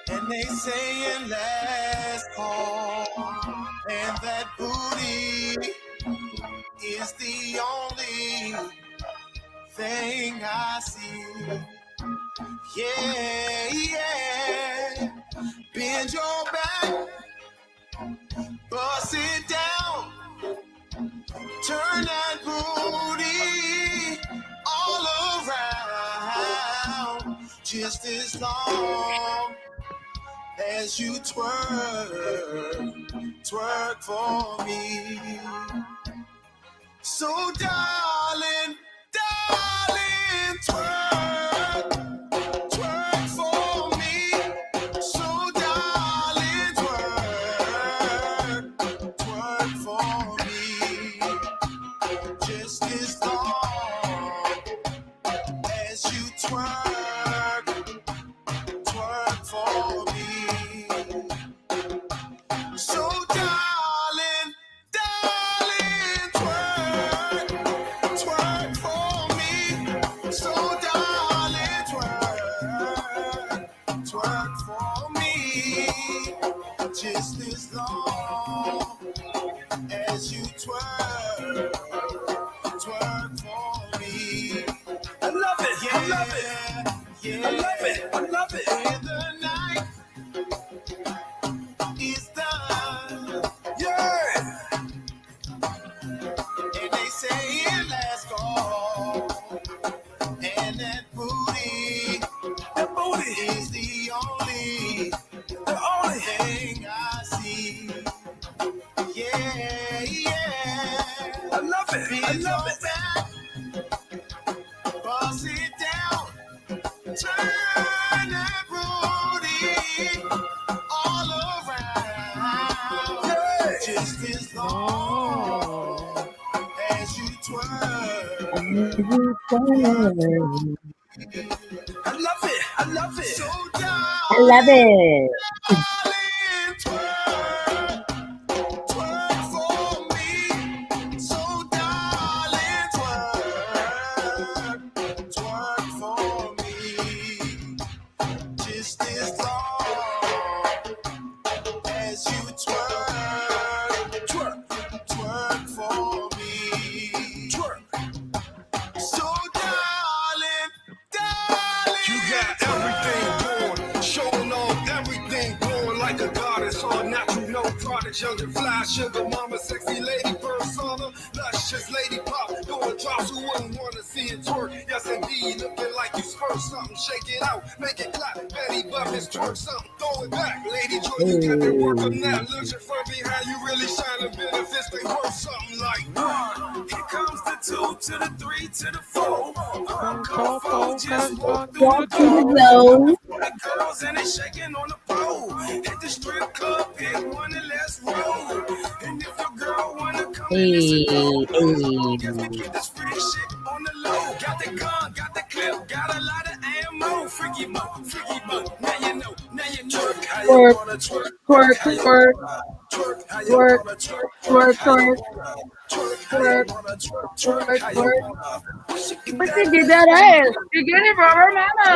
And they saying last call, and that booty is the only thing I see. Yeah, yeah. Bend your back, bust it down, turn that booty all around, just as long as you twerk for me. So darling, twerk for me. So darling, twerk for me. Just as long as you twerk for me. So darling, twerk for me. So darling, twerk for me. Just as long as you twerk for me. I love it, yeah, I love it, yeah, I love it, I love it. And the night is done, yeah. And they say it last call, and that booty is the only thing I see. Yeah, yeah. I love it. I love it. Bust it down. Turn that booty all around. Yeah. Just as long as you twerk. I love it. I love it. So I love it. Twerk for me. So darling, twerk for me. Just as long as you twerk for me. Twerk. So darling, you got everything going, showing off everything, glowing like a goddess, all natural, no products, young and fly, sugar mama, sexy lady, persona, luscious lady pop, doing drops, who wouldn't want to see it twerk? Yes indeed, looking like you spurt something, shake it out, make it clap, Betty Buckets, twerk something, throw it back, Lady Joy, you got that work of that, looking from behind, you really shining, benefits, they worth something like, here comes the 2 to the 3 to the 4, just walk through the door. The girls and they shaking on the pole. Hit the strip club, pick one and let's roll. And if your girl wanna come in, it's a go. Yes, we keep this freak shit on the low. Got the gun, got the clip, got a lot of ammo. Freaky mo. Now you know. Twerk, how you wanna twerk? Twerk. Twerk, how you wanna twerk? Twerk. But she did that ass. She get it from her mama.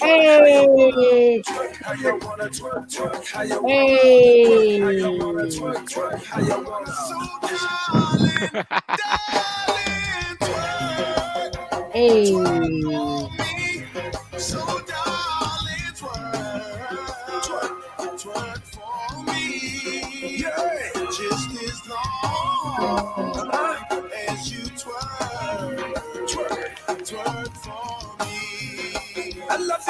Hey. Hey. So darling, twerk for me. Yeah, just as long as you twerk for me. I love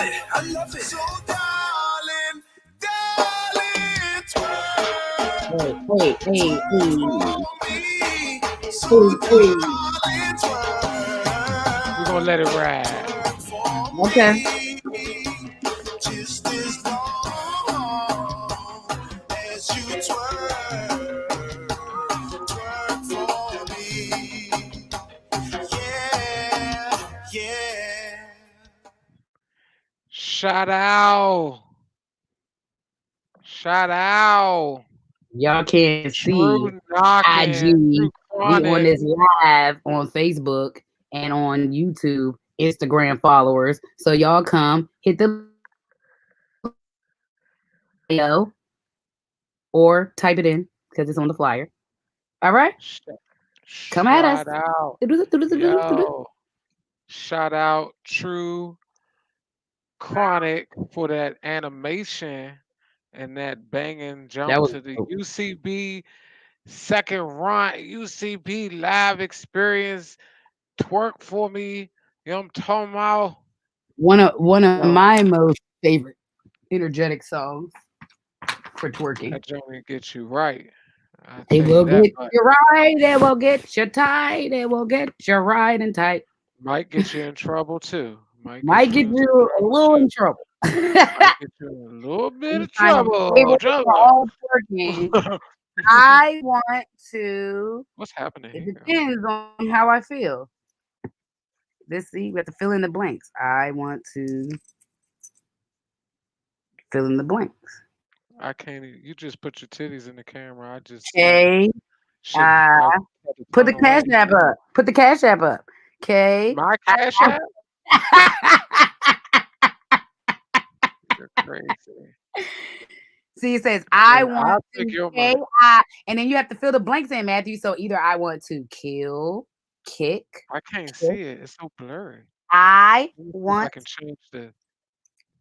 it. So darling, twerk. Wait. For me. So darling, twerk. We're gonna let it ride. Okay. Just as long as you twerk for me. Yeah. Shout out. Y'all can't see True knocking. IG. We on this live on Facebook and on YouTube. Instagram followers. So y'all come hit the link bio or type it in because it's on the flyer. All right, Sh- come at us. Shout out. Yo. Shout out True Chronic for that animation and that banging That jump was to the dope. UCB second run, UCB live experience. Twerk for me. You know what I'm talking about? One of Yo, my most favorite energetic songs for twerking. that joint get you right. I It tell you will that get much. you right. It will get you tight. It will get you right and tight. Might get you in trouble too. Might Might get get you in some you a trouble little too. in trouble. Might get you in a little bit And of my trouble. favorite for Trouble. all twerking. I want to. What's happening It here? depends on how I feel. Let's see. We have to fill in the blanks. I want to fill in the blanks. I can't. You just put your titties in the camera. I just see K. shit. I had to Put the turn cash away. app up. Put the cash app up. K. My cash app. You're crazy. See, it says I I mean, want I'll take to your K money. I, and then you have to fill the blanks in, Matthew. So either I want to kill, kick, I can't kick. see it. It's so blurry. I Let me see if I want. can change the.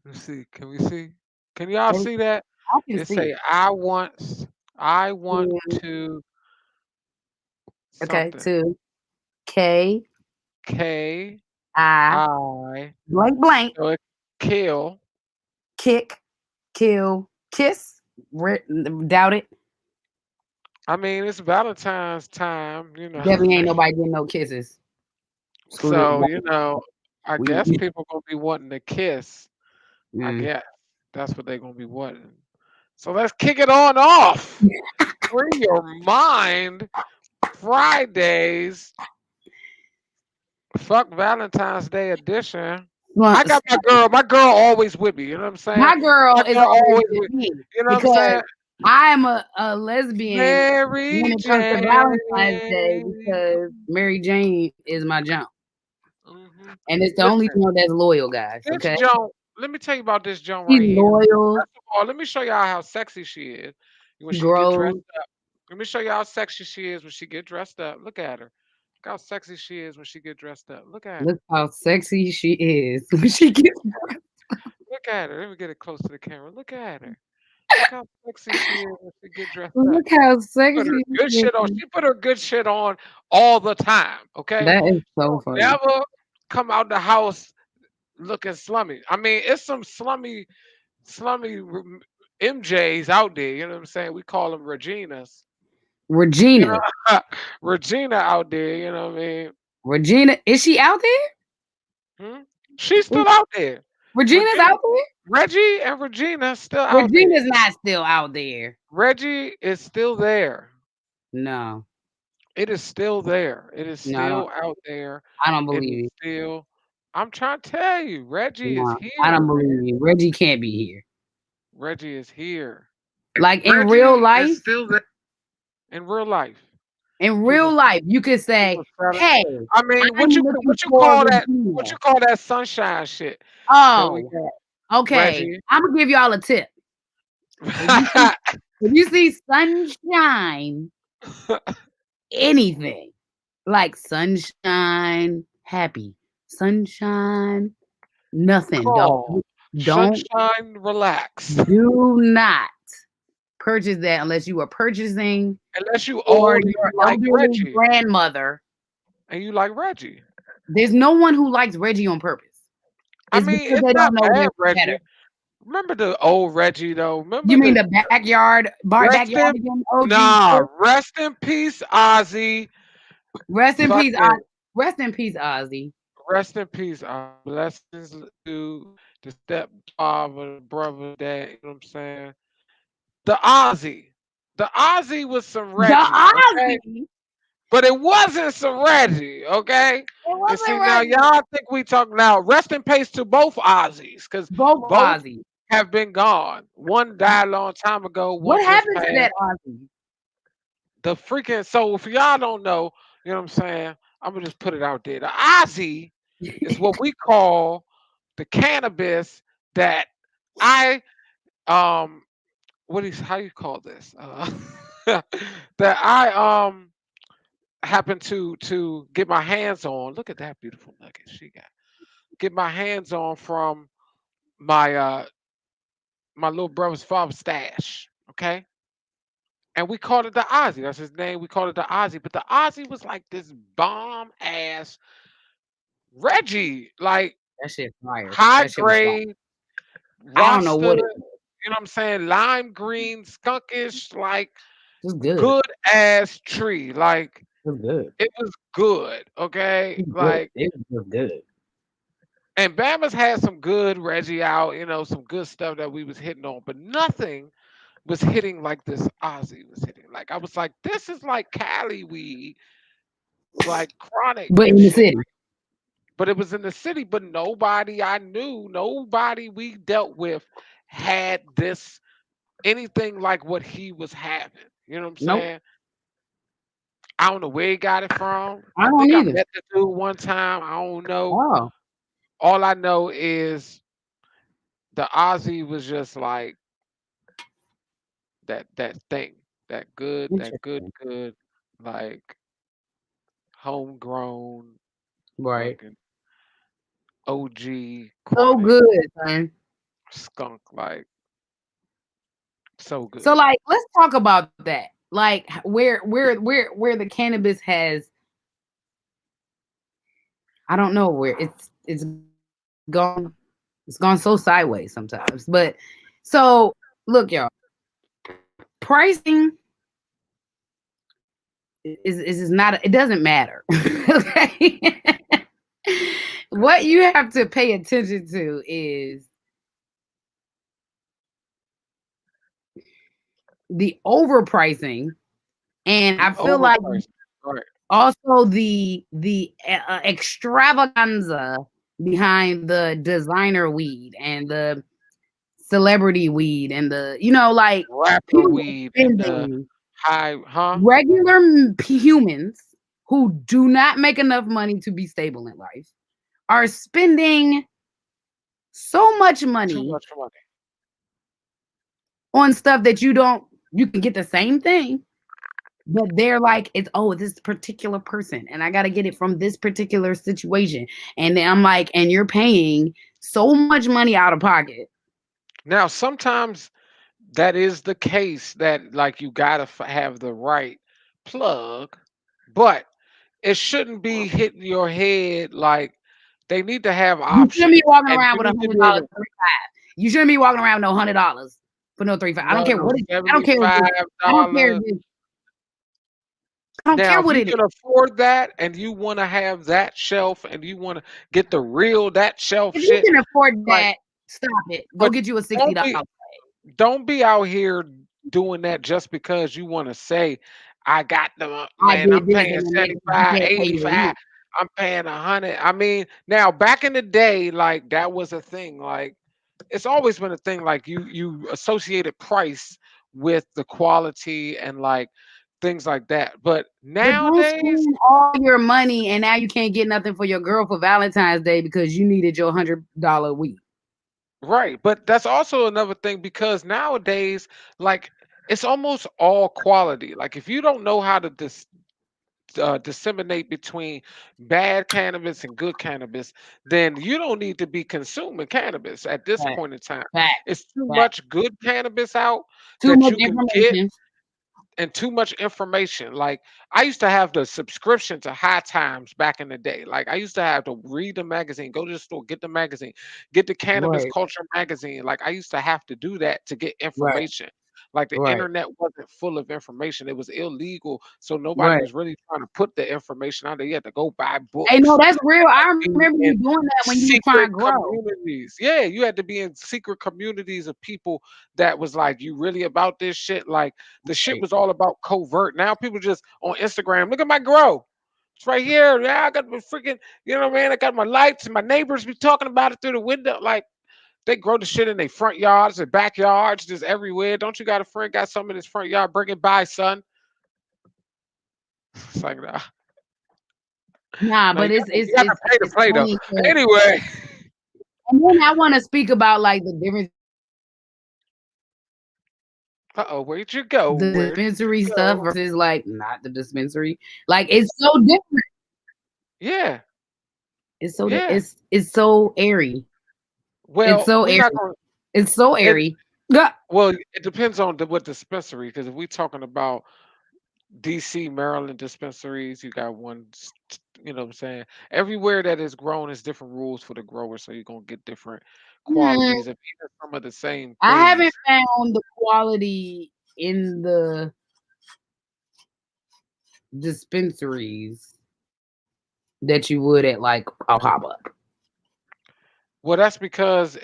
Let's see. Can we see? Can y'all I see that? can It see. say I want. I want To, to okay, something. to K K I I. blank blank So it kill. kick, kill, kiss. Doubt it. I mean, it's Valentine's time, you know. Definitely ain't nobody getting no kisses. Screw it. So, I guess We, people gonna be wanting to kiss. I mm. guess that's what they're gonna be wanting. So let's kick it on off. Free your mind. Fridays. Fuck Valentine's Day edition. Well, I got my girl. My girl always with me. You know what I'm saying? my girl My is girl always always with with. me You know what I'm because saying? I am a lesbian when Mary it comes to Valentine's Day Jane. because Mary Jane is my jump. Hmm. And it's the only Listen, female that's loyal, guys. this Okay? Joan. Let me tell you about this Joan She's right here. loyal, First of all, let me show y'all how sexy she is when she get dressed grows. up. Let me show you how sexy she is when she get dressed up. Look at her. Look how sexy she is when she get dressed up. Look at Look her. how sexy she is when she gets. Look at her. Let me get it close to the camera. Look at her. Look how sexy she is when she get dressed up. Look how Put her sexy good she shit on. is. She put her good shit on all the time. Okay. That is She so don't funny. never come out the house looking slummy. I mean, it's some slummy MJs out there. You know what I'm saying? We call them Reginas. You Regina. know, Regina out there. You know what I mean? Regina. Is she out Hmm? She's there? still out there. Regina's Regina, out there? Reggie, and Regina still out there. Regina's not still out there. Reggie is still there. No. It is still there. It is No, still out there. I don't It is believe you. still. I'm trying to tell you, Reggie is No, I here, don't man. believe you. Reggie can't be here. Reggie is here. Like Reggie is still there in real life. in He real was life, you could he say, was selling. "Hey, I mean, I'm looking what you for call that? What Regina." you call that sunshine shit that we Oh, got, okay. Reggie? I'm gonna give y'all a tip. If you see, if you see sunshine, anything like sunshine, happy, sunshine, nothing. Call Don't Sunshine Relax. do not purchase that unless you are purchasing Unless you for old and your you like elderly Reggie, grandmother. and you like Reggie. There's no one who likes Reggie on purpose. I It's mean, because it's they not don't know bad, there's better. Reggie. Remember the old Reggie though? You Remember mean the the rest backyard in again, OG? nah, rest in peace, Ozzy. Rest in peace, Fucking rest in peace, Ozzy. rest in peace, blessings to the stepfather, the brother, dad, you know what I'm saying? The Ozzy. The Ozzy was some The Reggie, okay? Ozzy. But it wasn't some Reggie, okay? It And see wasn't now Reggie. y'all think we talking now. Rest in peace to both Ozzies, because Both both Ozzy. have been gone. One died a long time ago, one What just happened to passed. that Ozzy? The freaking so if y'all don't know, you know what I'm saying? I'm gonna just put it out there. The Ozzy, is what we call the cannabis that I what is how you call this? That I happen to get my hands on. Look at that beautiful nugget she got. Get my hands on from my my little brother's father's stash. Okay. And we called it the Ozzy. That's his name. We called it the Ozzy. But the Ozzy was like this bomb ass Reggie, like That shit fire. high That shit was fire. grade, I don't know Rasta, what it you know what I'm saying? Lime green, skunkish, like was good. good ass tree. Like It was good. it was good, okay? It was good. Like, It was good. and Bama's had some good Reggie out, some good stuff that we was hitting on, but nothing was hitting like this Ozzy was hitting. Like I was like, this is like Cali weed, like chronic But in the shit. city. But it was in the city, but nobody I knew, nobody we dealt with had this anything like what he was having. You know what I'm Nope. saying? I don't know where he got it from. I I don't think I either. met the dude one time. I don't know. Oh, All I know is the Ozzy was just like that thing, interesting. good, like homegrown Right. fucking OG So chronic good, son. skunk, like so So good. like let's talk about that. Like where the cannabis has I don't know where gone it's gone so sideways sometimes. But so look y'all, pricing is not it doesn't matter. Okay? What you have to pay attention to is the overpricing, and The I feel like overpriced. Right. also the extravaganza behind the designer weed and the celebrity weed and the like Rapper people are weed and the spending high, huh? regular humans who do not make enough money to be stable in life are spending so much Too money much money. on stuff that you can get the same thing. But they're like, it's this particular person, and I gotta get it from this particular situation. And then I'm like, and you're paying so much money out of pocket. Now, sometimes that is the case that like you gotta have the right plug, but it shouldn't be hitting your head like they need to have You shouldn't be options, walking and around you with a need to hundred be dollar able 3.5. You shouldn't be walking around with no $100 for no 3.5. I don't no care no what it is. I don't care if $75. it's, I don't care if it's, I don't Now, care if what you it is. can afford that and you want to have that shelf and you want to get the real that shelf If you shit, can afford like, that, stop it. Go but get you a don't $60. be don't be out here doing that just because you want to say, I got them, I man, I'm did this, paying and the next you 75, can't pay your 85, rent. I'm paying 100. I mean, now back in the day, like that was a thing. Like it's always been a thing. Like you associated price with the quality and like things like that. But But don't nowadays, spend all your money and now you can't get nothing for your girl for Valentine's Day because you needed your $100 week. right, but that's also another thing because nowadays, like it's almost all quality. Like if you don't know how to disseminate between bad cannabis and good cannabis, then you don't need to be consuming cannabis at this Fact, point in time. fact, It's too fact. much good cannabis out Too that much you can get information. and too much information. Like I used to have the subscription to High Times back in the day. Like I used to have to read the magazine, go to the store, get the magazine, get the cannabis Right, culture magazine. Like I used to have to do that to get right, information. Like the right, internet wasn't full of information. It was illegal. So nobody right. was really trying to put the information out there. You had to go buy Hey, no, books that's real. and like I be remember in you doing that when you was trying secret to grow. communities. Yeah, you had to be in secret communities of people that was like, you really about this shit? Like the shit Right. was all about covert. Now people just on Instagram, look at my grow. It's right here. Yeah, I got my freaking, man, I got my lights and my neighbors be talking about it through the window. Like they grow the shit in their front yards and backyards, just everywhere. Don't you got a friend got some in his front yard? Bring it by, son. It's like, nah. Nah, Now but you got to pay to it's play though. funny 'cause Anyway, and then I wanna speak about, like, the difference where'd you go? the Where'd dispensary you stuff go? versus, like, not the dispensary. Like, it's so different. Yeah, It's so di yeah. it's so airy. It's Well, so we're airy. not going. It's so It airy. Gah. well, it depends on what dispensary. Because if we're talking about DC, Maryland dispensaries, you got one. You know what I'm saying? Everywhere that is grown is different rules for the grower, so you're gonna get different Mm, qualities of even some of the same I haven't things. found the quality in the dispensaries that you would at, like, a pop-up. Well, that's because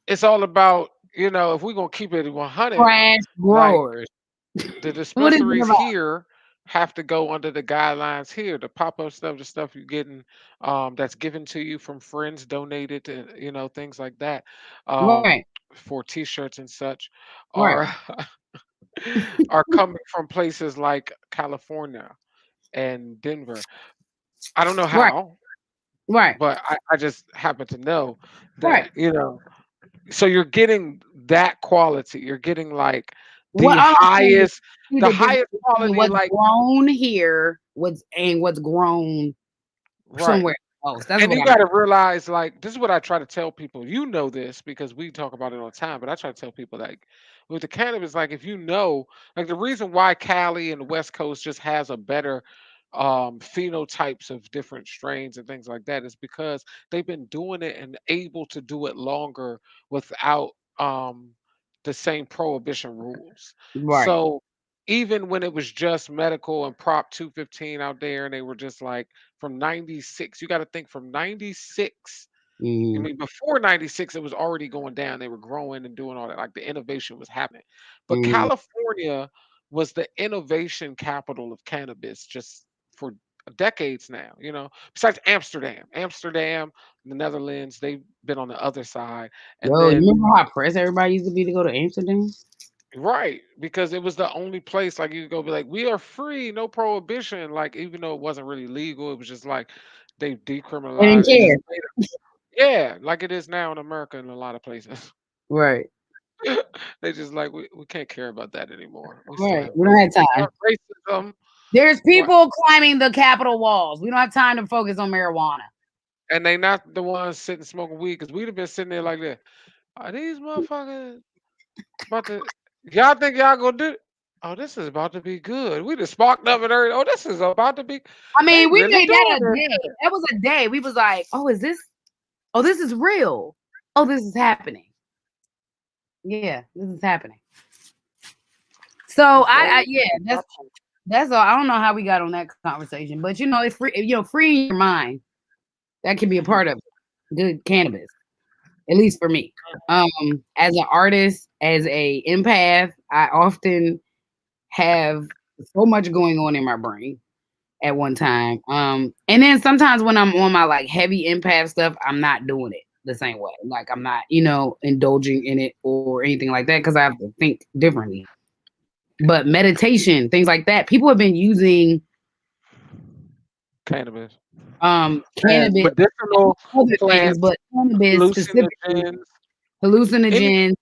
it's all about, if we're gonna keep it 100, Trash like growers. the What is it dispensaries about? here have to go under the guidelines here. The pop-up stuff, the stuff you're getting, that's given to you from friends, donated to, things like that, Right, for t-shirts and such, right, are are coming from places like California and Denver. I don't know right, how, right, but I just happen to know right. that, so you're getting that quality. You're getting like What all I'm saying is see the the difference highest between quality, what's like, grown here, what's grown right. somewhere else. That's And what you I'm got to realize, like, this is what I try to tell people. You know this because we talk about it all the time, but I try to tell people, like, with the cannabis, like, if you know, like, the reason why Cali and the West Coast just has a better phenotypes of different strains and things like that is because they've been doing it and able to do it longer without um the same prohibition rules. right. So even when it was just medical and Prop 215 out there, and they were just like, from 96, you got to think, from 96, I Mhm, mean, before 96, it was already going down. They were growing and doing all that. Like, the innovation was happening. But mhm. California was the innovation capital of cannabis just for decades now, besides Amsterdam. Amsterdam, the Netherlands, they've been on the other side. And Yo, you then, remember how pressed everybody used to be to go to Amsterdam? right, because it was the only place, like, you could go be like, we are free, no prohibition. Like, even though it wasn't really legal, it was just like they They didn't decriminalized. They just care. made it, yeah, like it is now in America in a lot of places. Right, They just like, we can't care about that anymore. We still right. have We don't have time. racism, There's right? people climbing the Capitol walls. We don't have time to focus on marijuana. And they not the ones sitting smoking weed because we'd have been sitting there like that. Are these motherfuckers about to? Y'all think y'all gonna do? Oh, this is about to be good. We just sparked up and everything. Oh, this is about to be. I They mean, we really made that doing a this. day. That was a day. We was like, oh, is this? Oh, this is real. Oh, this is happening. Yeah, this is happening. So It's very yeah, that's all. I don't know how we got on that conversation, but it's free. Freeing your mind that can be a Mhm. part of good cannabis, at least for me. As an artist, as a empath, I often have so much going on in my brain at one time. And then sometimes when I'm on my like heavy empath stuff, I'm not doing it the same way. Like I'm not, indulging in it or anything like that because I have to think differently. But meditation, things like that, people have been using Cannabis and cannabis medicinal and other things, plants, but cannabis specifically hallucinogens, any hallucinogens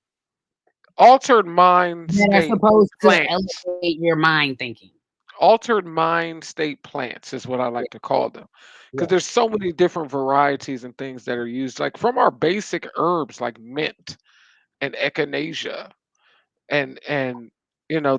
altered mind that are state supposed to plants. elevate your mind thinking. Altered mind state plants is what I Yeah, like to call them, because yeah. there's so many different varieties and things that are used, like from our basic herbs like mint and echinacea and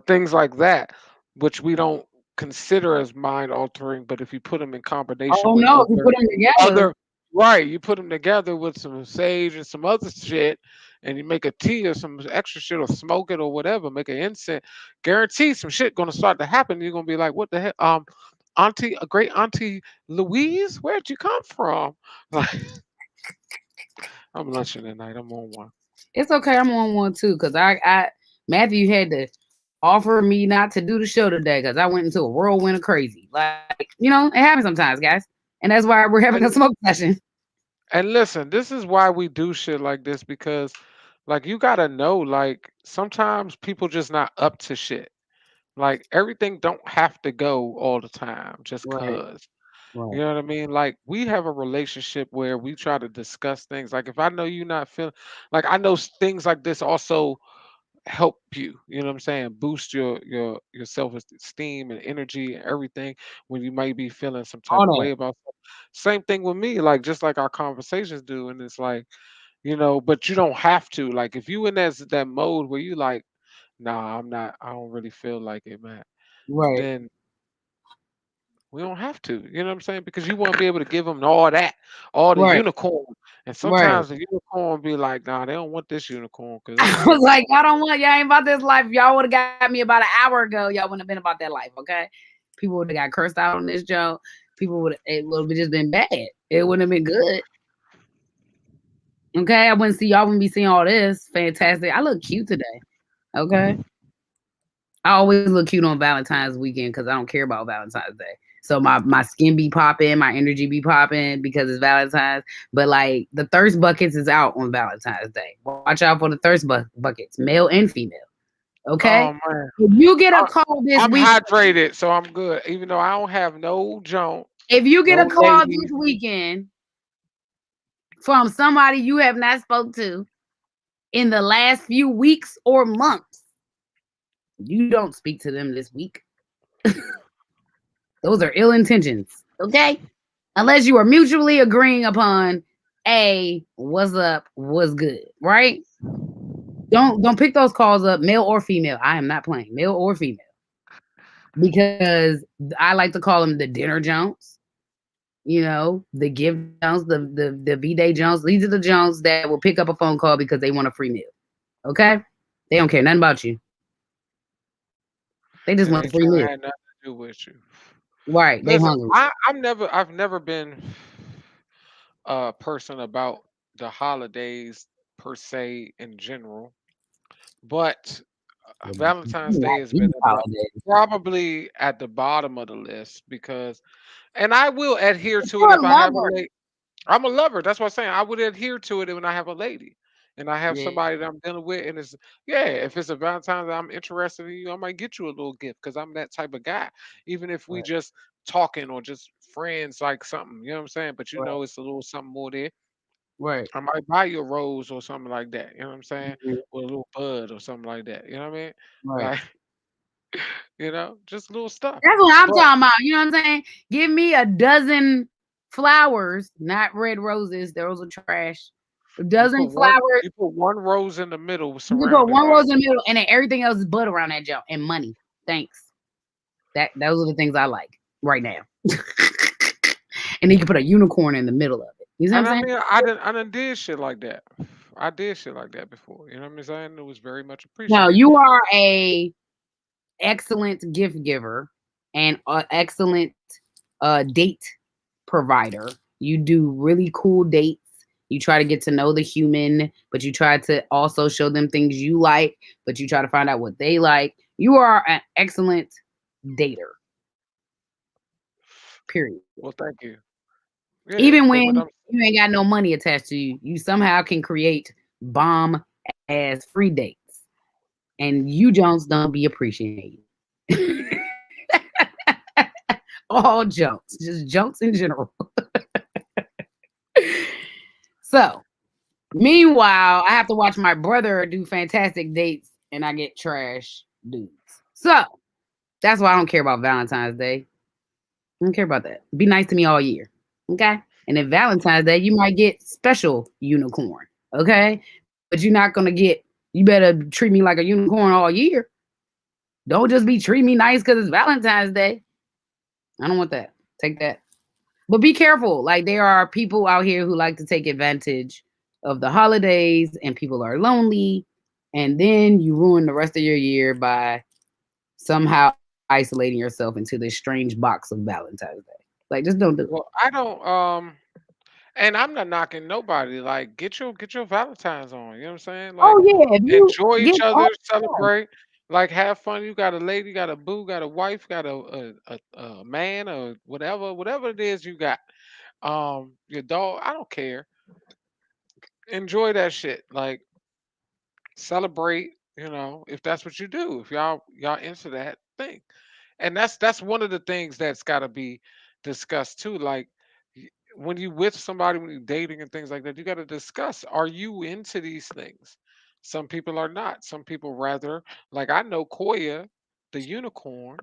things like that, which we don't consider as mind altering, but if you put them in combination Oh with no, if you put them together, other right, you put them together with some sage and some other shit, and you make a tea or some extra shit or smoke it or whatever, make an incense, guarantee some shit gonna start to happen. You're gonna be like, what the hell, auntie, a great auntie Louise, where'd you come from? Like, I'm lunching tonight, I'm on one. it's okay. I'm on one too because I Matthew had to offer me not to do the show today because I went into a whirlwind of crazy. Like it happens sometimes, guys, and that's why we're having a and, smoke session. and listen, this is why we do shit like this, because, like, you gotta know, like, sometimes people just not up to shit. Like everything don't have to go all the time just Right. cause. You Right. know what I mean? Like we have a relationship where we try to discuss things. Like if I know you're not feeling, like I know things like this also help you. You know what I'm saying? Boost your self esteem and energy and everything when you might be feeling some type All of that. way about something. Same thing with me, like just like our conversations do. And it's like, but you don't have to. Like if you in that mode where you like, nah, I'm not. I don't really feel like it, man. Right. Then we don't have to. You know what I'm saying? Because you want to be able to give them all that, all the Right. unicorn. And Right. sometimes the unicorn be like, nah, they don't want this unicorn because they I feel was some like, y'all don't want, y'all ain't about this life. If y'all would have got me about an hour ago, y'all wouldn't have been about that life, okay? People would have got cursed out on this joke. People would it would have just been bad. It wouldn't have been good. Okay. I wouldn't see y'all wouldn't be seeing all this. Fantastic. I look cute today. Okay. I always look cute on Valentine's weekend because I don't care about Valentine's Day. So my skin be popping, my energy be popping because it's Valentine's. But like the thirst buckets is out on Valentine's Day. Watch out for the thirst buckets, male and female. Okay? Oh man. If you get a I, call this I'm week, hydrated, so I'm good. Even though I don't have no junk, if you get a no call this ladies. weekend from somebody you have not spoke to in the last few weeks or months, you don't speak to them this week. Those are ill intentions. Okay? Unless you are mutually agreeing upon a what's up, what's good, right? Don't pick those calls up, male or female. I am not playing male or female because I like to call them the dinner Jones, the gift Jones, the V Day Jones. These are the Jones that will pick up a phone call because they want a free meal. Okay, they don't care nothing about you. They just And want they a free trying to meal. have nothing to do with you. Right? They Listen, hungry. I've never been a person about the holidays per se in general, but Valentine's Day Not has been these holidays. probably at the bottom of the list because, and I will adhere to it You're a if I have a lover. late. I'm a lover. That's what I'm saying. I would adhere to it when I have a lady and I have Yeah. somebody that I'm dealing with. And it's, yeah, if it's a Valentine's Day, I'm interested in you, I might get you a little gift because I'm that type of guy. Even if we Right. just talking or just friends, like something, you know what I'm saying? But Right. it's a little something more there. Right. I might buy you a rose or something like that. You know what I'm saying? Mhm. Or a little bud or something like that. You know what I mean? Right. Like, just little stuff. That's what I'm But talking about. You know what I'm saying? Give me a dozen flowers, not red roses. Those are trash. A dozen flowers. you put one rose in the middle You can put surrounded one by rose in the middle, and then everything else is bud around that jump and money. Thanks. Those are the things I like right now. And then you can put a unicorn in the middle of it. You see what I'm And I saying? mean, I done did shit like that. I did shit like that before. You know what I'm saying? It was very much No, appreciated. you are a excellent gift giver and excellent date provider. You do really cool dates. You try to get to know the human, but you try to also show them things you like, but you try to find out what they like. You are an excellent dater, period. Well, thank you. Yeah, Even but what when I'm you ain't got no money attached to you, you somehow can create bomb ass free dates. And you Jones don't be appreciated. All jokes, just jokes in general. So, meanwhile, I have to watch my brother do fantastic dates and I get trash dudes. So, that's why I don't care about Valentine's Day. I don't care about that. Be nice to me all year. Okay? And then Valentine's Day, you might get special unicorn. Okay? But you're not gonna you better treat me like a unicorn all year. Don't just be treat me nice because it's Valentine's Day. I don't want that. Take that. But be careful. Like there are people out here who like to take advantage of the holidays and people are lonely. And then you ruin the rest of your year by somehow isolating yourself into this strange box of Valentine's Day. Like just don't do it. well, I don't and I'm not knocking nobody. Like get your Valentine's on. You know what I'm saying? Oh Like yeah, if you enjoy get each all other, celebrate, like have fun. You got a lady, got a boo, got a wife, got a man or whatever it is you got. Your dog, I don't care. Enjoy that shit. Like celebrate, if that's what you do. If y'all into that, thing. And that's one of the things that's got to be discussed too. Like when you with somebody, when you're dating and things like that, you got to discuss, are you into these things? Some people are not. Some people rather, like I know Koya, the unicorn,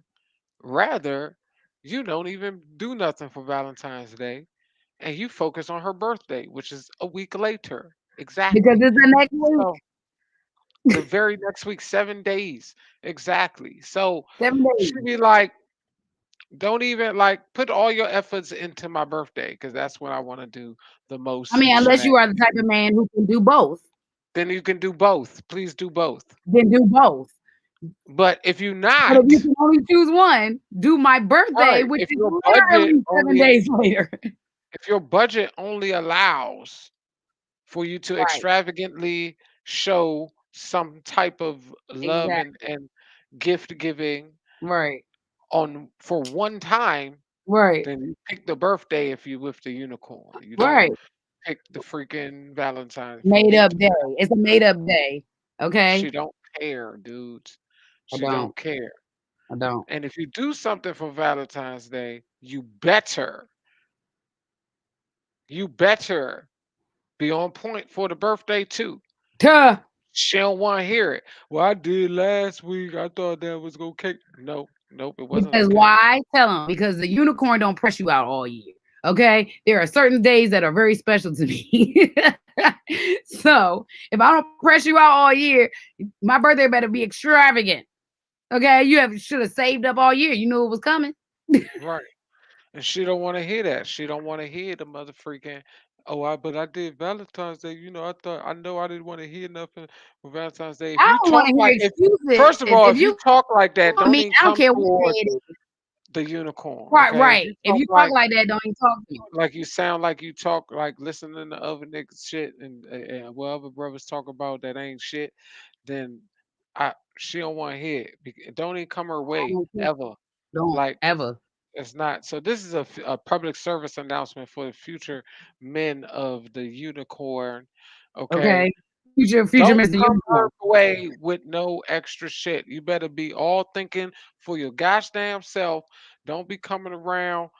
rather you don't even do nothing for Valentine's Day and you focus on her birthday, which is a week later. Because Exactly. it's the next week, So the very next week, 7 days. Exactly. So 7 days. she be like, don't even like put all your efforts into my birthday because that's when I want to do the I most mean, unless you shenanigans. are the type of man who can do both, Then you can do both. Please do both. then do both. But if you're But if you not, can only choose one, do my birthday, right, which if is your budget literally seven only days later. if your budget only allows for you to Right. extravagantly show some type of love Exactly. and gift giving Right. on for one time, Right. then you pick the birthday if you with the unicorn. You don't Right. pick the freaking Valentine's for a Made week up to day. come. It's a made up day. She Okay. don't care, dudes. I She don't. don't care. I don't. And if you do something for Valentine's Day, you better be on point for the birthday too. Tuh. She don't want to hear it. Well, I did last week. I thought that was okay. Nope, nope, it wasn't Because okay. why? Tell them. Because the unicorn don't press you out all year. Okay. There are certain days that are very special to me. So if I don't press you out all year, my birthday better be extravagant. Okay. You have should have saved up all year. You knew it was coming. Right. And she don't want to hear that. She don't want to hear the mother freaking. Oh, but I did Valentine's Day. I know I didn't want to hear nothing for Valentine's Day. If I you don't want talk to like, hear if excuses. first of all, If if you you talk like that, want don't me, even I don't come care what toward day it is. the unicorn. Right, Okay, if right. you If talk you talk like like that, don't even talk to me. you sound like you talk like listening to other niggas shit and what other brothers talk about that ain't shit, then she don't want to hear it. Don't even come her I way don't care. ever. Don't Like ever. it's not. So this is a public service announcement for the future men of the unicorn. Okay, Okay. Future don't Mr. come her Unicorn. way with no extra shit. You better be all thinking for your gosh damn self. Don't be coming around.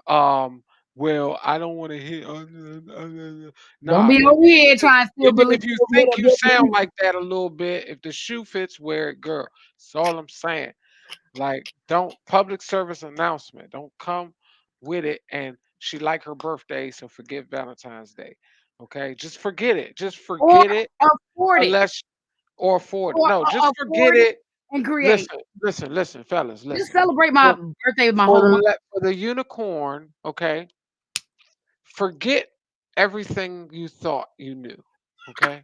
Um, well, I don't want to hear. Don't Nah, be over here trying to still even believe if you over here think that you sound like that a little bit, if the shoe fits, wear it, girl. That's all I'm saying. Like, don't public service announcement. Don't come with it. And she like her birthday, so forget Valentine's Day. Okay, just forget it. Just or forget it. afford it. Unless or afford it. Or No, just forget afford it it. and create. Listen, listen, listen, fellas, Just listen. celebrate my For birthday with my whole month. for the unicorn, okay, forget everything you thought you knew. Okay,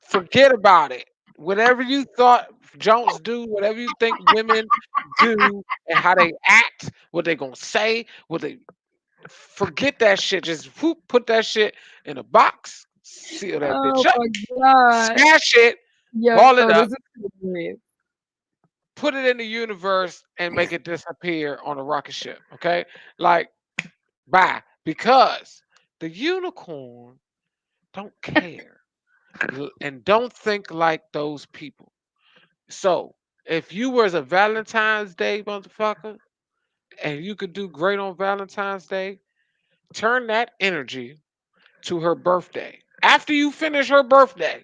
forget about it. Whatever you thought Jones do, whatever you think women do, and how they act, what they gonna say, what they forget that shit. Just whoop, put that shit in a box, seal that Oh bitch up, my god. smash it, Yo, ball it this up, is hilarious. put it in the universe, and make it disappear on a rocket ship. Okay, like bye, because the unicorn don't care and don't think like those people. So if you was a Valentine's Day motherfucker and you could do great on Valentine's Day, turn that energy to her birthday. After you finish her birthday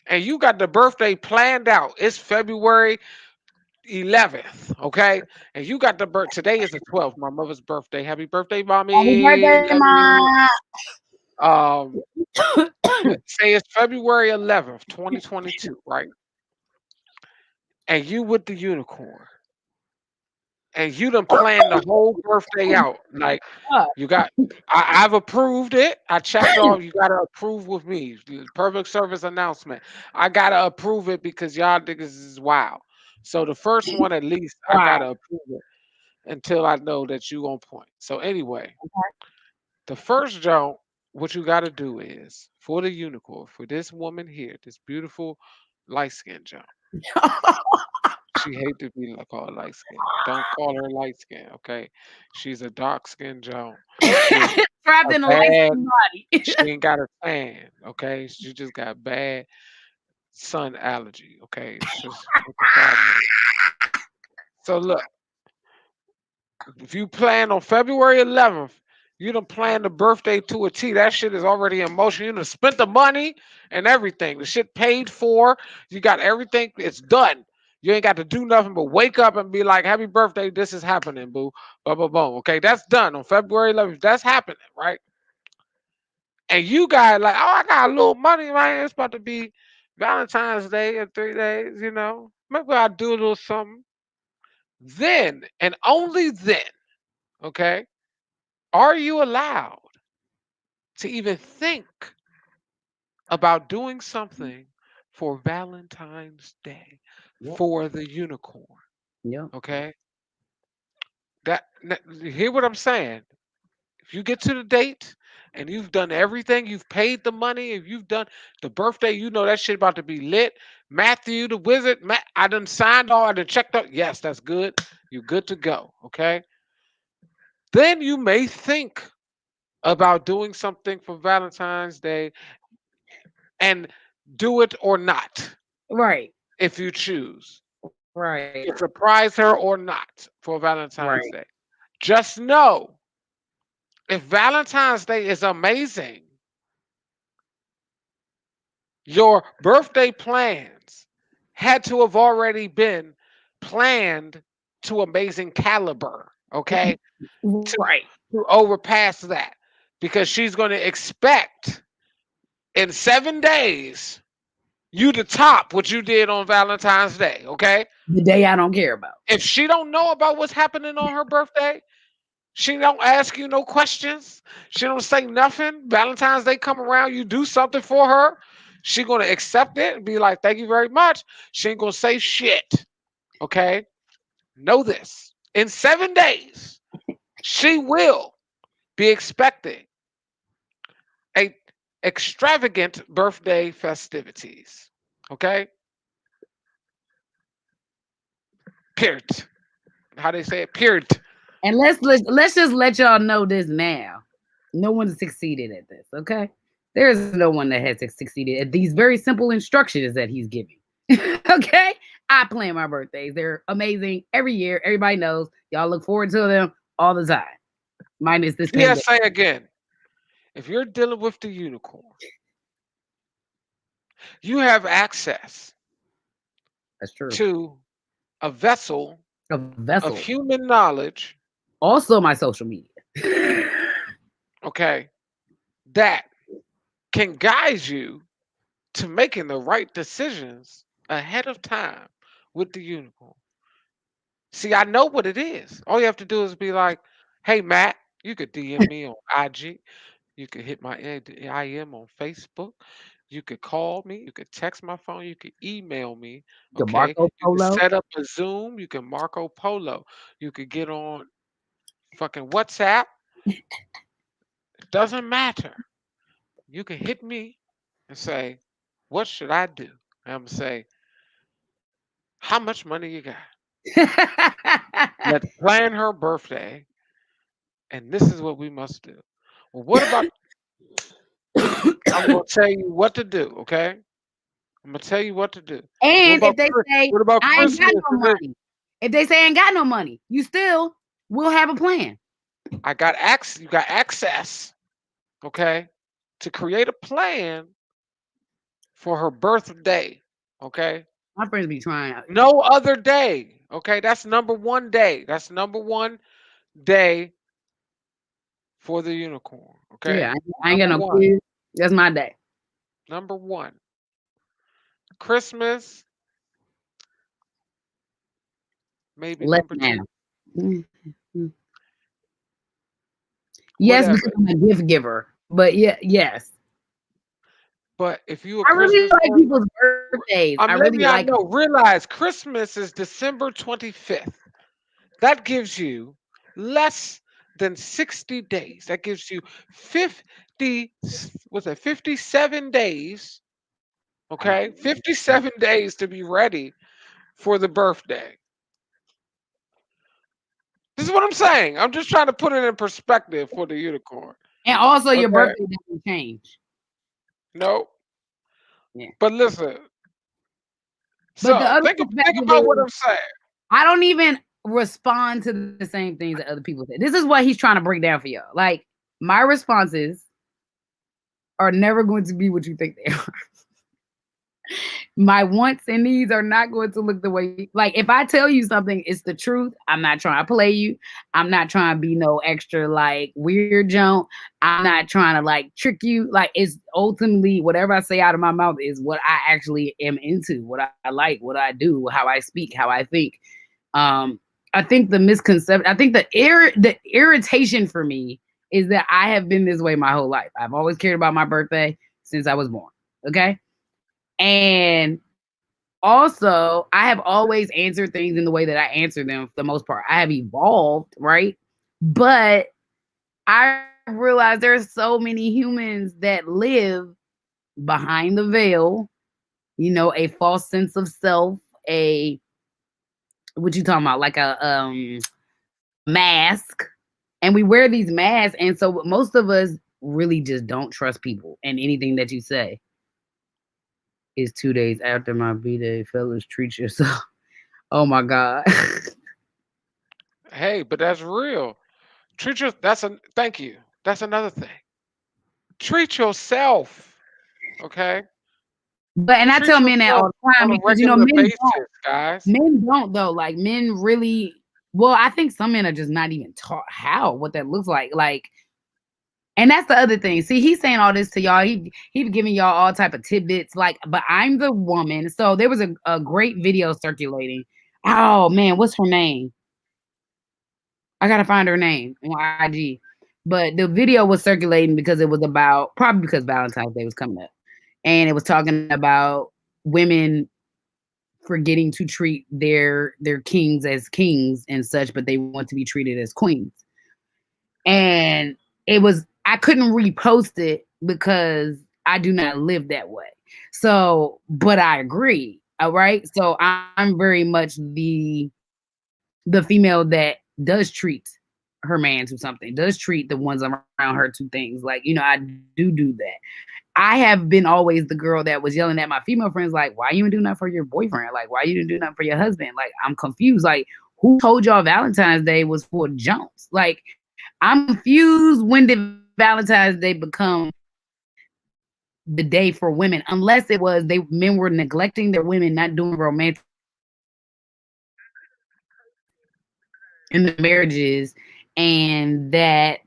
and you got the birthday planned out, it's February 11th, okay? And you got the birth. Today is the 12th, my mother's birthday. Happy birthday, Happy mommy. birthday, Love you. ma. Um, say it's February 11th, 2022, right? And you with the unicorn. And you done planned the whole birthday out. Like you got I've approved it. I checked off. You gotta approve with me. The public service announcement. I gotta approve it because y'all niggas is wild. So the first one at least I Wow. gotta approve it until I know that you on point. So anyway, the first jump, what you gotta do is for the unicorn, for this woman here, this beautiful light skin jump. She hate to be called light skin. Don't call her light skin, okay? She's a dark skinned Joan with Trapped a in a light bad. skin body. She ain't got a tan, okay? She just got bad. sun allergy. Okay, it's just what the problem is. So look, if you plan on February 11th, you done plan the birthday to a T. That shit is already in motion. You done spent the money and everything. The shit paid for. You got everything. It's done. You ain't got to do nothing but wake up and be like, "Happy birthday! This is happening, boo." Boom, boom, boom. Okay, that's done on February 11th. That's happening, right? And you guys like, "Oh, I got a little money, man. It's about to be Valentine's Day in 3 days. You know, maybe I'll do a little something." Then and only then, okay, are you allowed to even think about doing something for Valentine's Day Yep. for the unicorn? Yep. Okay, you hear what I'm saying? If you get to the date and you've done everything, you've paid the money, if you've done the birthday, you know that shit about to be lit. Matthew the wizard, I done signed all, I done checked out. Yes, that's good. You're good to go. Okay. Then you may think about doing something for Valentine's Day and do it or not Right. if you choose. Right. You can surprise her or not for Right. Valentine's Day. Just know if Valentine's Day is amazing, your birthday plans had to have already been planned to amazing caliber, okay? To, Right. to overpass that because she's going to expect in 7 days you to top what you did on Valentine's Day, okay? The day I don't care about. If she don't know about what's happening on her birthday, she don't ask you no questions. She don't say nothing. Valentine's Day come around, you do something for her. She gonna accept it and be like, "Thank you very much." She ain't gonna say shit. Okay, know this. In 7 days, she will be expecting a extravagant birthday festivities. Okay, period. How they say it? Period. And let's just let y'all know this now. No one succeeded at this, okay? There is no one that has succeeded at these very simple instructions that he's giving. Okay? I plan my birthdays. They're amazing every year. Everybody knows. Y'all look forward to them all the time. Minus this pandemic. PSA again. If you're dealing with the unicorn, you have access That's true. to a vessel A of vessel. human knowledge, Also my social media. okay, that can guide you to making the right decisions ahead of time with the unicorn. See, I know what it is. All you have to do is be like, "Hey, Matt, you could DM me on IG. You could hit my IM on Facebook. You could call me. You could text my phone. You could email me. The Okay. Marco You could Polo. set up a Zoom. You can Marco Polo. You could get on fucking WhatsApp. It doesn't matter. You can hit me and say, "What should I do?" And I'm going to say, "How much money you got? Let's plan her birthday. And this is what we must do." Well, what about, I'm going to tell you what to do, okay? I'm going to tell you what to do. What And if about, they say what about I ain't got Christmas? no money, if they say I ain't got no money, you still will have a plan. I got access, you got access, okay, to create a plan for her birthday, okay? My friends be trying. No other day, okay? That's number one day. That's number one day for the unicorn, Yeah, okay? I ain't got Number no one. kids. That's my day. Number one. Christmas, maybe Less number now. two. Mhm. Yes, because Whatever. I'm a gift giver. But yeah, yes. But if you a I really Christmas like person, people's birthdays. I I'm really letting y'all like know, realize Christmas is December 25th. That gives you less than 60 days. That gives you 50, was it 57 days? Okay, 57 days to be ready for the birthday. This is what I'm saying. I'm just trying to put it in perspective for the unicorn. and also your Okay, birthday doesn't change. no, Yeah. but listen. But the So other think perspective about what is I'm saying. I don't even respond to the same things that other people say. This is what he's trying to break down for y'all. Like my responses are never going to be what you think they are. My wants and needs are not going to look the way like if I tell you something, it's the truth. I'm not trying to play you. I'm not trying to be no extra like weird junk. I'm not trying to like trick you. Like it's ultimately whatever I say out of my mouth is what I actually am into, what I like, what I do, how I speak, how I think. Um, I think the misconception, I think the irritation for me is that I have been this way my whole life. I've always cared about my birthday since I was born. Okay. And also, I have always answered things in the way that I answer them for the most part. I have evolved, right? But I realize there's so many humans that live behind the veil, a false sense of self, a what you talking about, like a mask. And we wear these masks, and so most of us really just don't trust people and anything that you say. Is 2 days after my B-Day, fellas, treat yourself. Oh my God. Hey, but that's real. Treat your that's a thank you. That's another thing. Treat yourself. Okay? But and I Treat tell men that yourself all the time on a because regular men don't. basis, guys. Men don't though. Like men really well, I think some men are just not even taught how what that looks like. Like, and that's the other thing. See, he's saying all this to y'all. He's giving y'all all type of tidbits. Like, but I'm the woman. So there was a great video circulating. Oh man, what's her name? I gotta find her name on IG. But the video was circulating because it was about probably because Valentine's Day was coming up. And it was talking about women forgetting to treat their kings as kings and such, but they want to be treated as queens. And it was I couldn't repost it because I do not live that way. So, but I agree. All right. So I'm very much the female that does treat her man to something, does treat the ones around her to things. Like, I do that. I have been always the girl that was yelling at my female friends, like, why you didn't do nothing for your boyfriend? Like, why you didn't do nothing for your husband? Like, I'm confused. Like, who told y'all Valentine's Day was for Jones? Like, I'm confused. When did Valentine's Day become the day for women? Unless it was men were neglecting their women, not doing romantic in the marriages, and that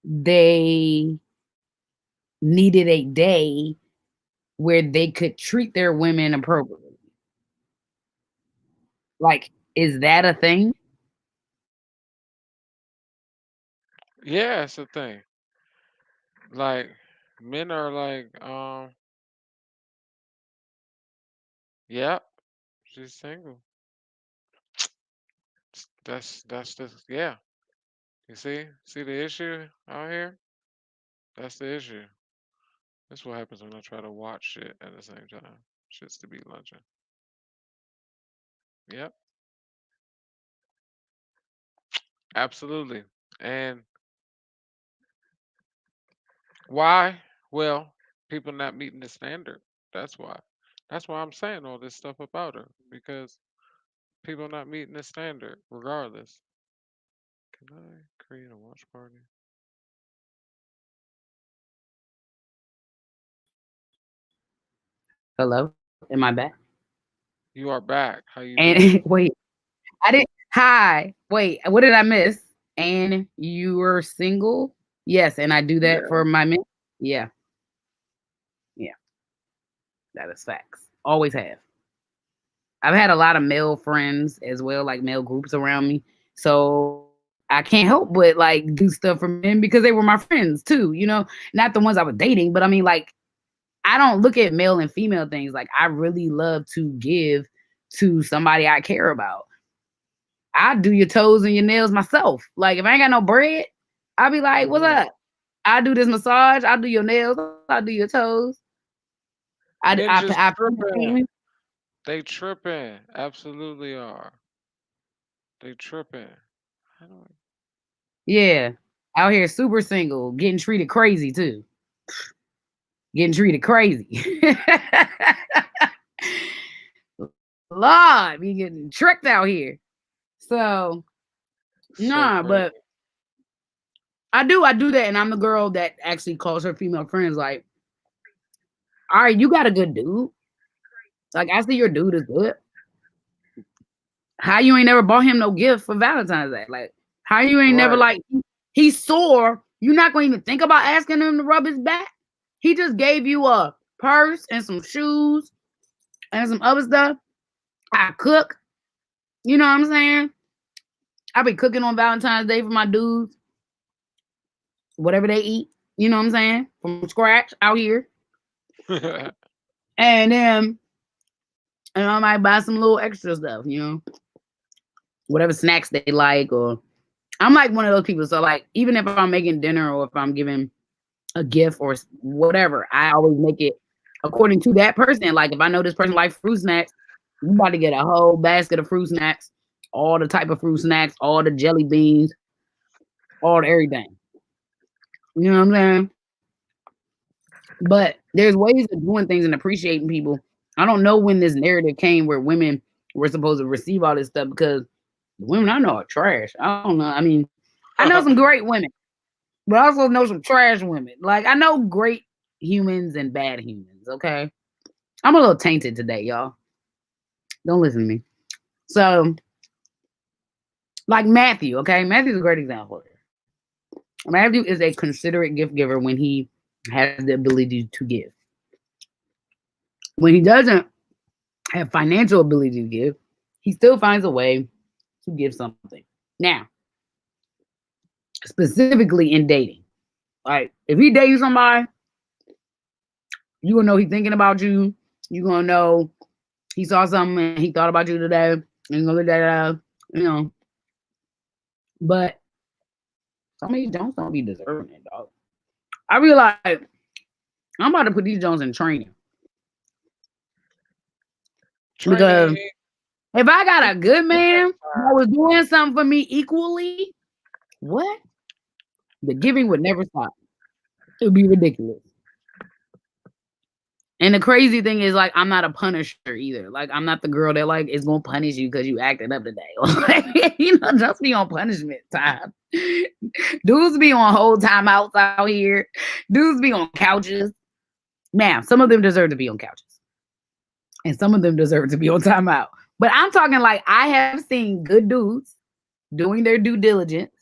they needed a day where they could treat their women appropriately. Like, is that a thing? Yeah, it's a thing. Like men are like, yeah, she's single. That's the yeah. You see the issue out here? That's the issue. That's what happens when I try to watch shit at the same time. Shit's to be lunching. Yep, absolutely. And why? Well, people not meeting the standard. That's why. That's why I'm saying all this stuff about her because people not meeting the standard regardless. Can I create a watch party? Hello? Am I back? You are back. How you doing? And wait, I didn't. Hi. Wait, what did I miss? And you were single? Yes, and I do that Yeah. for my men. Yeah, yeah, that is facts. Always have. I've had a lot of male friends as well, like male groups around me. So I can't help but like do stuff for men because they were my friends too, not the ones I was dating, but I mean, like, I don't look at male and female things. Like, I really love to give to somebody I care about. I do your toes and your nails myself. Like, if I ain't got no bread, I'll be like, what's Hmm. up? I do this massage. I'll do your nails. I'll do your toes. I, Men I, just I, tripping. I They tripping. Absolutely are. They tripping. I don't. yeah. Out here super single, getting treated crazy too. Getting treated crazy. Lord, be getting tricked out here. So So nah, crazy. but I do that, and I'm the girl that actually calls her female friends like, all right, you got a good dude. Like I see your dude is good. How you ain't never bought him no gift for Valentine's Day? Like, how you ain't never Right. like he's sore. You're not gonna even think about asking him to rub his back. He just gave you a purse and some shoes and some other stuff. I cook. You know what I'm saying? I be cooking on Valentine's Day for my dudes, whatever they eat. You know what I'm saying? From scratch out here. And then I might buy some little extra stuff, whatever snacks they like, or I'm like one of those people. So like, even if I'm making dinner or if I'm giving a gift or whatever, I always make it according to that person. Like if I know this person likes fruit snacks, you about to get a whole basket of fruit snacks, all the type of fruit snacks, all the jelly beans, all the everything. You know what I'm saying? But there's ways of doing things and appreciating people. I don't know when this narrative came where women were supposed to receive all this stuff because the women I know are trash. I don't know. I mean, I know some great women, but I also know some trash women. Like I know great humans and bad humans. Okay, I'm a little tainted today, y'all. Don't listen to me. So, like Matthew. Okay, Matthew's a great example. Matthew is a considerate gift giver when he has the ability to give. When he doesn't have financial ability to give, he still finds a way to give something. Now, specifically in dating, like if he dating somebody, you gonna know he's thinking about you. You gonna know he saw something and he thought about you today. And you gonna look that up, you know. But some of these Jones don't be deserving it, dog. I realize I'm about to put these Jones in training because Training. if I got Get a good the man that exercise. was doing something for me equally, what? The giving would never stop. It would be ridiculous. And the crazy thing is, like, I'm not a punisher either. Like, I'm not the girl that like is gonna punish you because you acted up today. Like, just be on punishment time. Dudes be on whole timeouts out here. Dudes be on couches. Now, some of them deserve to be on couches, and some of them deserve to be on timeout. But I'm talking like I have seen good dudes doing their due diligence.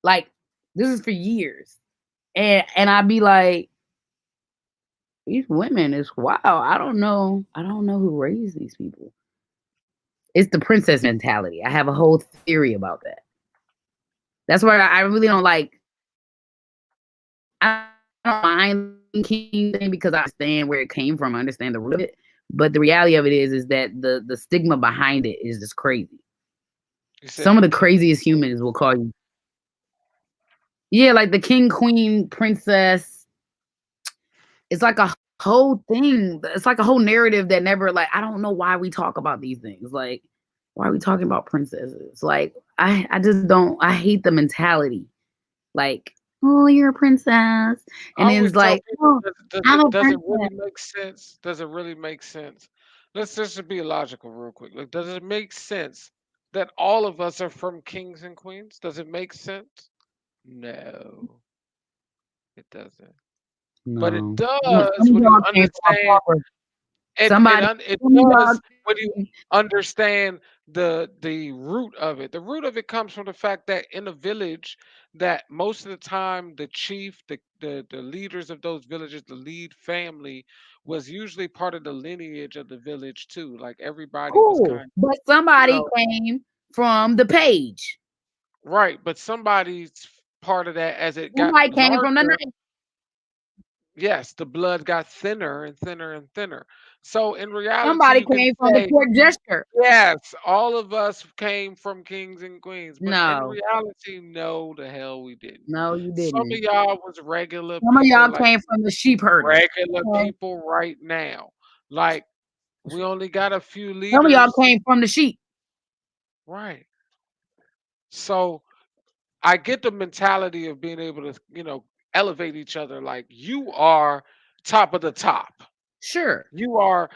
Like, this is for years, and I'd be like, these women is wow. I don't know. I don't know who raised these people. It's the princess mentality. I have a whole theory about that. That's why I really don't like. I don't mind the King thing because I understand where it came from. I understand the root of it. But the reality of it is that the stigma behind it is just crazy. You said Some of the the king. craziest humans will call you, yeah, like the king, queen, princess. It's like a whole thing. It's like a whole narrative that never like. I don't know why we talk about these things. Like, why are we talking about princesses? Like, I just don't. I hate the mentality. Like, oh, you're a princess, I and then always it's tell like, people, oh, does I'm it a does it princess. really make sense? Does it really make sense? Let's just be logical real quick. Like, does it make sense that all of us are from kings and queens? Does it make sense? No, it doesn't. But it No, some does of when you y'all came from a understand pauper. it Somebody, it some of y'all, does when you understand the root of it. The root of it comes from the fact that in a village, that most of the time the chief, the leaders of those villages, the lead family was usually part of the lineage of the village too. Like everybody was cool, kind of, but you somebody know, came from the page. right, but somebody's part of that as it got Somebody came from the larger. night. Yes, the blood got thinner and thinner and thinner. So in reality, Somebody you can came from the say, court gesture. yes, all of us came from kings and queens, but in No, reality, no, the hell we didn't. no, you Some of didn't. y'all was regular Some of people, y'all like came from the sheep herder. regular Okay? people right now. Like we only got a few Some of y'all leaders, came from the sheep. right? So I get the mentality of being able to, elevate each other. Like you are top of the top. Sure. You are.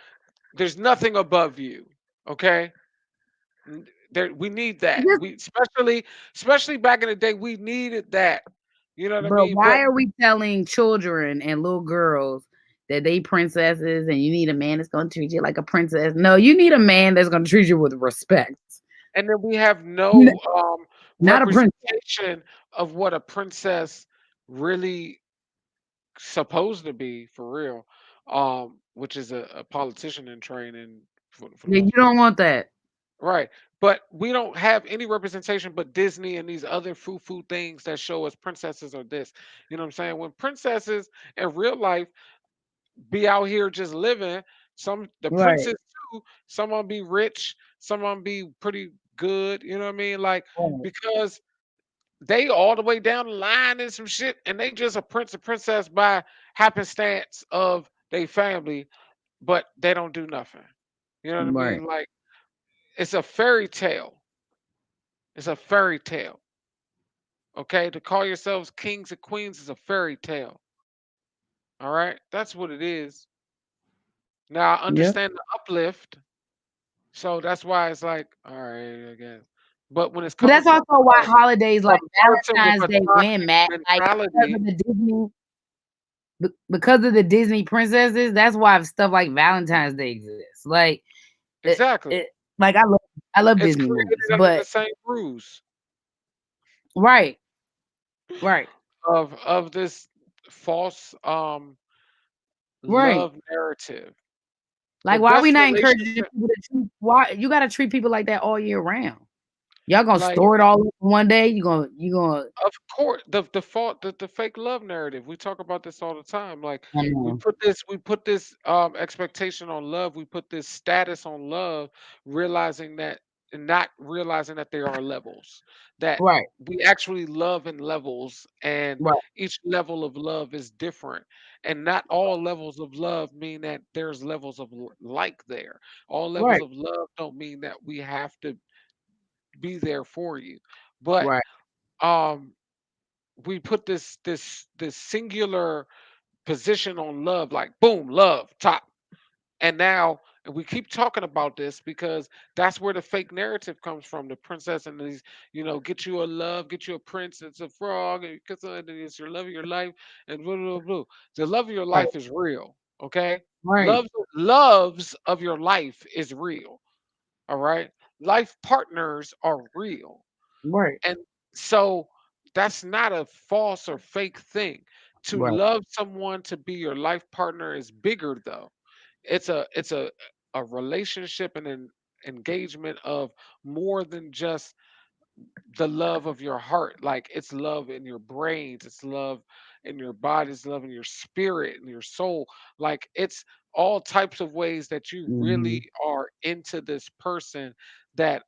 There's nothing above you. Okay, there we need that. Just, We especially back in the day, we needed that. You know what I but mean? But why are we telling children and little girls that they princesses and you need a man that's gonna treat you like a princess? No, you need a man that's gonna treat you with respect. and then we have N- no Not a princess. representation of what a princess really supposed to be for real, which is a politician in training for the Yeah, you most part. don't want that. Right. But we don't have any representation but Disney and these other foo things that show us princesses or this. You know what I'm saying? When princesses in real life be out here just living, some the Right. princes too, some of them be rich, some of them be pretty good, you know what I mean? Like Right. because they all the way down the line and some shit, and they just a prince or princess by happenstance of their family, but they don't do nothing. You know what I Right. mean? Like it's a fairy tale. It's a fairy tale. Okay, to call yourselves kings and queens is a fairy tale. All right, that's what it is. Now I Yep. understand the uplift, so that's why it's like, all right, I guess. But when it's But coming that's also why holidays a like person with Valentine's a Day win, toxic Matt. Like because mentality, of the Disney, because of the Disney princesses, that's why stuff like Valentine's Day exists. Like exactly, like I love it's Disney created movies, under the but same rules right, right, of this false right. love narrative. The Like why we best not encouraging relationship, people to treat why you gotta treat people like that all year round? Y'all gonna like store it all up one day? You gonna of course, the fault the fake love narrative. We talk about this all the time. Like I know. we put this expectation on love. We put this status on love, realizing that and not realizing that there are levels. That Right, we actually love in levels, and right, each level of love is different. And not all levels of love mean that there's levels of like there. All levels right, of love don't mean that we have to be there for you. But right, um we put this singular position on love, like boom, love top. And now and we keep talking about this because that's where the fake narrative comes from. The princess and these, get you a love, get you a prince, it's a frog, and it's your love of your life, and blah, blah, blah. The love of your right, life is real. Okay. right, Loves of your life is real. All right. Life partners are real. right, And so that's not a false or fake thing. To right, love someone to be your life partner is bigger though. It's a relationship and an engagement of more than just the love of your heart. Like it's love in your brains, it's love in your body, it's love in your spirit and your soul. Like it's all types of ways that you really mhm, are into this person that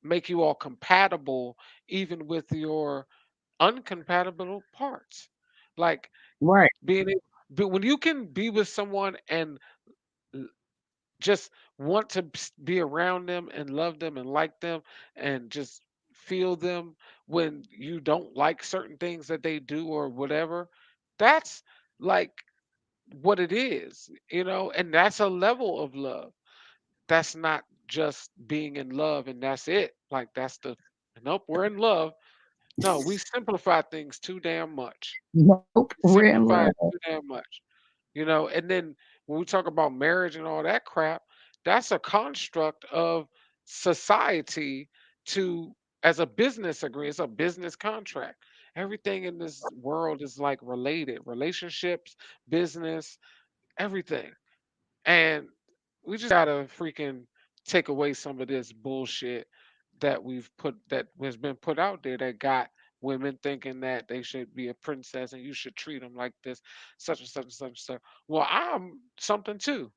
make you all compatible even with your uncompatible parts. Like right, being able, but when you can be with someone and l- just want to be around them and love them and like them and just feel them when you don't like certain things that they do or whatever, that's like what it is, and that's a level of love. That's not just being in love and that's it. Like that's the nope, we're in love. No, we simplify things too damn much. nope, real Simplify love, it too damn much. And then when we talk about marriage and all that crap, that's a construct of society to as a business agreement, it's a business contract. Everything in this world is like related. Relationships, business, everything. And we just gotta freaking take away some of this bullshit that has been put out there that got women thinking that they should be a princess and you should treat them like this, such and such and such and such. Well, I'm something too.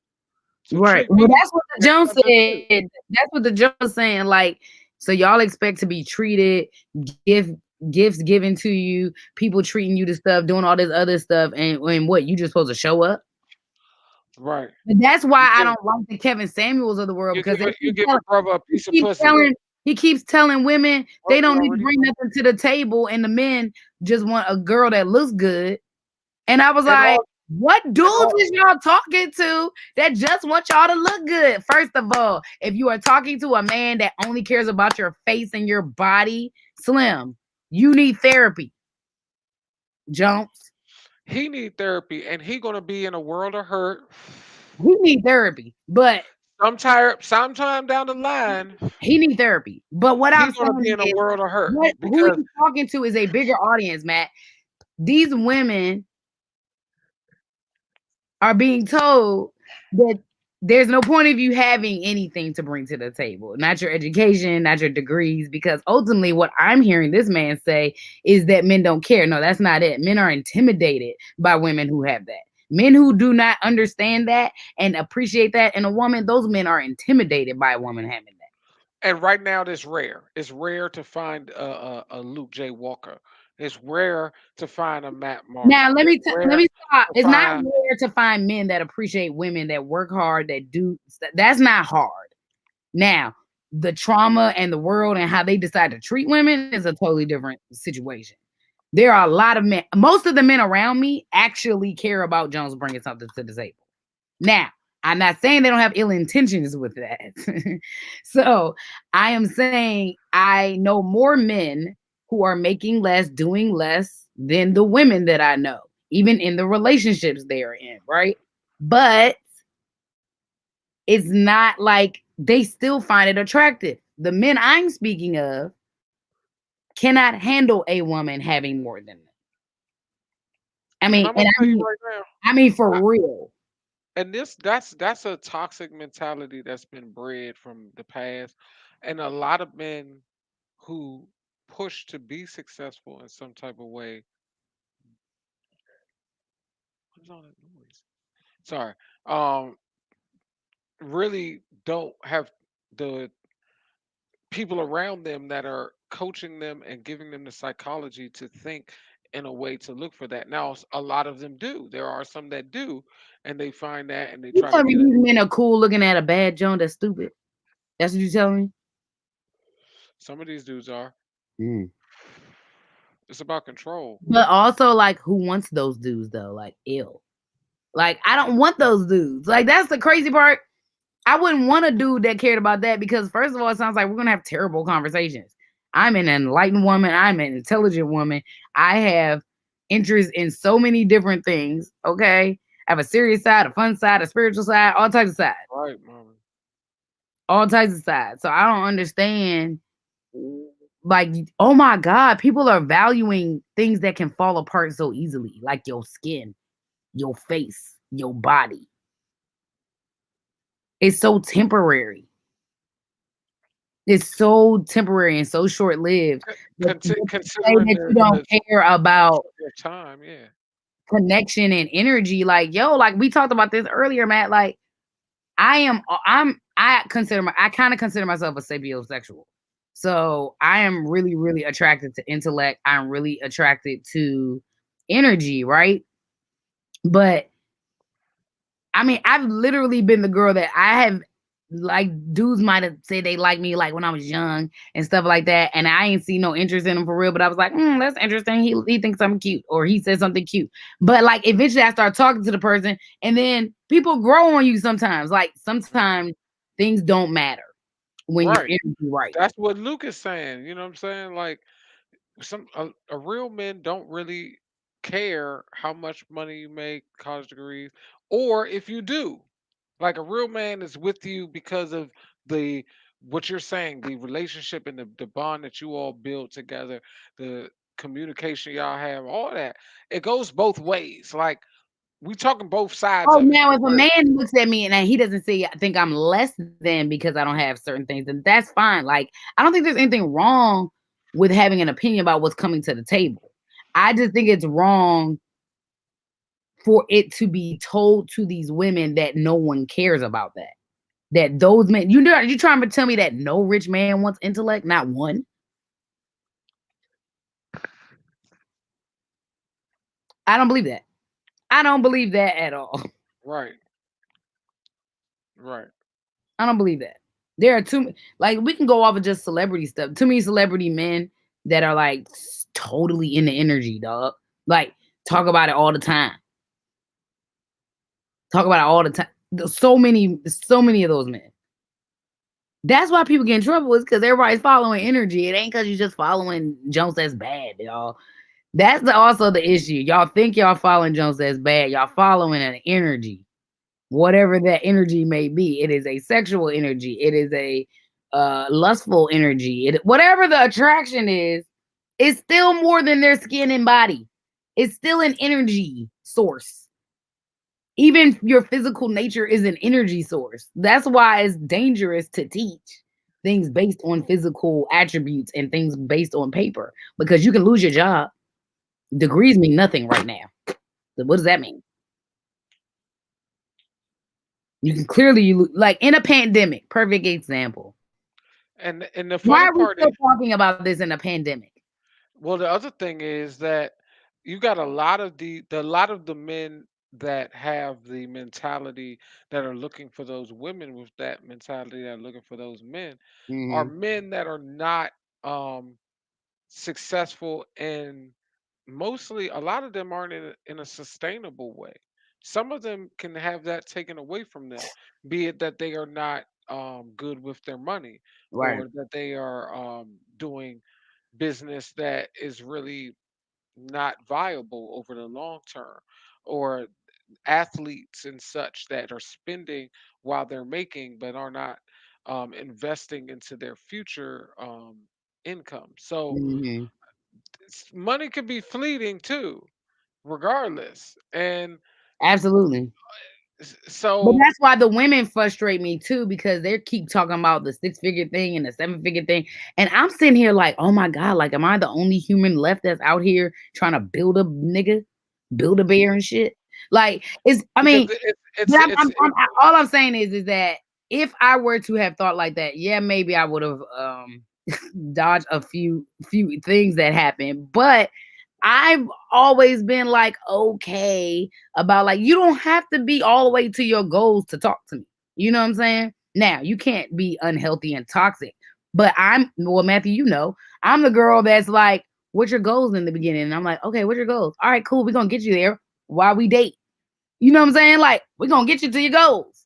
So right. treat Well, me that's what the as Jones something too. said. That's what the Jones saying. Like, so y'all expect to be treated, give gifts given to you, people treating you to stuff, doing all this other stuff, and what you just supposed to show up? Right. But that's You why I give don't like the Kevin Samuels of the world you because give a you give a brother a he piece of keeps pussy. telling he keeps telling women Oh, they you don't need to already bring know. nothing to the table, and the men just want a girl that looks good. And I was And all like, What And dudes is y'all talking to that just want y'all to look good? First of all, if you are talking to a man that only cares about your face and your body, Slim, you need therapy. Jones, he need therapy, and he gonna be in a world of hurt. he need therapy, but Sometime down the line, he need therapy. But what he I'm gonna be saying in a is, world of hurt what who because he's talking to is a bigger audience, Matt. These women are being told that there's no point of you having anything to bring to the table, not your education, not your degrees, because ultimately what I'm hearing this man say is that men don't care. No, that's not it. Men are intimidated by women who have that. Men who do not understand that and appreciate that in a woman, those men are intimidated by a woman having that. and right now it's rare. It's rare to find a Luke J. Walker. It's rare to find a Matt Now Marshall. let It's me let rare me stop. to It's not find rare to find men that appreciate women that work hard, that do. That's not hard. Now, the trauma and the world and how they decide to treat women is a totally different situation. There are a lot of men. Most of the men around me actually care about Jones bringing something to the table. Now, I'm not saying they don't have ill intentions with that. So I am saying I know more men who are making less, doing less than the women that I know, even in the relationships they are in, right? But it's not like they still find it attractive. The men I'm speaking of cannot handle a woman having more than them. I and mean, I'm and gonna I tell you mean, right now. I mean for I, real. and that's a toxic mentality that's been bred from the past, and a lot of men who push to be successful in some type of way. What's all that noise? Sorry. Um, really don't have the people around them that are coaching them and giving them the psychology to think in a way to look for that. Now, a lot of them do. There are some that do, and they find that and they You try to telling me get it. these men are cool looking at a bad Joan that's stupid? That's what you telling me? Some of these dudes are. Mm. It's about control. But also, like, who wants those dudes though? Like, ill. Like, I don't want those dudes. Like, that's the crazy part. I wouldn't want a dude that cared about that because, first of all, it sounds like we're gonna have terrible conversations. I'm an enlightened woman. I'm an intelligent woman. I have interest in so many different things. Okay, I have a serious side, a fun side, a spiritual side, all types of sides, Right, mama. all types of sides. So I don't understand. Like, oh my God, people are valuing things that can fall apart so easily, like your skin, your face, your body. It's so temporary. It's so temporary and so short lived. But to say Considering that you don't the care about their time, yeah. connection and energy, like yo, like we talked about this earlier, Matt. Like I kind of consider myself a sapiosexual. So I am really, really attracted to intellect. I'm really attracted to energy, right? But I mean, I've literally been the girl that I have like dudes might have said they like me like when I was young and stuff like that, and I ain't see no interest in him for real. But I was like, that's interesting. He thinks I'm cute, or he said something cute. But like eventually, I start talking to the person, and then people grow on you sometimes. Like sometimes things don't matter when you're Right. energy right. That's what Luke is saying. You know what I'm saying? Like a real men don't really care how much money you make, college degrees, or if you do. Like a real man is with you because of the what you're saying, the relationship and the bond that you all build together, the communication y'all have, all that. It goes both ways. Like we talking both sides Oh, of it. now if a Where man looks at me and he doesn't say I think I'm less than because I don't have certain things, then that's fine. Like I don't think there's anything wrong with having an opinion about what's coming to the table. I just think it's wrong for it to be told to these women that no one cares about that. That those men, you trying to tell me that no rich man wants intellect? Not one. I don't believe that. I don't believe that at all. right, right. I don't believe that. There are too like we can go off of just celebrity stuff. Too many celebrity men that are like totally in the energy, dog. Like talk about it all the time. Talk about it all the time. So many of those men. That's why people get in trouble, is because everybody's following energy. It ain't because you're just following Jones that's bad, y'all. That's also the issue. Y'all think y'all following Jones that's bad. Y'all following an energy, whatever that energy may be. It is a sexual energy. It is a lustful energy. Whatever the attraction is, it's still more than their skin and body. It's still an energy source. Even your physical nature is an energy source. That's why it's dangerous to teach things based on physical attributes and things based on paper, because you can lose your job. Degrees mean nothing right now. So what does that mean? You can clearly, like in a pandemic, perfect example. And the Why funny are we part still is, talking about this in a pandemic? well, the other thing is that you got a lot of the men that have the mentality that are looking for those women with that mentality that are looking for those men are Mm-hmm. men that are not um successful, and mostly a lot of them aren't in a sustainable way. Some of them can have that taken away from them, be it that they are not good with their money, Right. or that they are doing business that is really not viable over the long term, or athletes and such that are spending while they're making but are not investing into their future income. So Mm-hmm. money could be fleeting too, regardless. And Absolutely. But so, that's why the women frustrate me too, because they keep talking about the 6-figure thing and the 7-figure thing. And I'm sitting here like, oh my God, like, am I the only human left that's out here trying to build a nigga, build a bear and shit? Like, I because mean, but all I'm saying is that if I were to have thought like that, yeah, maybe I would have dodged a few things that happened. But I've always been like, okay, about like, you don't have to be all the way to your goals to talk to me. You know what I'm saying? Now, you can't be unhealthy and toxic. But well, Matthew, I'm the girl that's like, what's your goals in the beginning? And I'm like, okay, what's your goals? All right, cool. We're going to get you there while we date. You know what I'm saying? Like, we're going to get you to your goals.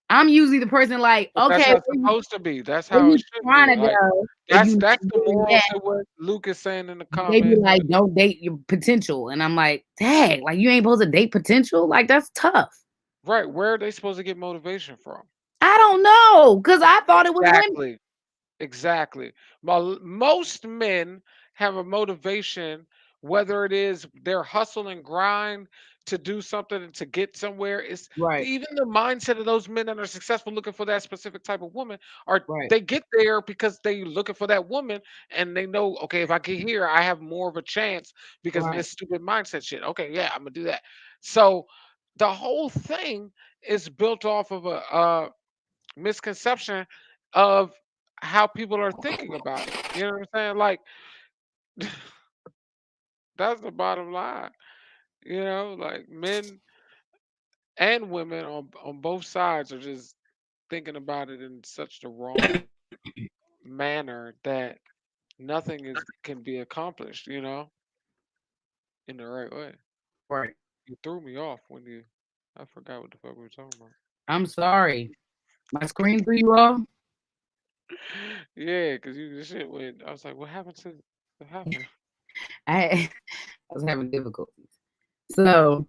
I'm usually the person like, but that's okay, how it's supposed to be. That's where how you it should trying be. to Like, go? If that's you that's not the doing moral that, to what Luke is saying in the they be comment. like, don't date your potential. And I'm like, dang, like you ain't supposed to date potential? Like that's tough. Right, where are they supposed to get motivation from? I don't know. Cause I thought it was women. Exactly. Exactly. Most men have a motivation, whether it is their hustle and grind to do something and to get somewhere. It's Right, even the mindset of those men that are successful looking for that specific type of woman, are right, they get there because they looking for that woman, and they know, okay, if I get here, I have more of a chance because of right. this stupid mindset shit. Okay, yeah, I'm gonna do that. So the whole thing is built off of a misconception of how people are thinking about it. You know what I'm saying? Like, that's the bottom line. You know, like men and women on both sides are just thinking about it in such the wrong manner that nothing is can be accomplished, in the right way. Right. You threw me off when you I forgot what the fuck we were talking about. I'm sorry. My screen threw you off. Yeah, because you the shit went. I was like, what happened? I I was having difficulties. So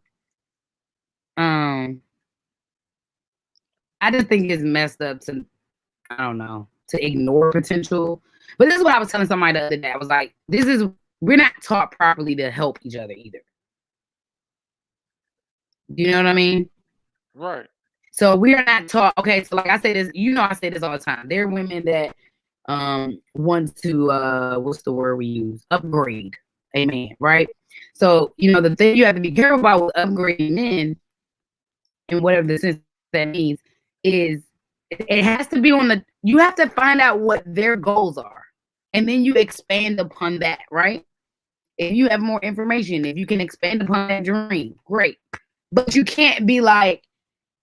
um I just think it's messed up to, I don't know, to ignore potential. But this is what I was telling somebody the other day. I was like, we're not taught properly to help each other either. You know what I mean? Right. So we're not taught. Okay, so like I say this, I say this all the time. There are women that want to what's the word we use? Upgrade a man, right? So the thing you have to be careful about with upgrading men, in whatever the sense that means, is it has to be you have to find out what their goals are. And then you expand upon that, right? If you have more information, if you can expand upon that dream, great. But you can't be like,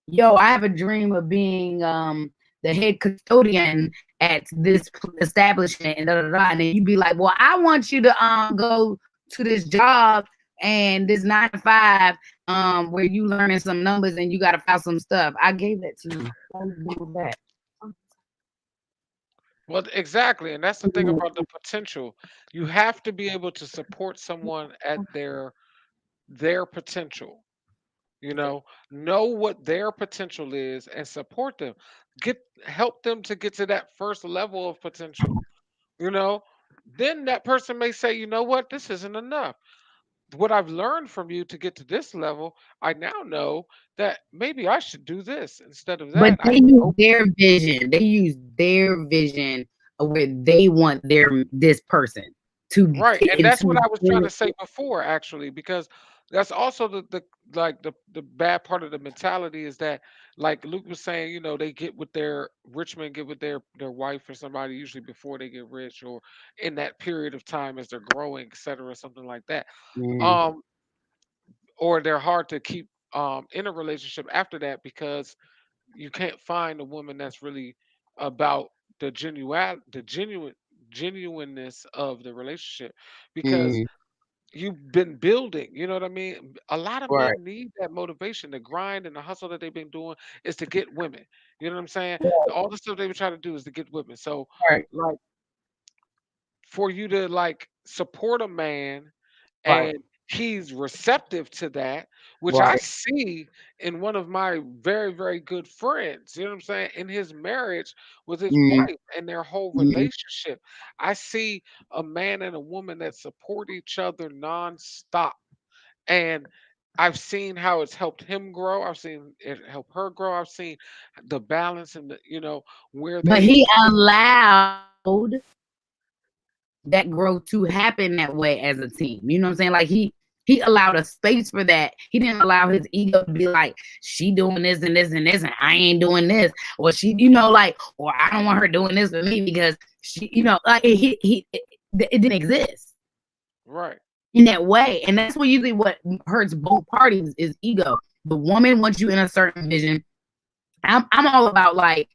yo, I have a dream of being the head custodian at this establishment, and da da da. And then you'd be like, well, I want you to go to this job and this 9 to 5, where you learning some numbers and you got to file some stuff. I gave that to you. Why you give it back? Well, exactly, and that's the thing about the potential. You have to be able to support someone at their potential. You know what their potential is and support them. Help them to get to that first level of potential. You know, then that person may say, you know what, this isn't enough. What I've learned from you to get to this level, I now know that maybe I should do this instead of But that. I they need to use open. their vision. They use their vision of where they want this person to Right, fit and that's what into I was trying to say before, actually, because that's also the bad part of the mentality is that, like Luke was saying, they get with their rich men get with their wife or somebody usually before they get rich or in that period of time as they're growing, etc., something like that. Mhm. Um, or they're hard to keep in a relationship after that because you can't find a woman that's really about the genuineness of the relationship because Mhm. you've been building, you know what I mean? A lot of Right. men need that motivation. The grind and the hustle that they've been doing is to get women. You know what I'm saying? All the stuff they were trying to do is to get women. So, Right. like, for you to like support a man Right. and he's receptive to that, which I Right. see in one of my very, very good friends, you know what I'm saying? In his marriage with his Mhm. wife and their whole Mhm. relationship. I see a man and a woman that support each other nonstop. And I've seen how it's helped him grow. I've seen it help her grow. I've seen the balance and where But they he allowed that growth to happen that way as a team. You know what I'm saying? Like he allowed a space for that. He didn't allow his ego to be like, she doing this and this and this, and I ain't doing this, or she, like, or I don't want her doing this with me because she, like it didn't exist right, in that way. And that's what usually what hurts both parties is ego. The woman wants you in a certain vision. I'm all about like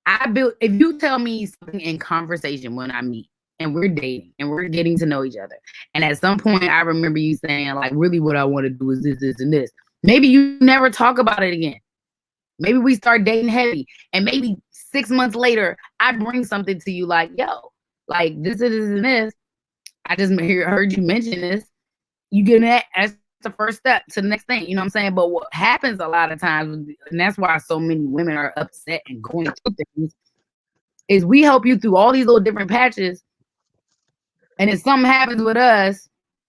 I built if you tell me something in conversation when I meet and we're dating and we're getting to know each other. And at some point I remember you saying, like, really what I want to do is this, this, and this. Maybe you never talk about it again. Maybe we start dating heavy. And maybe 6 months later, I bring something to you like, yo, like this, and this. I just heard you mention this. You get that as the first step to the next thing. You know what I'm saying? But what happens a lot of times, and that's why so many women are upset and going through things, is we help you through all these little different patches, and if something happens with us,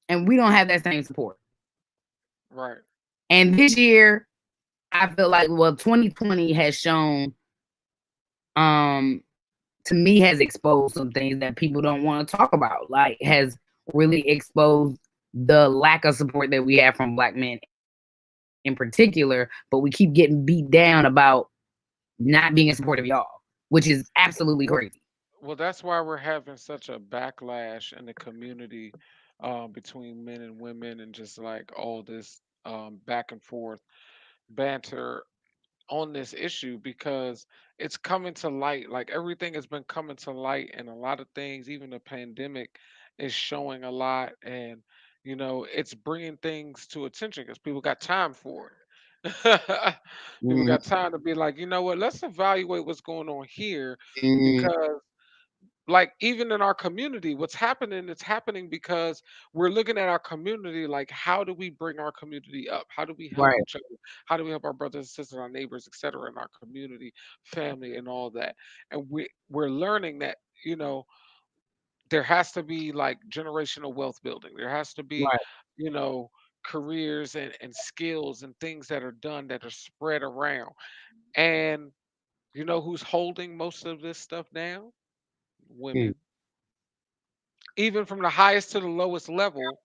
and we don't have that same support. right. And this year, I feel like, well, 2020 has shown, um, to me, has exposed some things that people don't want to talk about. Like, has really exposed the lack of support that we have from Black men in particular. But we keep getting beat down about not being in support of y'all, which is absolutely crazy. Well, that's why we're having such a backlash in the community between men and women, and just like all this back and forth banter on this issue because it's coming to light. Like everything has been coming to light, and a lot of things, even the pandemic, is showing a lot, and it's bringing things to attention because people got time for it. People Mm, got time to be like, you know what? Let's evaluate what's going on here mm, because like even in our community what's happening, it's happening because we're looking at our community like how do we bring our community up, how do we help right, each other, how do we help our brothers and sisters, our neighbors, etc., in our community, family, and all that. And we're learning that there has to be like generational wealth building, there has to be right, you know careers and skills and things that are done that are spread around. And who's holding most of this stuff down? mm, Women. Even from the highest to the lowest level,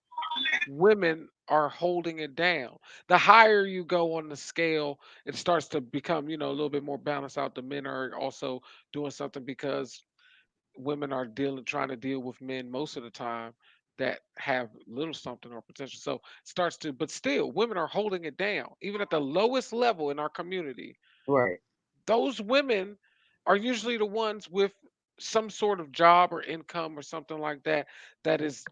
women are holding it down. The higher you go on the scale, it starts to become, a little bit more balanced out. The men are also doing something because women are trying to deal with men most of the time that have little something or potential. So it starts to, but still, women are holding it down. Even at the lowest level in our community, right, those women are usually the ones with some sort of job or income or something like that that is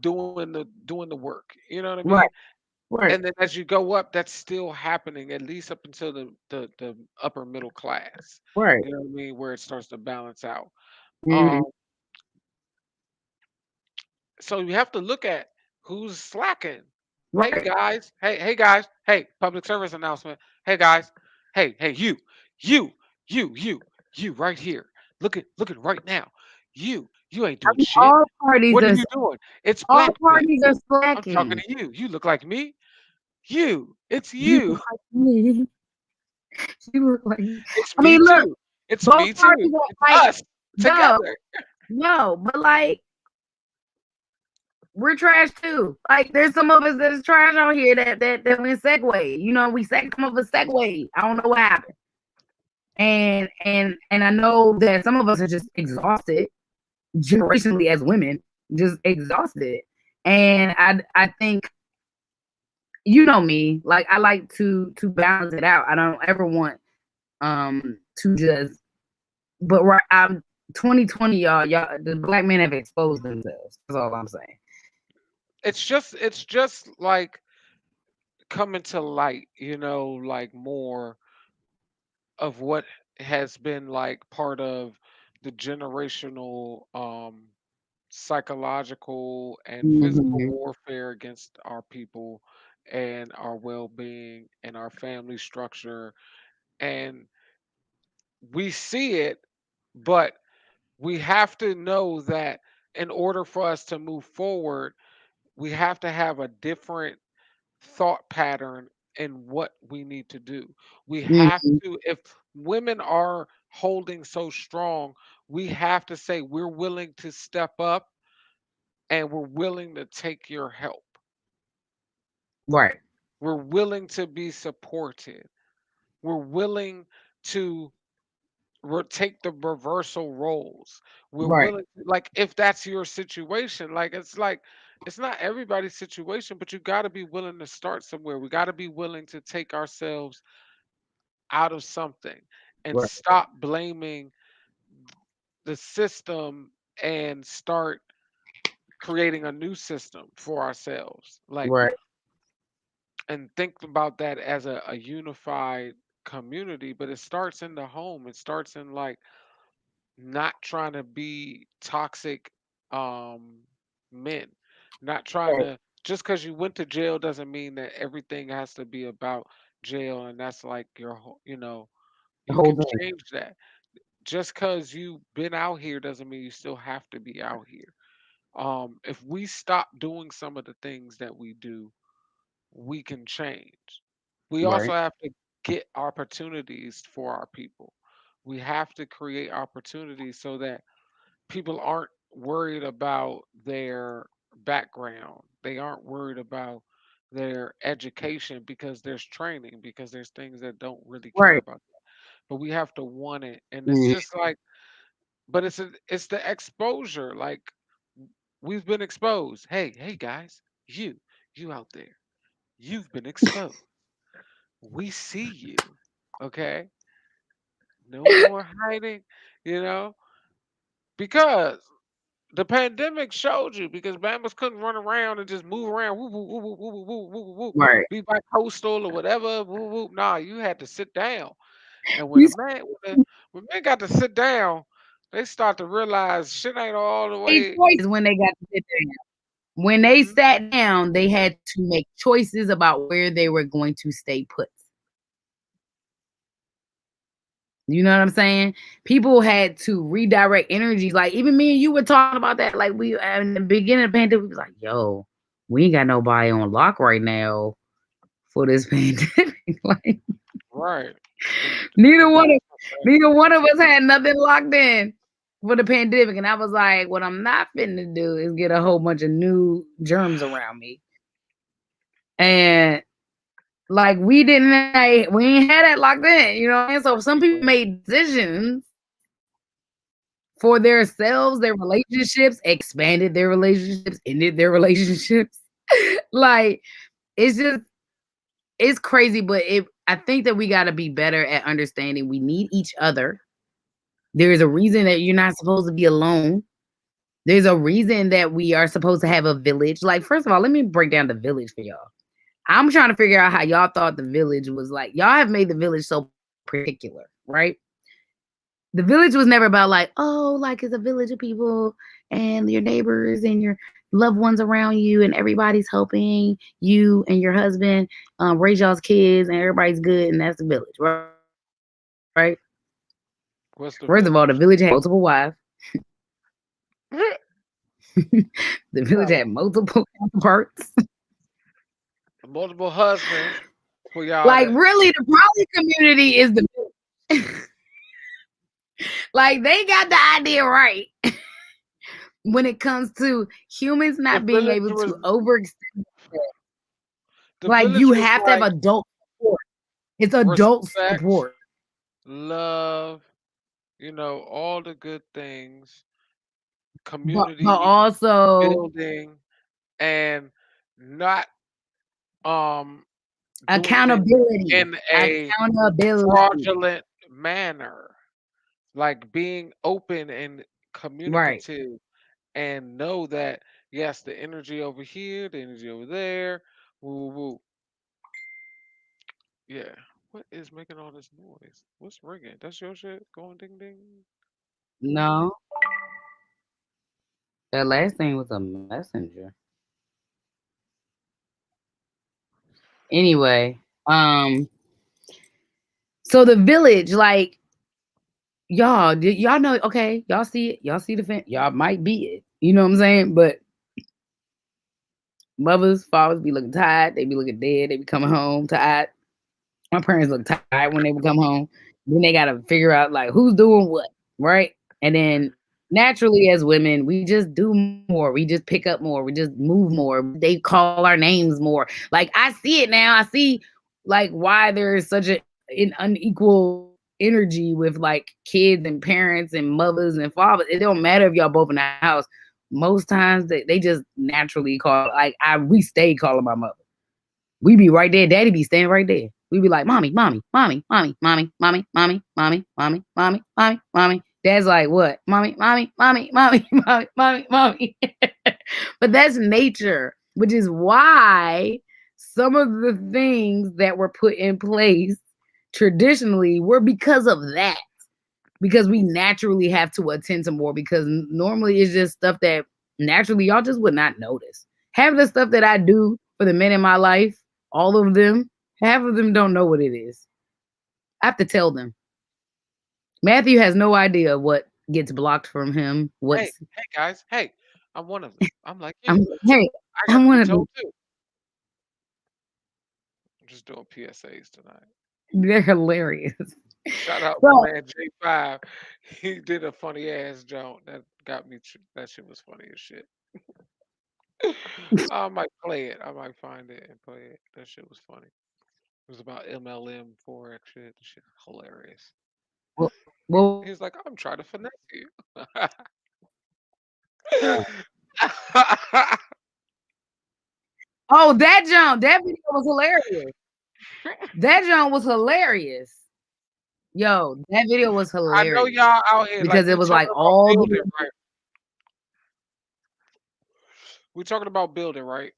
doing the work. You know what I mean? Right. Right. And then as you go up, that's still happening at least up until the upper middle class. Right. You know what I mean? Where it starts to balance out. Hmm. Um, so you have to look at who's slacking. Hey Right. guys, hey guys, hey, public service announcement. Hey guys, hey you, you, you, you right here. Look at right now. You ain't I doing mean, shit. What are you doing? It's all black men. parties are I'm talking slacking. to you. You look like me. You. It's You you. look like me. You look like me. It's I me mean, look, too. It's both me too. parties It's are like, us no, together. no, but like we're trash too. Like there's some of us that is trash on here that we segue. You know, some of us segue. I don't know what happened. And I know that some of us are just exhausted generationally as women, just exhausted. And I think you know me, like I like to balance it out. I don't ever want to just but right I'm 2020, y'all the black men have exposed themselves. That's all I'm saying. It's just like coming to light, like more of what has been like part of the generational psychological and physical Hmm. warfare against our people and our well-being and our family structure, and we see it, but we have to know that in order for us to move forward, we have to have a different thought pattern in what we need to do. We have Hmm. to, if women are holding so strong, we have to say we're willing to step up and we're willing to take your help. Right. We're willing to be supported. We're willing to take the reversal roles. We're Right. willing, like if that's your situation, like it's not everybody's situation, but you got to be willing to start somewhere. We got to be willing to take ourselves out of something and Right. stop blaming the system and start creating a new system for ourselves. Like, Right. and think about that as a unified community, but it starts in the home. It starts in like not trying to be toxic um men, not trying Right. to, just because you went to jail doesn't mean that everything has to be about jail and that's like The you whole can thing. change that. Just because you've been out here doesn't mean you still have to be out here. If we stop doing some of the things that we do, we can change. We also Right. have to get opportunities for our people. We have to create opportunities so that people aren't worried about their background. They aren't worried about their education because there's training, because there's things that don't really care Right. about that. But we have to want it. And it's Mhm. just like, but it's the exposure. Like we've been exposed. Hey guys, you out there, you've been exposed. We see you. Okay? No more hiding, you know? Because the pandemic showed you, because Bama's couldn't run around and just move around, whoop, whoop, whoop, whoop, whoop, whoop, whoop, whoop, whoop, Right. be by coastal or whatever, whoop, whoop. Nah, you had to sit down. And when You a man, when men got to sit down, they start to realize shit ain't all the made way. choices when they got to sit down. When they Mhm. sat down, they had to make choices about where they were going to stay put. You know what I'm saying? People had to redirect energies. Like even me and you were talking about that. Like we in the beginning of the pandemic, we was like, "Yo, we ain't got nobody on lock right now for this pandemic." Like Right. And neither and one of that's neither one of us had nothing locked in for the pandemic. And I was like, what I'm not fitting to do is get a whole bunch of new germs around me. And like we ain't had that locked in, you know what I mean? So some people made decisions for themselves, their relationships, expanded their relationships, ended their relationships. Like it's just it's crazy, but I think that we gotta be better at understanding we need each other. There is a reason that you're not supposed to be alone. There's a reason that we are supposed to have a village. Like, first of all, let me break down the village for y'all. I'm trying to figure out how y'all thought the village was like. Y'all have made the village so particular, right? The village was never about like, oh, like it's a village of people and your neighbors and your loved ones around you and everybody's helping you and your husband raise y'all's kids and everybody's good and that's the village, right? First of all, the What's the village had village? multiple wives. You The village had got multiple counterparts. multiple husbands for y'all Like that really, the poly community is the like they got the idea right when it comes to humans the not being village able was to overextend themselves. the Like village you was have to have like adult support. It's adult respect, support, love, all the good things, but community also building, and not um doing things accountability. in a Accountability. fraudulent manner. Like being open and Right. communicative and know that yes, the energy over here, the energy over there, woo woo woo. Yeah. What is making all this noise? What's ringing? That's your shit going ding ding. No, that last thing was a messenger. Anyway, so the village, like y'all know, okay, y'all see it, y'all see the y'all might be it. You know what I'm saying? But mothers, fathers be looking tired, they be looking dead, they be coming home tired. My parents look tired when they would come home. Then they gotta figure out like who's doing what, right? And then naturally as women, we just do more. We just pick up more. We just move more. They call our names more. Like I see it now. I see like why there is such an unequal energy with like kids and parents and mothers and fathers. It don't matter if y'all both in the house. Most times they just naturally call like we stay calling my mother. We be right there. Daddy be standing right there. We be like, mommy, mommy, mommy, mommy, mommy, mommy, mommy, mommy, mommy, mommy, mommy, mommy. Dad's like, what? Mommy, mommy, mommy, mommy, mommy, mommy, mommy. But that's nature, which is why some of the things that were put in place traditionally were because of that. Because we naturally have to attend to more because normally it's just stuff that naturally y'all just would not notice. Half of the stuff that I do for the men in my life, all of them, half of them don't know what it is. I have to tell them. Matthew has no idea what gets blocked from him. Hey, What's hey guys, hey, I'm one of them. I'm like I'm you. hey, I got I'm to be one of the told too. I'm just doing PSAs tonight. they're hilarious. Shout out my So man J5. He did a funny ass joke that got me. That shit was funny as shit. I might play it. I might find it and play it. That shit was funny. It was about MLM forex shit. The shit hilarious. what He's like, I'm trying to finesse you. oh that video was hilarious. That jump was hilarious. Yo, that video was I know hilarious y'all out here like because it we was like talking about all building, the right? We talking about building, right?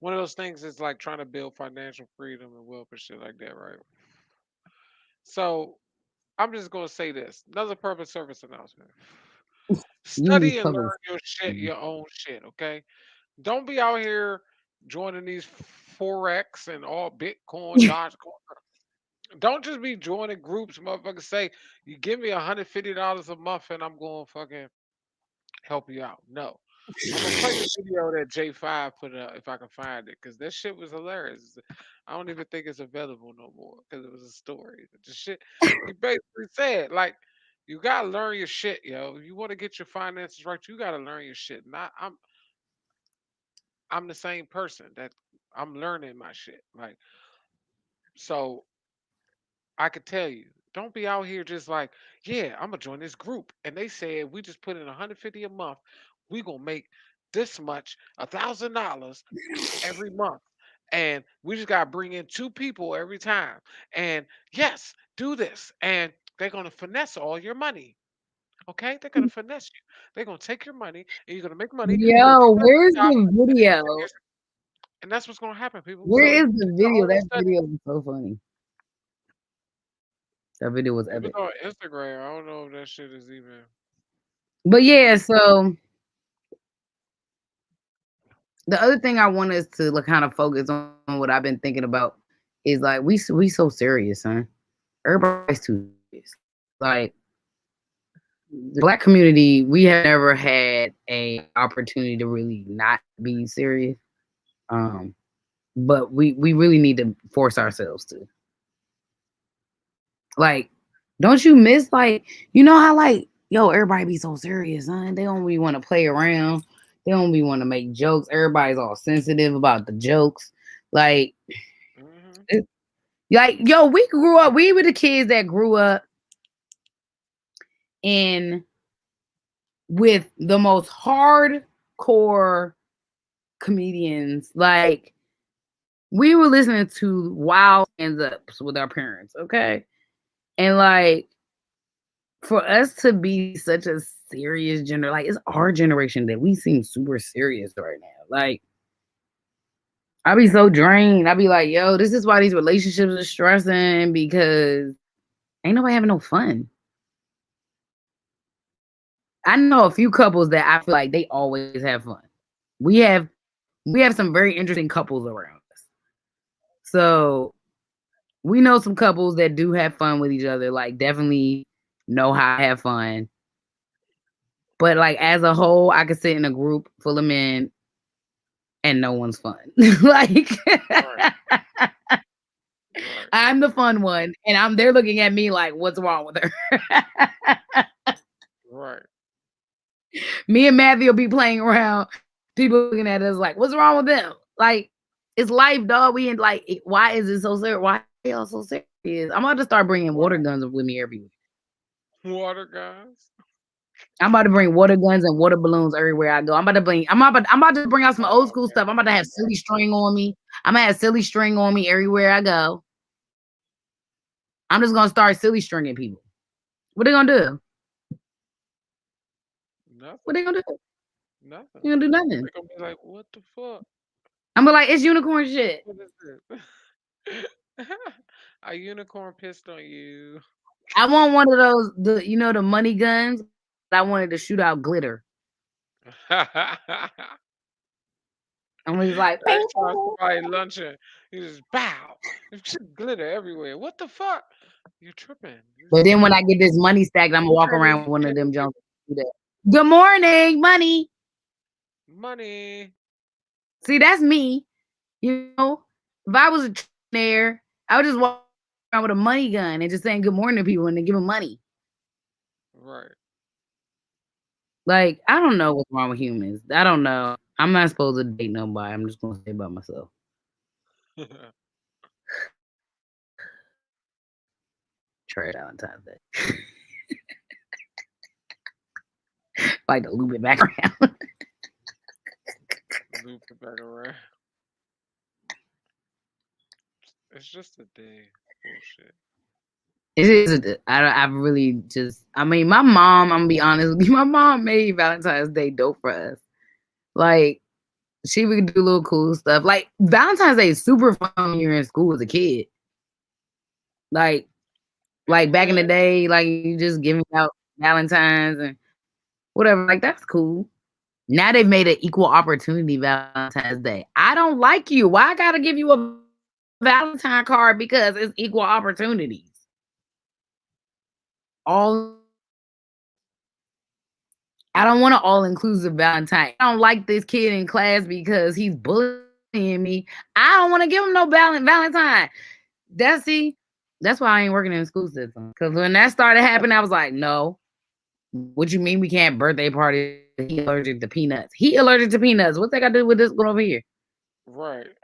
One of those things is like trying to build financial freedom and wealth and shit like that, right? So I'm just gonna say this. Another public service announcement. uni Study and covers. learn your shit, your own shit, okay? Don't be out here joining these forex and all Bitcoin, Dogecoin. Don't just be joining groups, motherfuckers say you give me $150 a month and I'm going to fucking help you out. No. I'm gonna play the video that J5 put up if I can find it, because that shit was hilarious. I don't even think it's available no more because it was a story. But the shit he basically said, like, you gotta learn your shit, yo. If you want to get your finances right, you gotta learn your shit. Not I'm the same person that I'm learning my shit. Like, so I could tell you, don't be out here just like, yeah, I'm gonna join this group. And they said we just put in 150 a month, we gonna make this much, $1,000 every month. And we just gotta bring in two people every time. And yes, do this. And they're gonna finesse all your money. Okay, they're gonna finesse you. They're gonna take your money, and you're gonna make money. They're gonna Yo, put you at where's the top, the and then video? and that's what's gonna happen, people. Where So is the video? all of a That sudden, video was so funny. That video was it was epic. on Instagram. I don't know if that shit is even. But Let yeah, me. so the other thing I want us to like, kind of focus on what I've been thinking about is like we so serious, huh? Everybody's too serious. Like the black community, we have never had a opportunity to really not be serious. Um, but we really need to force ourselves to. Like, don't you miss like you know how like yo everybody be so serious, huh? They don't really want to play around. They don't really want to make jokes. Everybody's all sensitive about the jokes. Like, Hmm. it- like yo, we grew up. We were the kids that grew up in with the most hardcore comedians. Like, we were listening to wild stand ups with our parents. Okay, and like for us to be such a serious like it's our generation that we seem super serious right now. Like I be so drained. I be like, yo, this is why these relationships are stressing because ain't nobody having no fun. I know a few couples that I feel like they always have fun. We have we have some very interesting couples around us. So we know some couples that do have fun with each other, like definitely know how to have fun. But like as a whole, I could sit in a group full of men and no one's fun. Like Right. Right. I'm the fun one, and they're looking at me like, "What's wrong with her?" Right. Me and Matthew will be playing around. People looking at us like, "What's wrong with them?" Like it's life, dog. We in like, why is it so serious? Why are y'all so serious? I'm about to start bringing water Right. guns with me everywhere. Water guys. I'm about to bring water guns and water balloons everywhere I go. I'm about to bring out some old Oh school man. stuff. I'm about to have silly string on me. I'm gonna have silly string on me everywhere I go. I'm just gonna start silly stringing people. What they gonna do? What Nothing. they gonna do? Nothing. You gonna do nothing. They're gonna be like, what the fuck? I'm gonna like it's unicorn shit. What is this? A unicorn pissed on you. I want one of those the money guns. I wanted to shoot out glitter. I'm just like Every bing, time bing. somebody lunching, you just bow. There's just glitter everywhere. What the fuck? You tripping? But This then when I get this money stacked, I'm gonna walk glitter around you with one of can't them even jumps. Do that. Good morning, money. money. See, that's me. You know, if I was a there, I would just walk around with a money gun and just saying good morning to people and then give them money. Right. Like, I don't know what's wrong with humans. I don't know. I'm not supposed to date nobody. I'm just gonna say about myself. Trash Valentine's Day. Like to loop it back around. Loop it back around. It's just a day. Bullshit. It is. I really just. I mean, my mom. I'm gonna be honest with you. My mom made Valentine's Day dope for us. Like she would do little cool stuff. Like Valentine's Day is super fun when you're in school as a kid. Like back in the Yeah. day, like you just giving out Valentines and whatever. Like that's cool. Now they've made it equal opportunity Valentine's Day. I don't like you. Why I gotta give you a Valentine card because it's equal opportunities? All I don't want an all inclusive Valentine. I don't like this kid in class because he's bullying me. I don't want to give him no Valentine. That's why I ain't working in the school system. Because when that started happening, I was like, no. What you mean we can't birthday party? He allergic to peanuts. He allergic to peanuts. What's that got to do with this going over here? Right.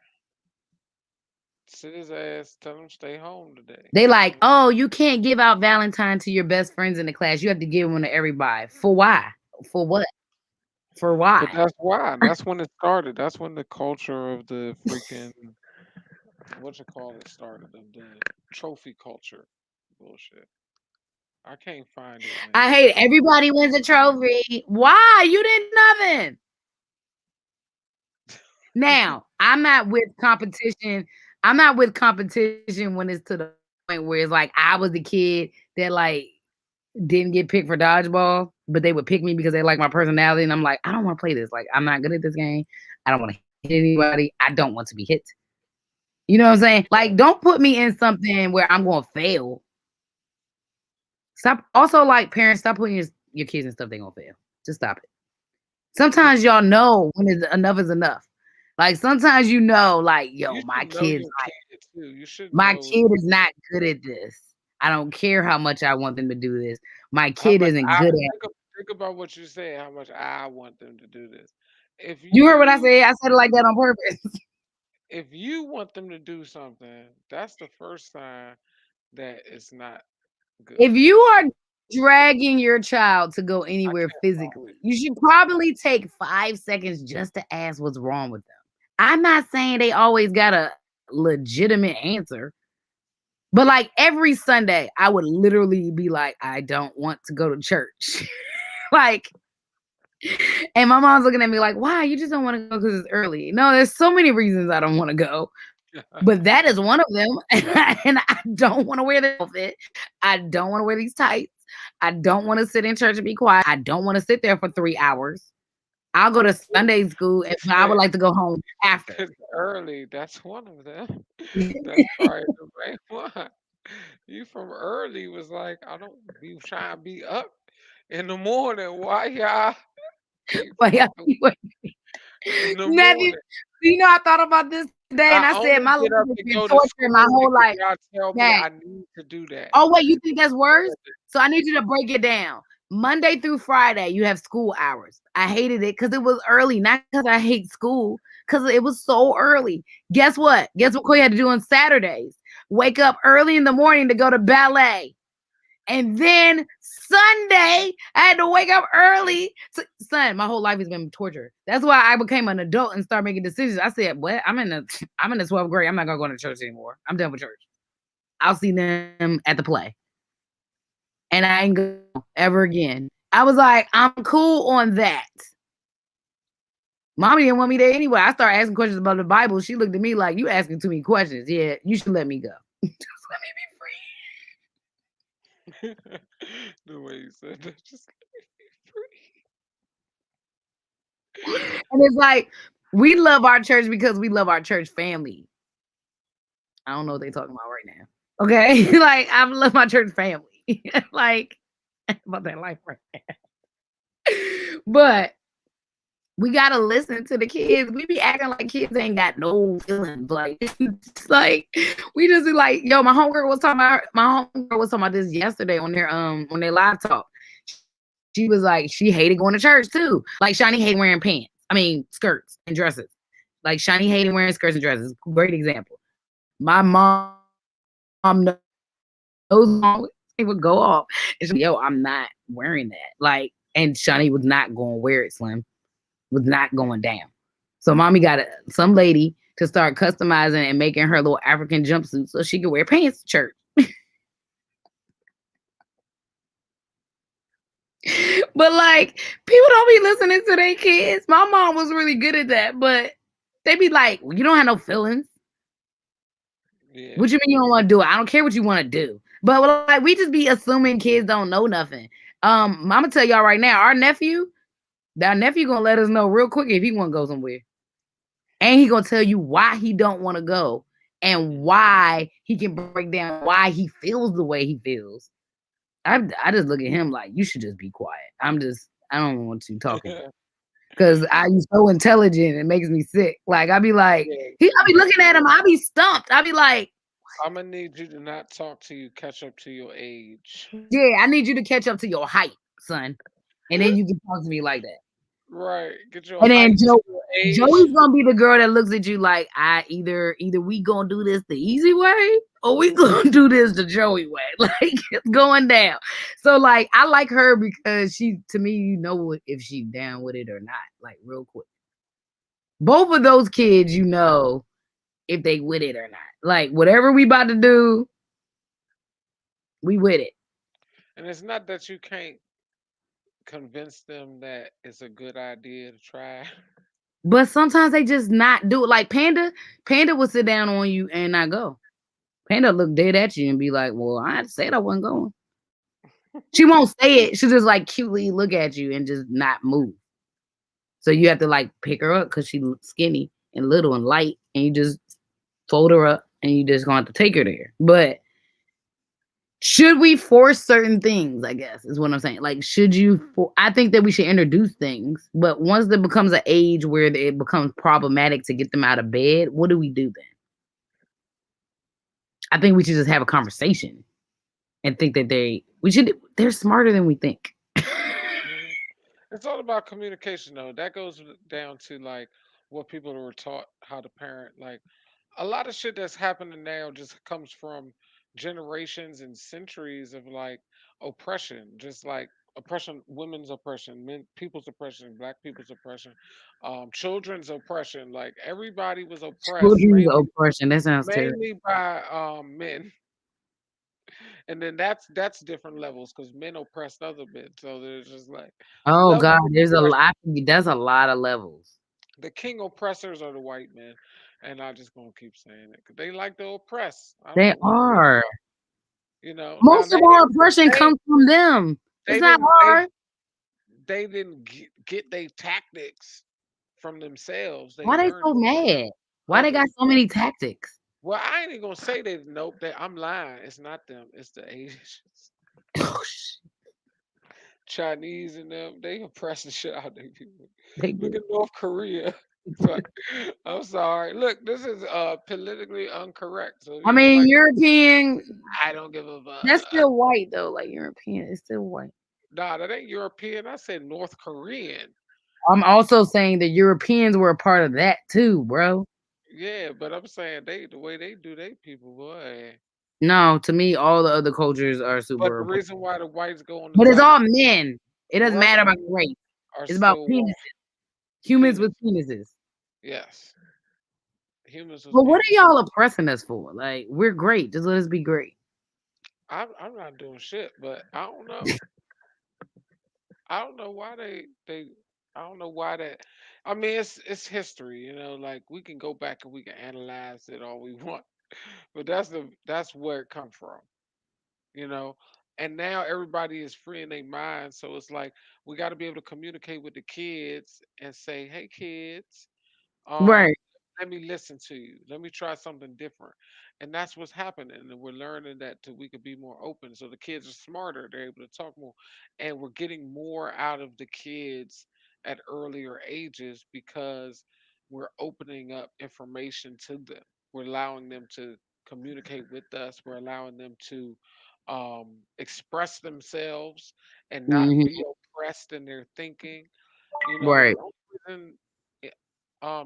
Sit his ass. Tell him stay home today. They That's like, what. oh, you can't give out Valentine to your best friends in the class. You have to give one to everybody. For why? For what? For But why? that's why. That's when it started. That's when the culture of the freaking what you call it started. Of the trophy culture. Bullshit. I can't find it, man. I hate it. Everybody wins a trophy. Why? You did nothing. Now, I'm not with competition. I'm not with competition when it's to the point where it's like I was the kid that like didn't get picked for dodgeball, but they would pick me because they like my personality. And I'm like, I don't want to play this. Like, I'm not good at this game. I don't want to hit anybody. I don't want to be hit. You know what I'm saying? Like, don't put me in something where I'm going to fail. Stop. Also, like, parents, stop putting your kids in stuff they're going to fail. Just stop it. Sometimes y'all know when enough is enough. Like, sometimes you know, like, yo, You my should know kid's your like, kid too. You should my know kid is not good at this. I don't care how much I want them to do this. My how kid much isn't I good at think about what you say. How much I want them to do this. If You heard what I you said? I said it like that on purpose. if you want them to do something, that's the first sign that it's not good. If you are dragging your child to go I anywhere can't find physically, you should probably take 5 seconds just to ask what's wrong with them. I'm not saying they always got a legitimate answer, but like every Sunday, I would literally be like, I don't want to go to church. Like, and my mom's looking at me like, why? You just don't want to go because it's early. No, there's so many reasons I don't want to go. it. But that is one of them. And I don't want to wear the outfit. I don't want to wear these tights. I don't want to sit in church and be quiet. I don't want to sit there for 3 hours. I'll go to Sunday school, but I would Said like to go home after. it's early. That's one of them. That's probably the main one. You from early was like, I don't be trying to be up in the morning. Why y'all keep But yeah, fucking in the Nephew, morning? I thought about this today, and I I said only my life get up has to been go to torture my school whole because life. y'all tell me Dang. I need to do that. Oh, wait, you think that's worse? So I need you to break it down. Monday through Friday, you have school hours. I hated it because it was early, not because I hate school, because it was so early. Guess what? Guess what Koya had to do on Saturdays? Wake up early in the morning to go to ballet. And then Sunday, I had to wake up early. Son, my whole life has been torture. That's why I became an adult and started making decisions. I said, "What? I'm in the 12th grade. I'm not gonna go to church anymore. I'm done with church. I'll see them at the play." And I ain't go ever again. I was like, I'm cool on that. Mommy didn't want me there anyway. I started asking questions about the Bible. She looked at me like, you asking too many questions. Yeah, you should let me go. Just let me The way you said that, just let me be be free. free. And it's like, we love our church because we love our church family. I don't know what they're talking about right now. Okay. Like, I love my church family. Like, about that life right now. But we gotta listen to the kids. We be acting like kids ain't got no feelings. Like it's like we just be like, yo, my homegirl was talking about this yesterday on their live talk. She was like, she hated going to church too. Like Shani hated wearing pants. I mean skirts and dresses. Like Shani hated wearing skirts and dresses. Great example. My mom knows it would go off. And she, yo, I'm not wearing that. Like, and Shani was not going to wear it, Slim. Was not going down. So mommy got some lady to start customizing and making her little African jumpsuit so she could wear pants to church. But like people don't be listening to their kids. My mom was really good at that, but they be like, well, you don't have no feelings. Yeah. What you mean you don't want to do it? I don't care what you want to do. But like we just be assuming kids don't know nothing. Mama tell y'all right now, our nephew gonna let us know real quick if he want to go somewhere. And he gonna tell you why he don't want to go and why he can break down why he feels the way he feels. I just look at him like you should just be quiet. I don't want you talking because you so intelligent. It makes me sick. Like I be like, Yeah. I be looking at him. I be stumped. I be like, I'm gonna need you to not talk till you catch up to your age. yeah, I need you to catch up to your height, son, and then you can talk to me like that. Right. Get your And then height to your age. Joey's gonna be the girl that looks at you like I either we gonna do this the easy way or we gonna do this the Joey way. Like it's going down. So like I like her because she to me, you know if she down with it or not, like real quick. Both of those kids, you know if they with it or not. Like whatever we about to do, we with it. And it's not that you can't convince them that it's a good idea to try. But sometimes they just not do it. Like Panda will sit down on you and not go. Panda look dead at you and be like, "Well, I said I wasn't going." She won't say it. She'll just like cutely look at you and just not move. So you have to like pick her up because she's skinny and little and light, and you just fold her up and you just gonna have to take her there. But should we force certain things? I guess is what I'm saying. Like, should you? I think that we should introduce things, but once there becomes an age where it becomes problematic to get them out of bed, what do we do then? I think we should just have a conversation and think that they're smarter than we think. Mhm. It's all about communication, though. That goes down to like what people were taught how to parent. Like a lot of shit that's happening now just comes from generations and centuries of like oppression, just like oppression, women's oppression, men, people's oppression, black people's oppression, children's oppression. Like everybody was oppressed Children's oppression. That sounds terrible. mainly by men, and then that's different levels because men oppressed other men. So there's just like Oh levels God, of there's a oppression. lot. That's a lot of levels. The king oppressors are the white men, and I just gonna keep saying it because they like to oppress. I don't They know why. are. You know, now Most of our oppression they comes from them. they It's not didn't hard. they didn't get their tactics from themselves. They Why they learned so mad? Why they other. got so many tactics? Well, I ain't even gonna say they nope. That I'm lying. It's not them. It's the Asians, Chinese, and them. They oppress the shit out of their people. They Look do. at North Korea. Fuck. I'm sorry. Look, this is politically incorrect. So if I you don't mean, like, European. I don't give a That's fuck. still white though. Like European, it's still white. Nah, that ain't European. I said North Korean. I'm also saying the Europeans were a part of that too, bro. Yeah, but I'm saying they the way they do they people, boy. No, to me, all the other cultures are But super the important. reason why the whites go on the But it's top, all men. It doesn't matter about Russians race. are It's about still penises. white. Humans with Penis. penises. Yes. Humans with But what are penis. y'all oppressing us for? Like, we're great. Just let us be great. I'm not doing shit, but I don't know. I don't know why they I don't know why that I mean it's history, you know, like we can go back and we can analyze it all we want. But that's where it come from, you know. And now everybody is free in their mind, so it's like we got to be able to communicate with the kids and say, "Hey kids, um, Right. let me listen to you. Let me try something different." And that's what's happening. And we're learning that we could be more open. So the kids are smarter. They're able to talk more. And we're getting more out of the kids at earlier ages because we're opening up information to them. We're allowing them to communicate with us. We're allowing them to express themselves and not be Hmm. oppressed in their thinking. You know, Right. the only reason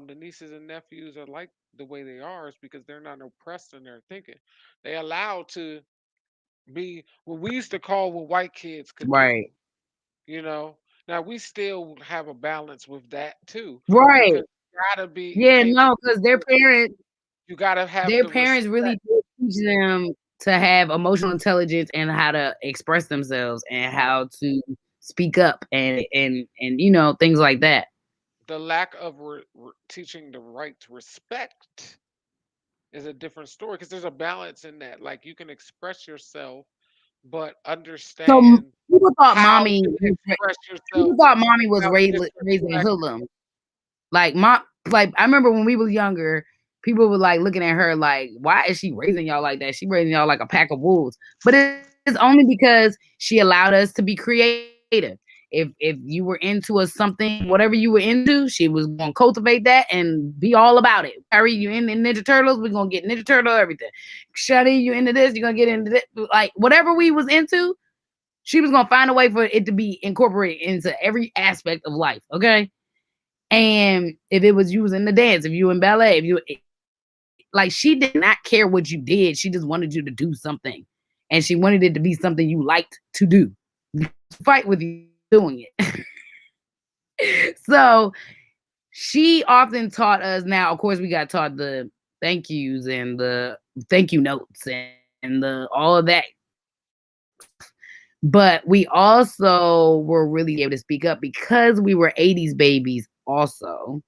the nieces and nephews are like the way they are is because they're not oppressed in their thinking. They allowed to be what we used to call what white kids could do. Right. You know, now we still have a balance with that too, Right. because you gotta be. You Yeah, can't be. no, because You gotta have their the parents respect. really did teach them to have emotional intelligence and how to express themselves and how to speak up and things like that. The lack of teaching the right to respect is a different story because there's a balance in that. Like you can express yourself, but So understand people thought how mommy to was express people yourself thought mommy was without raising disrespecting. hoodlums. Like I remember when we was younger, people were like looking at her like, why is she raising y'all like that? She raising y'all like a pack of wolves. But it's only because she allowed us to be creative. If you were into a something, whatever you were into, she was gonna cultivate that and be all about it. Harry, you in Ninja Turtles, we're gonna get Ninja Turtle everything. Shuddy, you into this, you're gonna get into this. Like whatever we was into, she was gonna find a way for it to be incorporated into every aspect of life. Okay. And if it was using the dance, if you in ballet, if you like, she did not care what you did. She just wanted you to do something. And she wanted it to be something you liked to do. Fight with you doing it. So she often taught us. Now, of course, we got taught the thank yous and the thank you notes and the all of that stuff. But we also were really able to speak up because we were 80s babies also.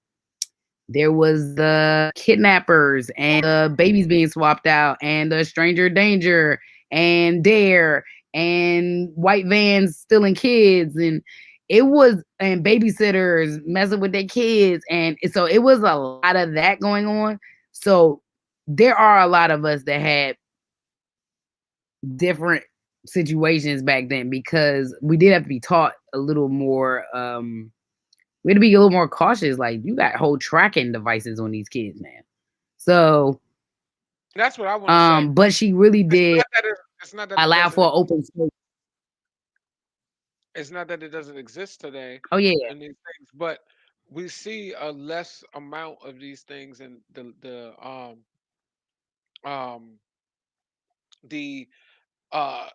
There was the kidnappers and the babies being swapped out and the stranger danger and dare and white vans stealing kids and it was and babysitters messing with their kids and so it was a lot of that going on. So there are a lot of us that had different situations back then because we did have to be taught a little more we had to be a little more cautious. Like you got whole tracking devices on these kids now. So That's what I want to say. but she really It's did not that it's not that it allow doesn't for open space. it's not that it doesn't exist today Oh yeah. and these things, but we see a less amount of these things and um the uh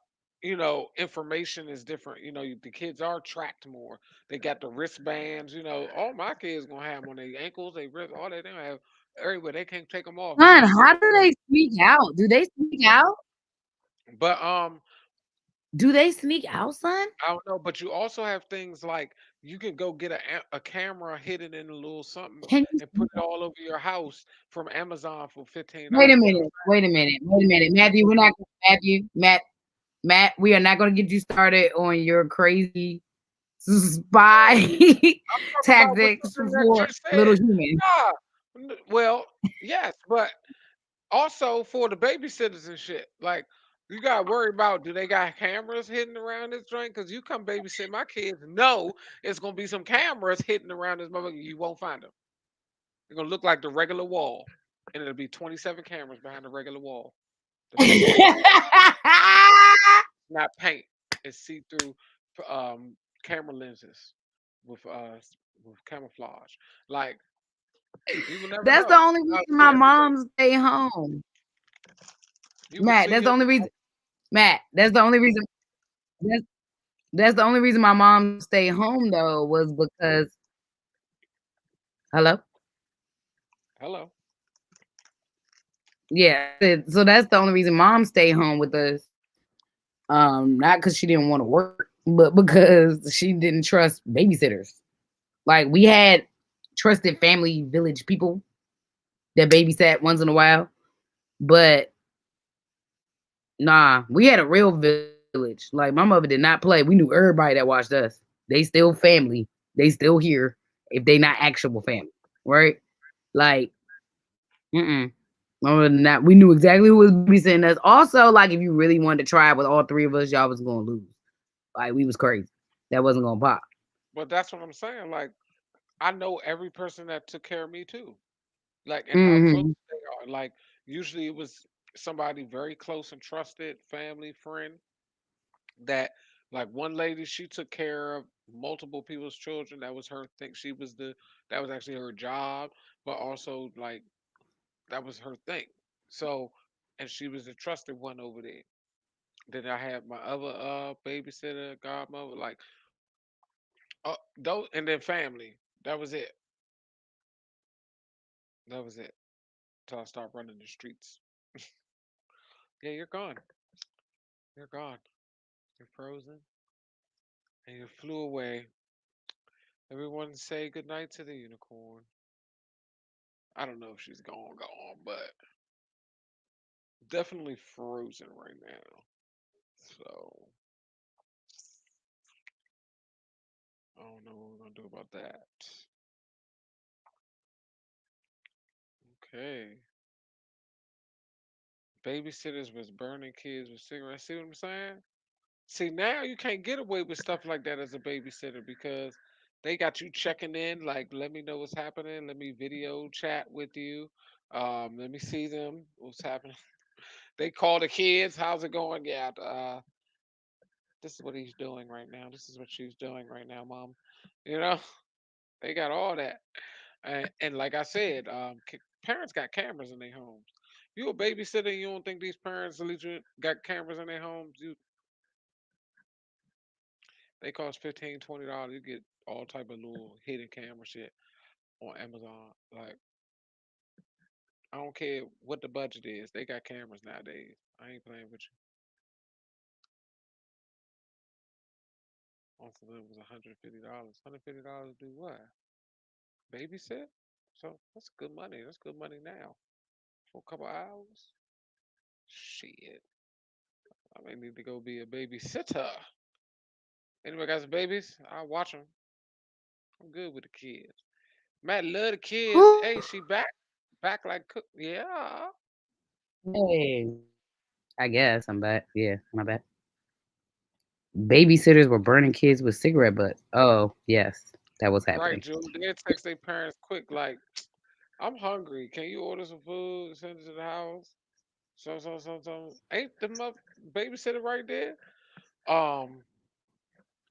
information is different. The kids are tracked more. They got the wristbands. All my kids gonna have them on their ankles, they wrist, all they gonna have everywhere. They can't take them off. Son, how do they sneak out? Do they sneak out? But Do they sneak out, son? I don't know. But you also have things like you can go get a camera hidden in a little something Can you and put it all over your house from Amazon for wait a $15. You know minute, wait a minute, wait a minute. Matthew, we're not Matthew, Matt, we are not gonna get you started on your crazy spy I'm talking about what you tactics for just little said. humans. Well, yes, but also for the babysitters and shit. Like you gotta worry about, do they got cameras hidden around this joint? Because you come babysit my kids, no, it's gonna be some cameras hidden around this motherfucker. You won't find them. They're gonna look like the regular wall, and it'll be 27 cameras behind the regular wall. The fake wall, not paint. It's see-through camera lenses with camouflage. Like you will never That's the know. only I'll reason see my everything. mom stay home. You will Matt, see that's the your only reason. Matt, that's the only reason. That's, that's the only reason my mom stayed home though was because hello. hello. Yeah, so that's the only reason mom stayed home with us. Not because she didn't want to work, but because she didn't trust babysitters. Like we had trusted family village people that babysat once in a while, but nah, we had a real village. Like my mother did not play. We knew everybody that watched us. They still family. They still here if they not actual family, right? Like, mm-mm. Mama did not. We knew exactly who was babysitting us. Also, like if you really wanted to try it with all three of us, y'all was gonna lose. Like we was crazy. That wasn't gonna pop. But that's what I'm saying. Like I know every person that took care of me too. Like and how close Hmm. they are. Like usually it was somebody very close and trusted, family, friend, that like one lady, she took care of multiple people's children. That was her thing. That was actually her job, but also like that was her thing. So and she was a trusted one over there. Then I had my other babysitter, godmother, like those, and then family. That was it. That was it. Till I stopped running the streets. Yeah, you're gone. You're gone. You're frozen. And you flew away. Everyone say goodnight to the unicorn. I don't know if she's gone, but definitely frozen right now. So I don't know what we're gonna do about that. Okay. Babysitters was burning kids with cigarettes. See what I'm saying? See, now you can't get away with stuff like that as a babysitter because they got you checking in, like, let me know what's happening. Let me video chat with you. Let me see them. What's happening? They call the kids. How's it going? Yeah, this is what he's doing right now. This is what she's doing right now, mom. You know, they got all that. And like I said, parents got cameras in their homes. You a babysitter, you don't think these parents legit got cameras in their homes? They cost $15, $20. You get all type of little hidden camera shit on Amazon. Like I don't care what the budget is, they got cameras nowadays. I ain't playing with you. Also, it was $150. $150 do what? Babysit? So that's good money. That's good money now for a couple hours. Shit, I may need to go be a babysitter. Anybody got some babies? I'll watch them. I'm good with the kids. Matt love the kids. Whew. Hey, she back like cook. Yeah. Hey, I guess I'm back. Yeah, my bad. Babysitters were burning kids with cigarette butts. Oh, yes, that was Right, happening. Joe. They text their parents quick, like, I'm hungry. Can you order some food? Send it to the house. So. Ain't the babysitter right there? Um,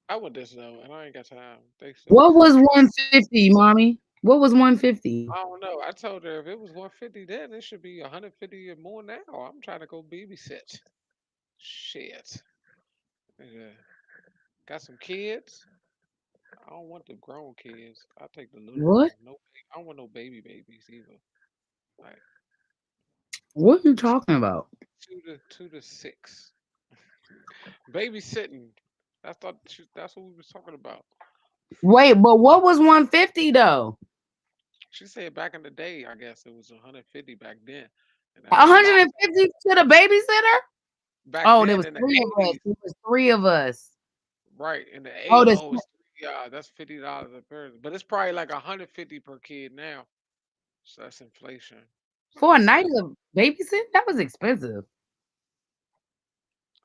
I would this though, and I ain't got time. They so What was crazy. 150, mommy? What was 150? I don't know. I told her if it was 150 then, it should be 150 or more now. I'm trying to go babysit. Shit. Yeah. Got some kids. I don't want the grown kids. I'll take the little What? ones. No, I don't want no babies either. Like What are you talking about? 2 to 6. Babysitting. That's what we was talking about. Wait, but what was 150 though? She said back in the day, I guess it was 150 back then, and that was a lot 150 to the babysitter? back Oh, there then was in the three of us. 80s. It was three of us. Right in the Oh, eight. this Oh, it's that's $50 a person, but it's probably like 150 per kid now. So that's inflation. So for a that's night still. of babysit? That was expensive.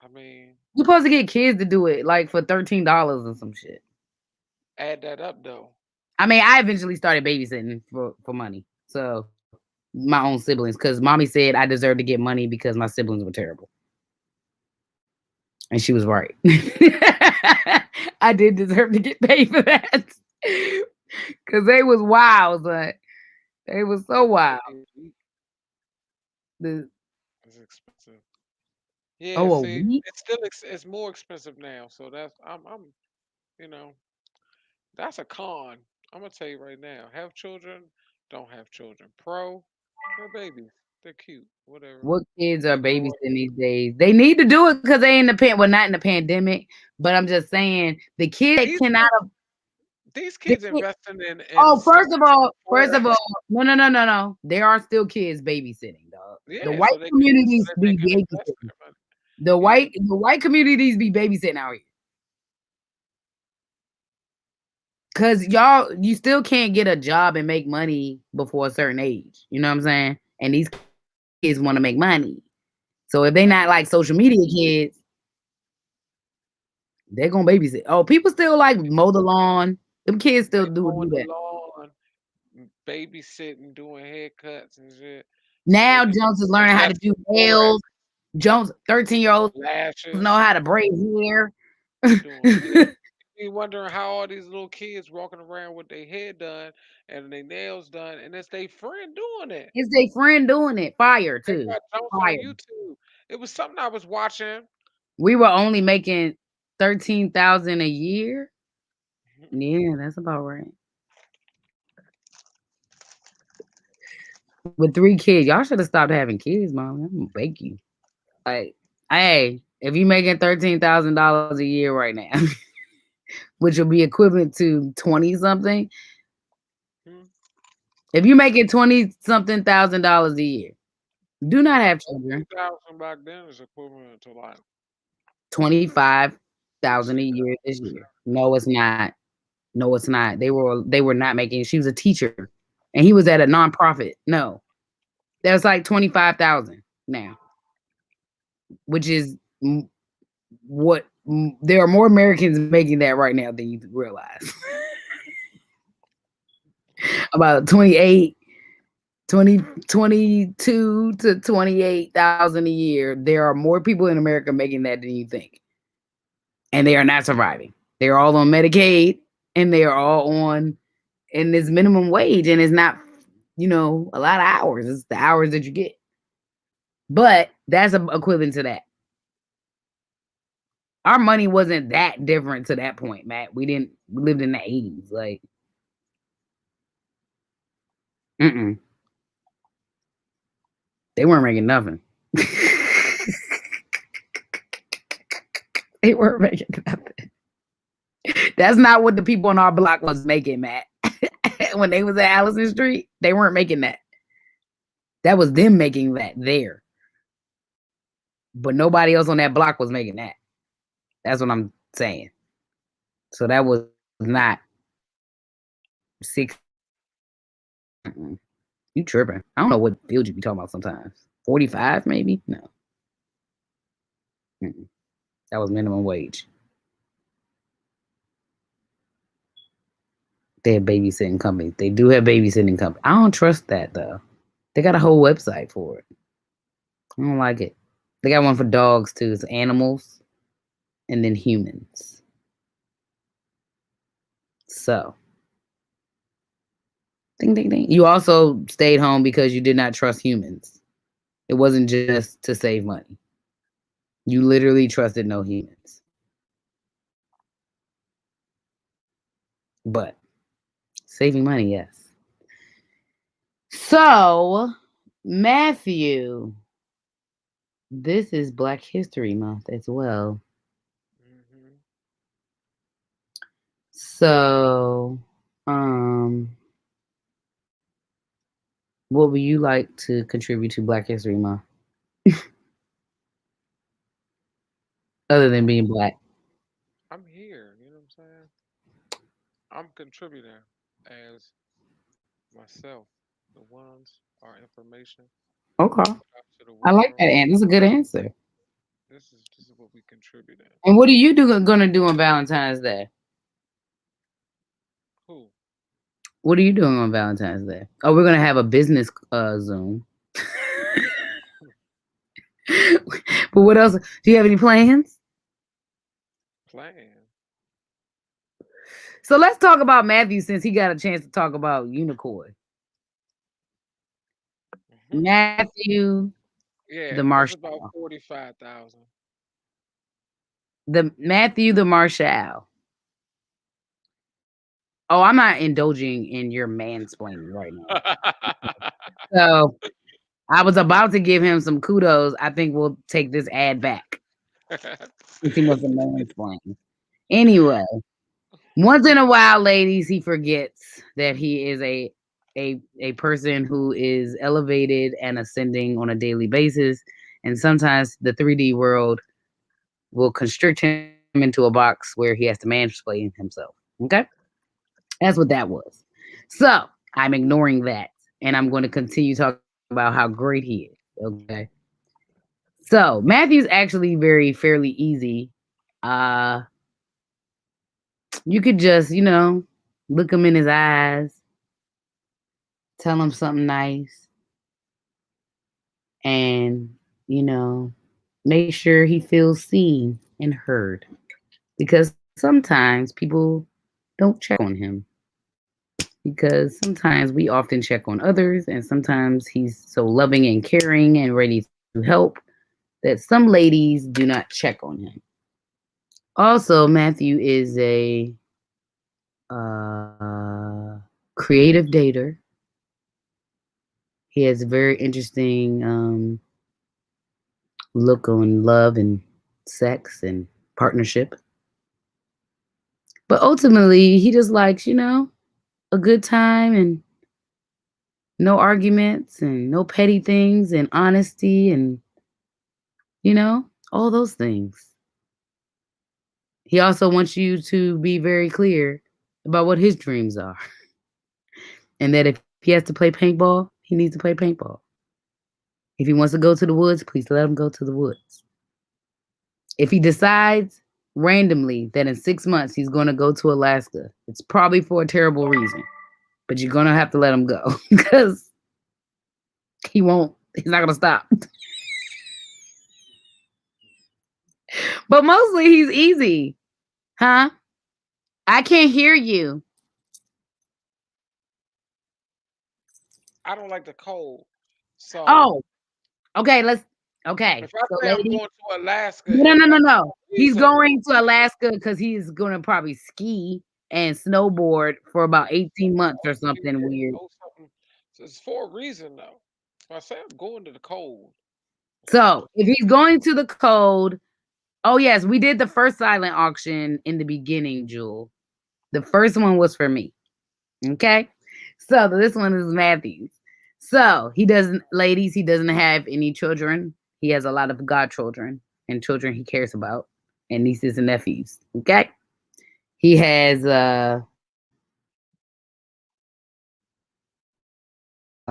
I mean, You're supposed to get kids to do it like for $13 or some shit. add that up though. I mean, I eventually started babysitting for money. So my own siblings, because mommy said I deserved to get money because my siblings were terrible. And she was right. I did deserve to get paid for that. Cause they was wild, but they was so wild. 150 a week The, is expensive. Yeah, oh, a see, week? it's more expensive now. So that's I'm you know that's a con. I'm gonna tell you right now. Have children, don't have children. Pro, they're babies. They're cute. Whatever. What kids are They grow babysitting up. these days? They need to do it because they in the well, not in the pandemic, but I'm just saying the kids that These cannot. kids, these The kids kid, investing in oh, science and first of all, forex. no. There are still kids babysitting, dog. The Yeah, white so communities that they be can invest babysitting. their money. The Yeah, white communities be babysitting out here. Cause you still can't get a job and make money before a certain age. You know what I'm saying? And these kids want to make money. So if they not like social media kids, they're gonna babysit. Oh, people still like mow the lawn. Them kids still they do mowing the that. lawn, babysitting, doing haircuts and shit, so they Now can Jones is learning how to invest do in forex, nails. Jones, 13-year-olds know how to braid lashes. hair. They doing yeah. You be wondering how all these little kids walking around with their hair done and their nails done, and it's their friend doing it. It's their friend doing it. Fire They too. got jokes on Fire. YouTube. It was something I was watching. We were only making 13,000 a year. Yeah, that's about right. With 3 kids, y'all should have stopped having kids, mom. I'm gonna beg you. Like, hey, if you making $13,000 a year right now, which will be equivalent to 20 something, Hmm. if you making 20 something $1,000 a year, do not Yeah, have children. 13,000 back then is equivalent to like 25,000 a 60. year this year. No, it's not. No, it's not. They were not making. She was a teacher, and he was at a nonprofit. No, that was like 25,000 now, which is what there are more Americans making that right now than you realize. About 28, 20, 22 to 28,000 a year. There are more people in America making that than you think, and they are not surviving. They're all on Medicaid, and they are all on in this minimum wage, and it's not a lot of hours. It's the hours that you get, but that's equivalent to that. Our money wasn't that different to that point, Matt. We lived in the 80s. Like, mm-mm, they weren't making nothing. They weren't making nothing. That's not what the people on our block was making, Matt. When they was at Allison Street, they weren't making that. That was them making that there. But nobody else on that block was making that. That's what I'm saying. So that was not 60. You tripping. I don't know what field you be talking about sometimes. 45 maybe? No. Mm-mm. That was minimum wage. They have babysitting companies. They do have babysitting companies. I don't trust that though. They got a whole website for it. I don't like it. They got one for dogs too. It's animals and then humans. So, ding, ding, ding. You also stayed home because you did not trust humans. It wasn't just to save money. You literally trusted no humans. But saving money, yes. So, Matthew, this is Black History Month as well. Hmm. So, what would you like to contribute to Black History Month other than being black? I'm here. You know what I'm saying? I'm contributing as myself. The ones are information Okay. put out to the I like world. that answer. That's a good answer. This is what we contribute in. And what are you gonna do on Valentine's Day? Who? What are you doing on Valentine's Day? Oh, we're gonna have a business Zoom. But what else? Do you have any plans? Plan. So let's talk about Matthew since he got a chance to talk about UniKoy. Hmm. Matthew Yeah, the it's about Marshall. 45,000. The Matthew the Marshall. Oh, I'm not indulging in your mansplaining right now. So I was about to give him some kudos. I think we'll take this ad back if he wants a mansplain. Anyway, once in a while, ladies, he forgets that he is a person who is elevated and ascending on a daily basis, and sometimes the 3D world will constrict him into a box where he has to mansplain himself. Okay, that's what that was. So I'm ignoring that, and I'm going to continue talking about how great he is. Okay, so Matthew's actually very fairly easy. Uh, you could just look him in his eyes, tell him something nice, and you know, make sure he feels seen and heard. Because sometimes people don't check on him. Because sometimes we often check on others, and sometimes he's so loving and caring and ready to help that some ladies do not check on him. Also, Matthew is a uh, creative dater. He has a very interesting look on love and sex and partnership. But ultimately, he just likes, a good time and no arguments and no petty things and honesty and, all those things. He also wants you to be very clear about what his dreams are and that if he has to play paintball, he needs to play paintball. If he wants to go to the woods, please let him go to the woods. If he decides randomly that in 6 months he's going to go to Alaska, it's probably for a terrible reason, but you're going to have to let him go because he's not going to stop. But mostly he's easy. Huh? I can't hear you. I don't like the cold. So Oh, okay. Okay. if I So, say I'm lady, going to Alaska, no, no, no, no, that's no. a He's reason. going to Alaska because he's going to probably ski and snowboard for about 18 months or something weird. Know something. So it's for a reason though. If I say I'm going to the cold, okay? So, if he's going to the cold, Oh yes, we did the first silent auction in the beginning, Jewel. The first one was for me. Okay. So this one is Matthew's. So he doesn't, ladies, he doesn't have any children. He has a lot of godchildren and children he cares about and nieces and nephews. Okay. He has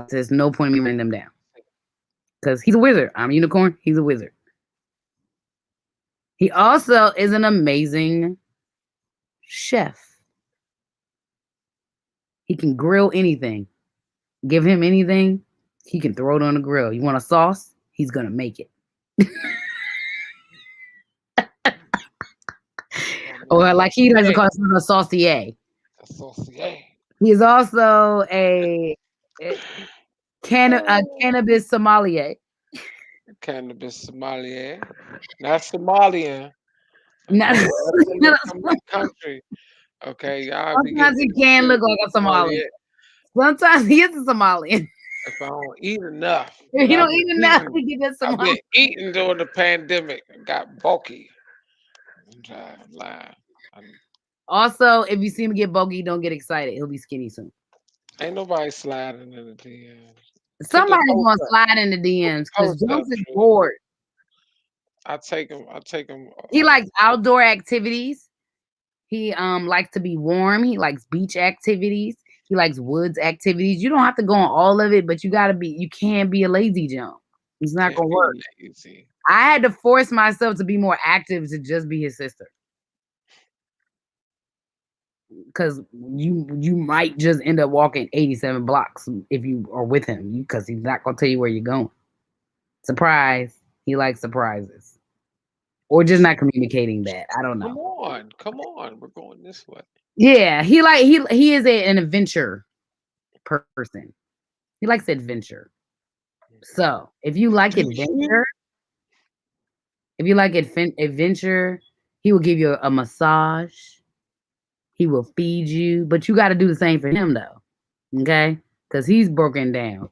there's no point in me writing them down. Because he's a wizard. I'm a unicorn. He's a wizard. He also is an amazing chef. He can grill anything. Give him anything, he can throw it on the grill. You want a sauce? He's gonna make it. Or like he doesn't call himself a saucier. Associate. He is also a cannabis sommelier. Cannabis sommelier. Not Somalian. Not, Okay, that's in not the country. Okay, y'all be sometimes getting he can look like a Somalian. Sometimes he is a Somalian. If I don't eat enough, If but you I've don't been eat enough, eating, he gets I've Somalian. been eating during the pandemic. I got bulky. I'm trying to lie. Also, if you see him get bulky, don't get excited. He'll be skinny soon. Ain't nobody sliding in the DMs. Put the Somebody's post gonna up. slide in the DMs because Post up, Jones is Drew. bored. I take him. He likes outdoor activities. He likes to be warm. He likes beach activities. He likes woods activities. You don't have to go on all of it, but you can't be a lazy Joe. It's not Can't gonna be work. lazy. I had to force myself to be more active to just be his sister. Because you might just end up walking 87 blocks if you are with him, because he's not gonna tell you where you're going. Surprise. He likes surprises. Or just not communicating that. I don't Come know. on. We're going this way. Yeah, he is an adventure person. He likes adventure. So if you like adventure, he will give you a massage. He will feed you, but you got to do the same for him though, okay? Because he's broken down.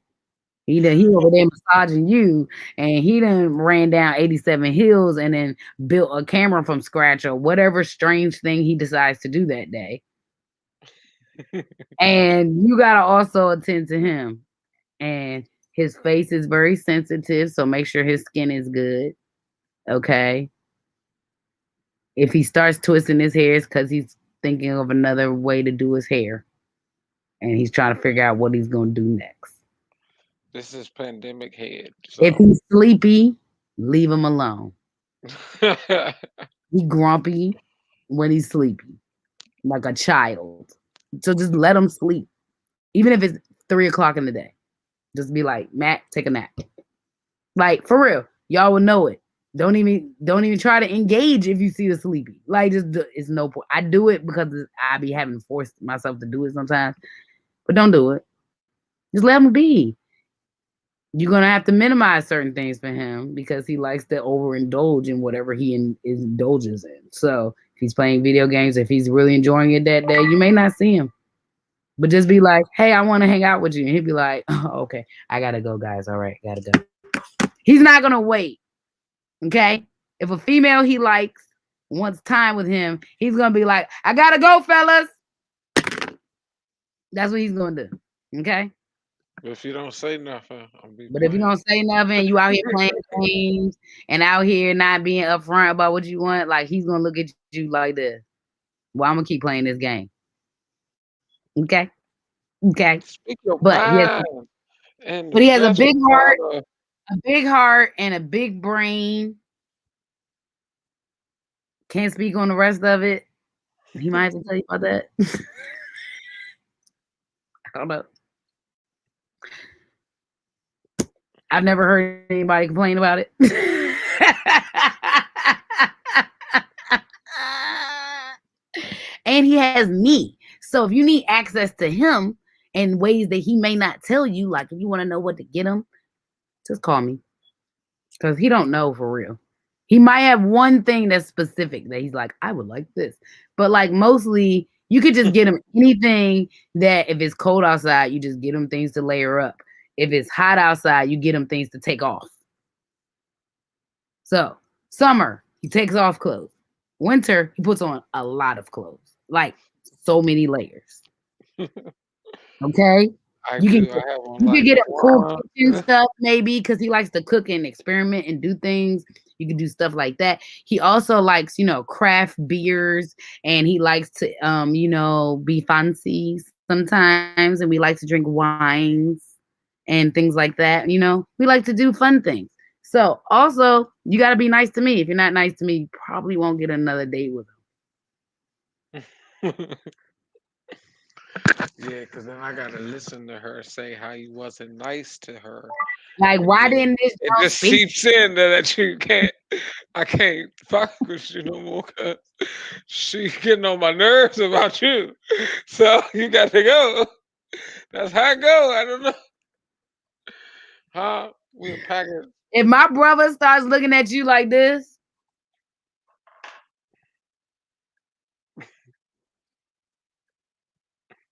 He over there massaging you, and he done ran down 87 hills and then built a camera from scratch or whatever strange thing he decides to do that day. And you gotta also attend to him. And his face is very sensitive, so make sure his skin is good. Okay. If he starts twisting his hair, it's because he's thinking of another way to do his hair. And he's trying to figure out what he's gonna do next. This is pandemic head. If So he's sleepy, leave him alone. He grumpy when he's sleepy, like a child. So just let him sleep. Even if it's 3 o'clock in the day. Just be like, Matt, take a nap. Like, for real. Y'all will know it. Don't even try to engage if you see the sleepy. Like, it's no point. I do it because I be having to force myself to do it sometimes. But don't do it. Just let him be. You're gonna have to minimize certain things for him because he likes to overindulge in whatever he indulges in. So if he's playing video games, if he's really enjoying it that day, you may not see him. But just be like, hey, I want to hang out with you. And he'll be like, oh, okay, I gotta go, guys. All right, gotta go. He's not gonna wait. Okay? If a female he likes wants time with him, he's gonna be like, I gotta go, fellas. That's what he's gonna do. Okay? if you don't say nothing, I'll be But if you playing. don't say nothing, you out here playing games and out here not being upfront about what you want, like he's gonna look at you like this. Well, I'm gonna keep playing this game. Okay? Okay. Speak your But mind and he has a judge big heart, about and a big brain. Can't speak on the rest of it. He might have to tell you about that. I don't know. I've never heard anybody complain about it. And he has me. So if you need access to him in ways that he may not tell you, like if you want to know what to get him, just call me. Because he don't know for real. He might have one thing that's specific that he's like, I would like this. But like mostly you could just get him anything that if it's cold outside, you just get him things to layer up. If it's hot outside, you get him things to take off. So summer, He takes off clothes. Winter, he puts on a lot of clothes, like so many layers. Okay, I you can do. I have on you can like get a cool one. kitchen stuff maybe because he likes to cook and experiment and do things. You can do stuff like that. He also likes, craft beers, and he likes to be fancy sometimes, and we like to drink wines and things like that. We like to do fun things. So also, you got to be nice to me. If you're not nice to me, you probably won't get another date with him. Yeah, because then I gotta listen to her say how you wasn't nice to her, Like, and why then didn't this it girl just speak? seeps in that you can't. I can't fuck with you no more because she getting on my nerves about you. So you got to go. That's how it go. I don't know. Huh? We a package. If my brother starts looking at you like this,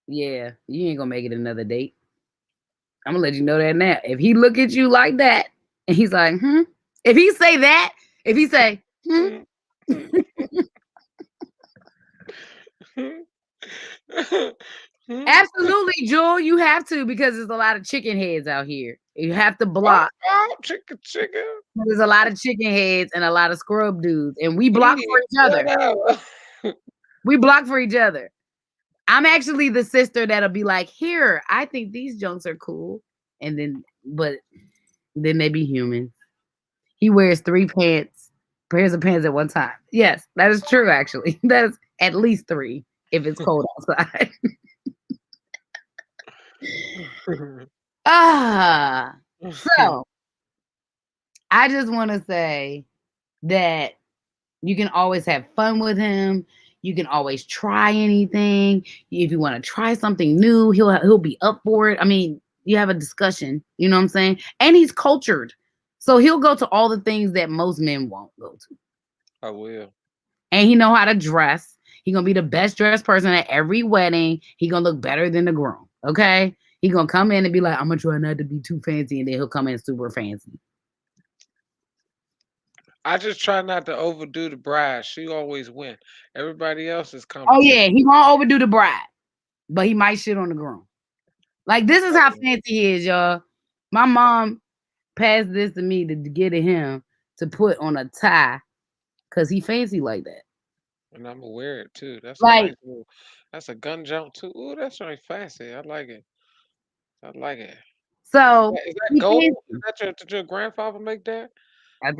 yeah, you ain't gonna make it another date. I'm gonna let you know that now. If he look at you like that, and he's like, if he say that, if he say, absolutely, Jewel, you have to because there's a lot of chicken heads out here. You have to What? block. Oh, chicken, chicken. There's a lot of chicken heads and a lot of scrub dudes, and we block for Eat each other. whatever. We block for each other. I'm actually the sister that'll be like, here, I think these junks are cool, and but then they be human. He wears pairs of pants at one time. Yes, that is true, actually. That is at least three if it's cold outside. ah. So I just want to say that you can always have fun with him. You can always try anything. If you want to try something new, he'll be up for it. I mean, you have a discussion, you know what I'm saying? And he's cultured. So he'll go to all the things that most men won't go to. I will. And he know how to dress. He gonna be the best dressed person at every wedding. He gonna look better than the groom. Okay, he gonna come in and be like, "I'm gonna try not to be too fancy," and then he'll come in super fancy. I just try not to overdo the bride. She always win. Everybody else is Oh competition. yeah, he won't overdo the bride, but he might shit on the groom. Like this is how Oh, fancy he is, y'all. My mom passed this to me to get at him to put on a tie because he fancy like that. and I'm gonna wear it too. That's a Like nice little. That's a gun jump too. Ooh, that's really fancy. I like it. I like it. so, Is that he gold? Is fancy. that did your grandfather make that?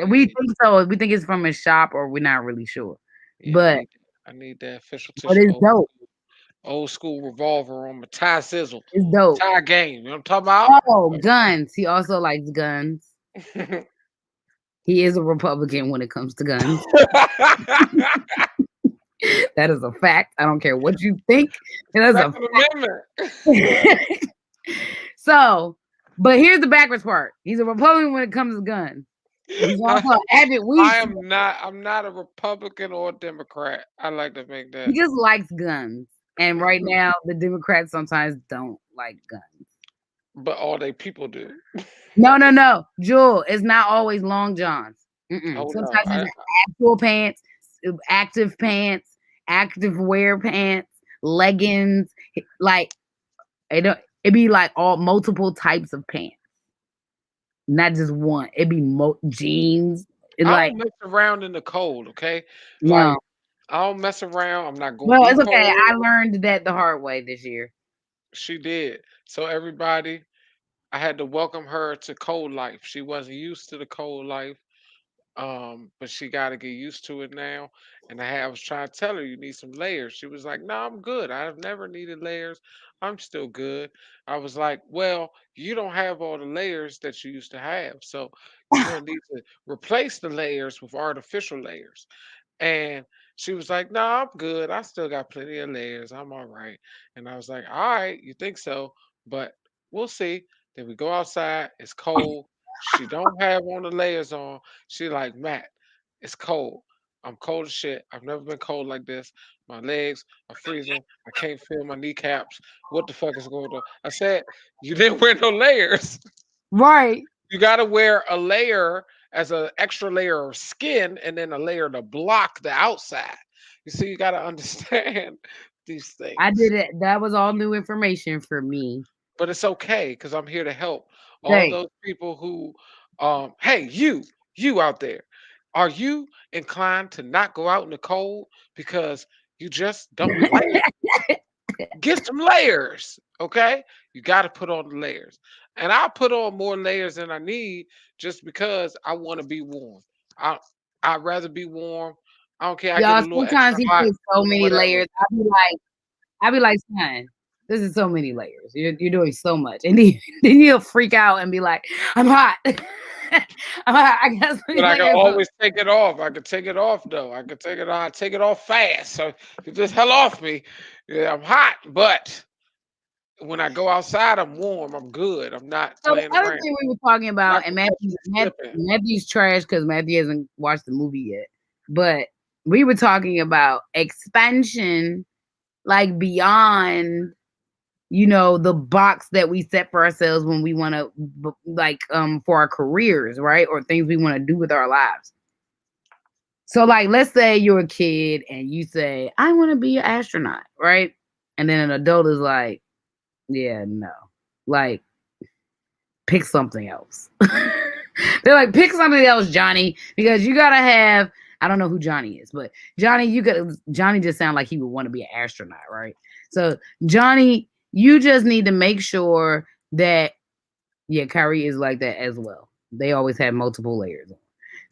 We Yeah, think so. We think it's from a shop, or we're not really sure, yeah. but I need that official but tissue. it's dope. Old school revolver on my tie sizzle, It's dope. tie game. You know what I'm talking Oh, guns. He also likes guns. about? He is a Republican when it comes to guns. That is a fact. I don't care what you think. That is a Second Amendment. fact. So, but here's the backwards part. He's a Republican when it comes to guns. He's I, also an avid weed I smoker. am not. I'm not a Republican or a Democrat. I like to make He that. just likes guns. And right now, the Democrats sometimes don't like guns. But all they people do. No, no, no. Jewel, it's not always long johns. Oh no. Sometimes it's actual pants, active wear pants, leggings. Like it be like all multiple types of pants, not just one. It be jeans. It I like don't mess around in the cold. Okay, no. like I don't mess around. I'm not gonna Well, be it's okay. cold. I learned that the hard way this year. She did. So everybody, I had to welcome her to cold life. She wasn't used to the cold life. But she got to get used to it now. And I was trying to tell her you need some layers. She was like, "No, I'm good. I've never needed layers. I'm still good." I was like, "Well, you don't have all the layers that you used to have, so you're gonna need to replace the layers with artificial layers." And she was like, "No, I'm good. I still got plenty of layers. I'm all right." And I was like, "All right, you think so? But we'll see." Then we go outside. It's cold. She don't have on the layers on. She like, "Matt, it's cold. I'm cold as shit. I've never been cold like this. My legs are freezing. I can't feel my kneecaps. What the fuck is going on?" I said, "You didn't wear no layers. Right. You got to wear a layer as an extra layer of skin and then a layer to block the outside. You see, you got to understand these I things. did it. That was all new information for me. But it's okay because I'm here to help all Thanks. those people who, hey, you out there, are you inclined to not go out in the cold because you just don't like it? Get some layers, okay? You got to put on the layers. And I put on more layers than I need just because I want to be warm. I I'd rather be warm. I don't care. I get a Y'all, little sometimes extra he hot, puts so many whatever. layers. I be like, son, this is so many layers. You're doing so much. And then, then you'll freak out and be like, I'm hot. I'm hot. I got so But many I can layers on. always take it off. I can take it off though. I can take it off. Take it off fast. So if this hell off me, yeah, I'm hot. But when I go outside, I'm warm. I'm good. I'm not So the playing other around. thing we were talking Not about, and gonna catch me slipping. Matthew's trash because Matthew hasn't watched the movie yet. But we were talking about expansion, like beyond, the box that we set for ourselves when we want to, like, for our careers, right? Or things we want to do with our lives. So, like, let's say you're a kid and you say, I want to be an astronaut, right? And then an adult is like, yeah, no. Like, pick something else. They're like, pick something else, Johnny, because you gotta have. I don't know who Johnny is, but Johnny just sounded like he would want to be an astronaut, right? So Johnny, you just need to make sure that yeah, Kyrie is like that as well. They always have multiple layers.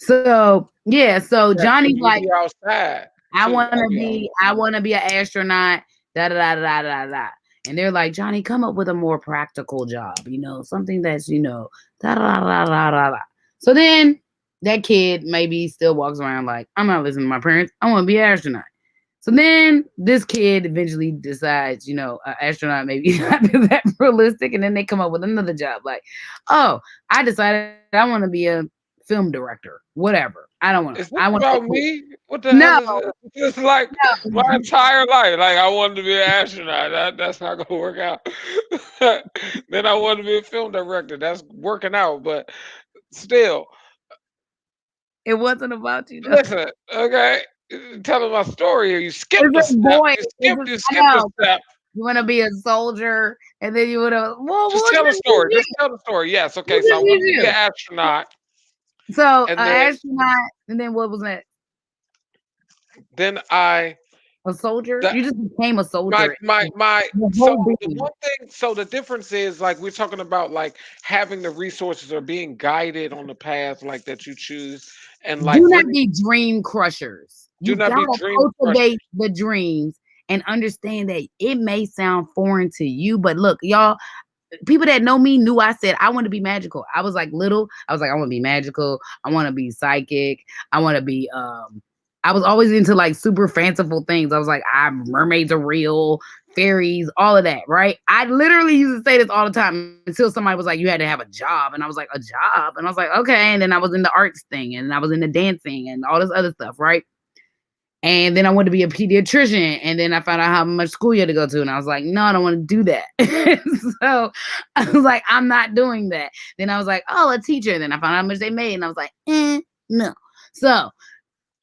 So yeah, so Yeah, because Johnny's we like, be outside too. I be I outside. want to be an astronaut. Da da da da da da. And they're like, Johnny, come up with a more practical job. Something that's da da da da da da. So then that kid maybe still walks around like, I'm not listening to my parents. I want to be an astronaut. So then this kid eventually decides, an astronaut maybe not that realistic, and then they come up with another job. Like, oh, I decided I want to be a film director. Whatever. I don't want to. Is this I want to about make me? What the no, hell is this? It's like my entire life. Like I wanted to be an astronaut. That's not gonna work out. Then I wanted to be a film director. That's working out, but still, it wasn't about you though. listen. Okay, telling my story here. You It's skipped a like, step. boy, You it's skipped. just, You I skipped a know step. you want to be a soldier, and then you want to. Well, Just what tell the does you story. do? Just tell the story. Yes. What Okay. So I does wanted to you be an do? astronaut, So, and an astronaut, and then what was that? then I A soldier? that You just became a my soldier. my Your so whole the being. one thing so the difference is like we're talking about like having the resources or being guided on the path like that you choose and Do like not when be dream crushers. do You not be gotta dream cultivate crushers. the dreams and understand that it may sound foreign to you, but look, y'all, people that know me knew I said I want to be magical. I was like little. I was like, I want to be magical. I want to be psychic. I want to be I was always into like super fanciful things. I was like, mermaids are real, fairies, all of that, right? I literally used to say this all the time until somebody was like, you had to have a job. And I was like, a job? And I was like, okay. And then I was in the arts thing and I was in the dancing and all this other stuff, right? And then I wanted to be a pediatrician. And then I found out how much school you had to go to. And I was like, no, I don't want to do that. So I was like, I'm not doing that. Then I was like, oh, a teacher. And then I found out how much they made. And I was like, no. So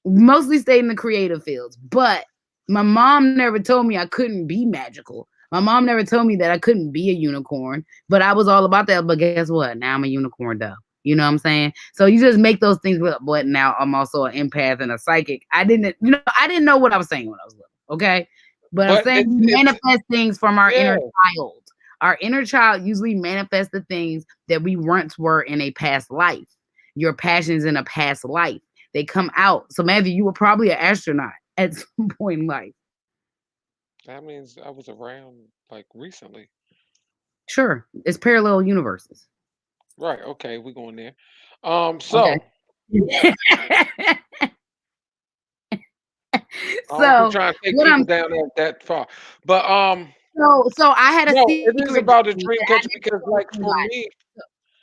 mostly stayed in the creative fields. But my mom never told me I couldn't be magical. My mom never told me that I couldn't be a unicorn. But I was all about that. But guess what? Now I'm a unicorn, though. You know what I'm saying? So you just make those things up. But now I'm also an empath and a psychic. I didn't know what I was saying when I was little. Okay. But I'm But saying we it's manifest things from our yeah. inner child. Our inner child usually manifests the things that we once were in a past life. Your passions in a past life. They come out. So Matthew, you were probably an astronaut at some point in life. That means I was around like recently. Sure. It's parallel universes. Right, okay, we're going there. Okay. So I don't be So trying to take what I'm people down that far. But so I had a no, it is secret about a dream dream that I catcher never because told like for anybody. me,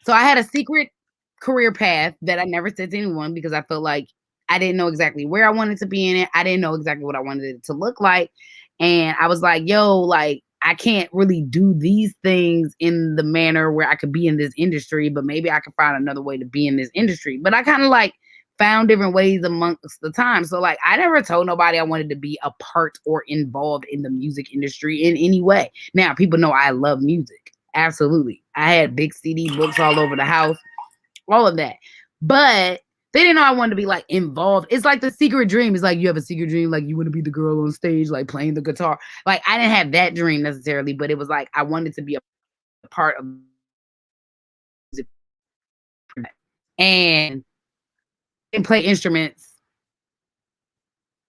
So I had a secret career path that I never said to anyone because I felt like I didn't know exactly where I wanted to be in it. I didn't know exactly what I wanted it to look like. And I was like, yo, like I can't really do these things in the manner where I could be in this industry, but maybe I could find another way to be in this industry. But I kind of like found different ways amongst the time. So like I never told nobody I wanted to be a part or involved in the music industry in any way. Now people know I love music. Absolutely. I had big CD books all over the house, all of that. But they didn't know I wanted to be like involved. It's like the secret dream. It's like you have a secret dream, like you want to be the girl on stage, like playing the guitar. Like I didn't have that dream necessarily, but it was like I wanted to be a part of the music and didn't play instruments.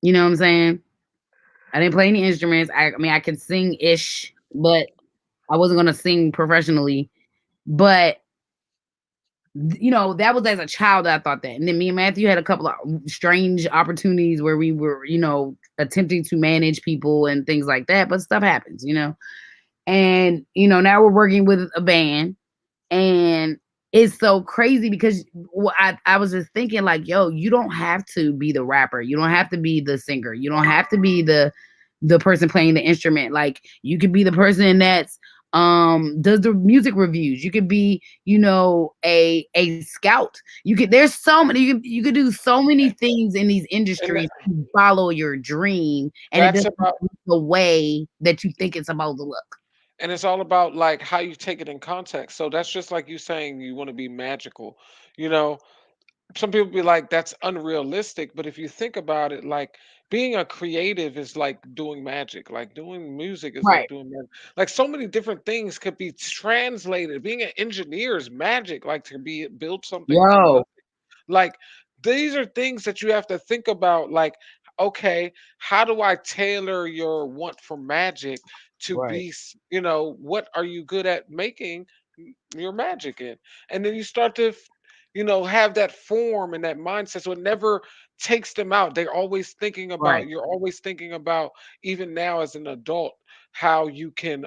You know what I'm saying? I didn't play any instruments. I mean, I could sing ish, but I wasn't gonna sing professionally. But that was as a child that I thought that. And then me and Matthew had a couple of strange opportunities where we were, attempting to manage people and things like that. But stuff happens. And, now we're working with a band. And it's so crazy because I was just thinking, like, yo, you don't have to be the rapper. You don't have to be the singer. You don't have to be the person playing the instrument. Like, you could be the person that's does the music reviews. You could be, a scout. There's so many, you could do so many things in these And industries to follow your dream, and it that's doesn't about look the way that you think it's supposed to look. and it's all about like how you take it in context. So that's just like you saying you want to be magical. You know, some people be like that's unrealistic, but if you think about it, like being a creative is like doing magic. Like doing music is like Right. doing magic. Like so many different things could be translated. Being an engineer is magic. Like to be build something from Yo. nothing. Like these are things that you have to think about. Like, okay, how do I tailor your want for magic to Right. be, what are you good at making your magic in? And then you start to, have that form and that mindset. So it never takes them out. They're always thinking Right. about, you're always thinking about, even now as an adult, how you can